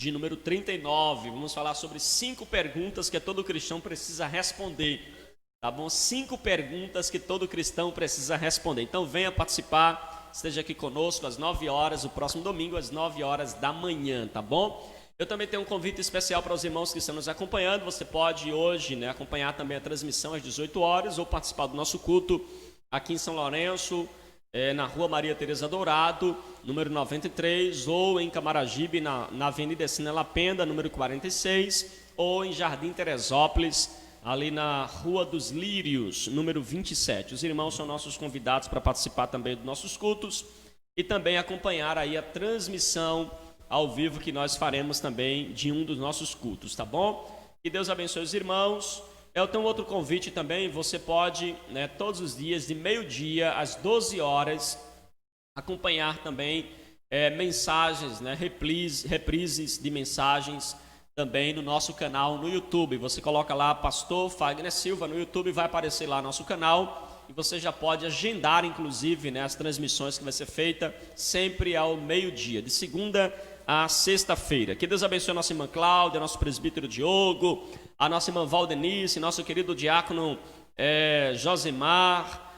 Speaker 2: de número 39. Vamos falar sobre 5 perguntas que todo cristão precisa responder. Tá bom? 5 perguntas que todo cristão precisa responder. Então venha participar, esteja aqui conosco às 9 horas, o próximo domingo às 9 horas da manhã, tá bom? Eu também tenho um convite especial para os irmãos que estão nos acompanhando. Você pode hoje, né, acompanhar também a transmissão às 18 horas ou participar do nosso culto aqui em São Lourenço, na Rua Maria Tereza Dourado, número 93, ou em Camaragibe, na Avenida Sina Lapenda, número 46, ou em Jardim Teresópolis, ali na Rua dos Lírios, número 27. Os irmãos são nossos convidados para participar também dos nossos cultos e também acompanhar aí a transmissão ao vivo que nós faremos também de um dos nossos cultos, tá bom? Que Deus abençoe os irmãos. Eu tenho outro convite também, você pode, né, todos os dias, de meio-dia às 12 horas, acompanhar também mensagens, né, reprises de mensagens também no nosso canal no YouTube. Você coloca lá Pastor Fagner Silva no YouTube, vai aparecer lá nosso canal e você já pode agendar, inclusive, né, as transmissões que vai ser feita sempre ao meio-dia, de segunda a sexta-feira. Que Deus abençoe a nossa irmã Cláudia, nosso presbítero Diogo, a nossa irmã Valdenice, nosso querido diácono Josimar,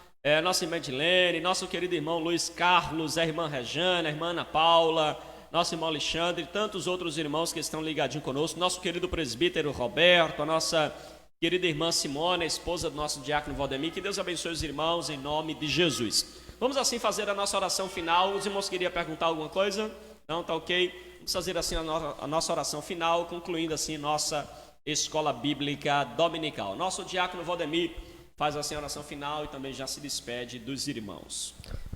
Speaker 2: nossa irmã Edilene, nosso querido irmão Luiz Carlos, a irmã Rejana, a irmã Ana Paula, nosso irmão Alexandre e tantos outros irmãos que estão ligadinhos conosco, nosso querido presbítero Roberto, a nossa querida irmã Simone, a esposa do nosso diácono Valdemir. Que Deus abençoe os irmãos em nome de Jesus. Vamos assim fazer a nossa oração final. Os irmãos queriam perguntar alguma coisa? Não, tá ok? Vamos fazer assim a nossa oração final, concluindo assim nossa escola bíblica dominical. Nosso diácono Valdemir faz assim a oração final e também já se despede dos irmãos.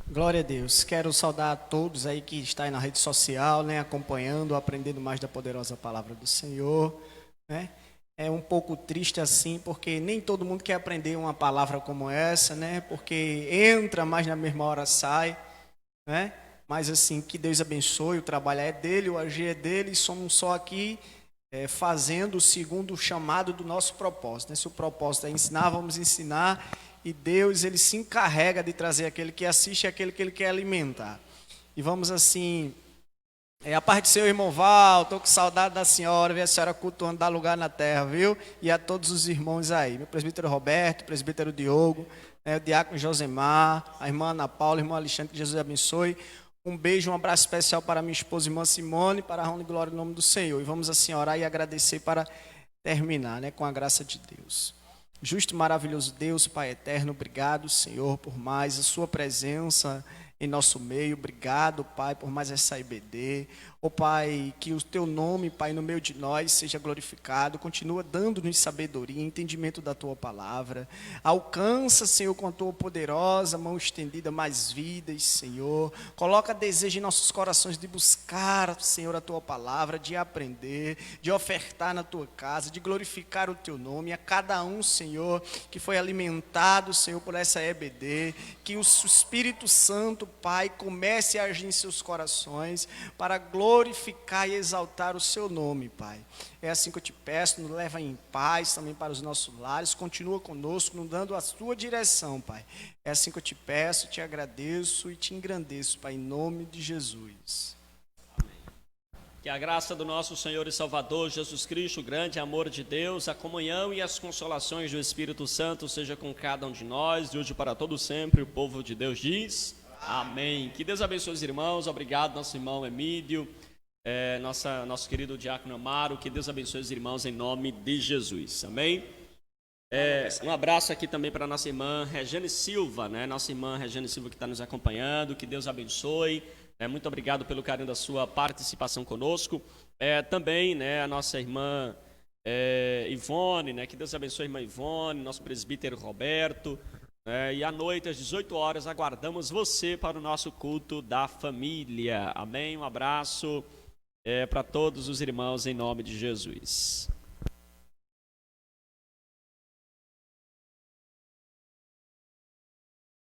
Speaker 3: Glória a Deus. Quero saudar a todos aí que estão aí na rede social, né, acompanhando, aprendendo mais da poderosa palavra do Senhor, né? É um pouco triste assim, porque nem todo mundo quer aprender uma palavra como essa, né? Porque entra, mas na mesma hora sai, né? Mas assim, que Deus abençoe, o trabalho é dele, o agir é dele, somos só aqui fazendo segundo o chamado do nosso propósito, né? Se o propósito é ensinar, vamos ensinar, e Deus, ele se encarrega de trazer aquele que assiste e aquele que ele quer alimentar. E vamos assim, a paz do seu irmão Val, estou com saudade da senhora, ver a senhora cultuando, dar lugar na terra, viu? E a todos os irmãos aí, meu presbítero Roberto, presbítero Diogo, o diácono Josemar, a irmã Ana Paula, o irmão Alexandre, que Jesus abençoe. Um beijo, um abraço especial para minha esposa, irmã Simone, para a honra e glória no nome do Senhor. E vamos assim orar e agradecer para terminar, né, com a graça de Deus. Justo e maravilhoso Deus, Pai eterno, obrigado, Senhor, por mais a sua presença em nosso meio. Obrigado, Pai, por mais essa IBD. Ó Pai, que o teu nome, Pai, no meio de nós seja glorificado. Continua dando-nos sabedoria, entendimento da tua palavra. Alcança, Senhor, com a tua poderosa mão estendida mais vidas, Senhor. Coloca desejo em nossos corações de buscar, Senhor, a tua palavra, de aprender, de ofertar na tua casa, de glorificar o teu nome. A cada um, Senhor, que foi alimentado, Senhor, por essa EBD, que o Espírito Santo, Pai, comece a agir em seus corações para glorificar e exaltar o seu nome, Pai. É assim que eu te peço, nos leva em paz também para os nossos lares, continua conosco, nos dando a tua direção, Pai. É assim que eu te peço, te agradeço e te engrandeço, Pai, em nome de Jesus.
Speaker 2: Que a graça do nosso Senhor e Salvador Jesus Cristo, o grande amor de Deus, a comunhão e as consolações do Espírito Santo seja com cada um de nós, de hoje para todo sempre. O povo de Deus diz amém. Que Deus abençoe os irmãos. Obrigado, nosso irmão Emílio, nosso querido diácono Amaro. Que Deus abençoe os irmãos em nome de Jesus. Amém. Um abraço aqui também para a nossa irmã Regiane Silva, né? Nossa irmã Regiane Silva que está nos acompanhando. Que Deus abençoe. Muito obrigado pelo carinho da sua participação conosco. Também, né, a nossa irmã Ivone, né? Que Deus abençoe a irmã Ivone, nosso presbítero Roberto. E à noite, às 18 horas, aguardamos você para o nosso culto da família. Amém? Um abraço para todos os irmãos em nome de Jesus.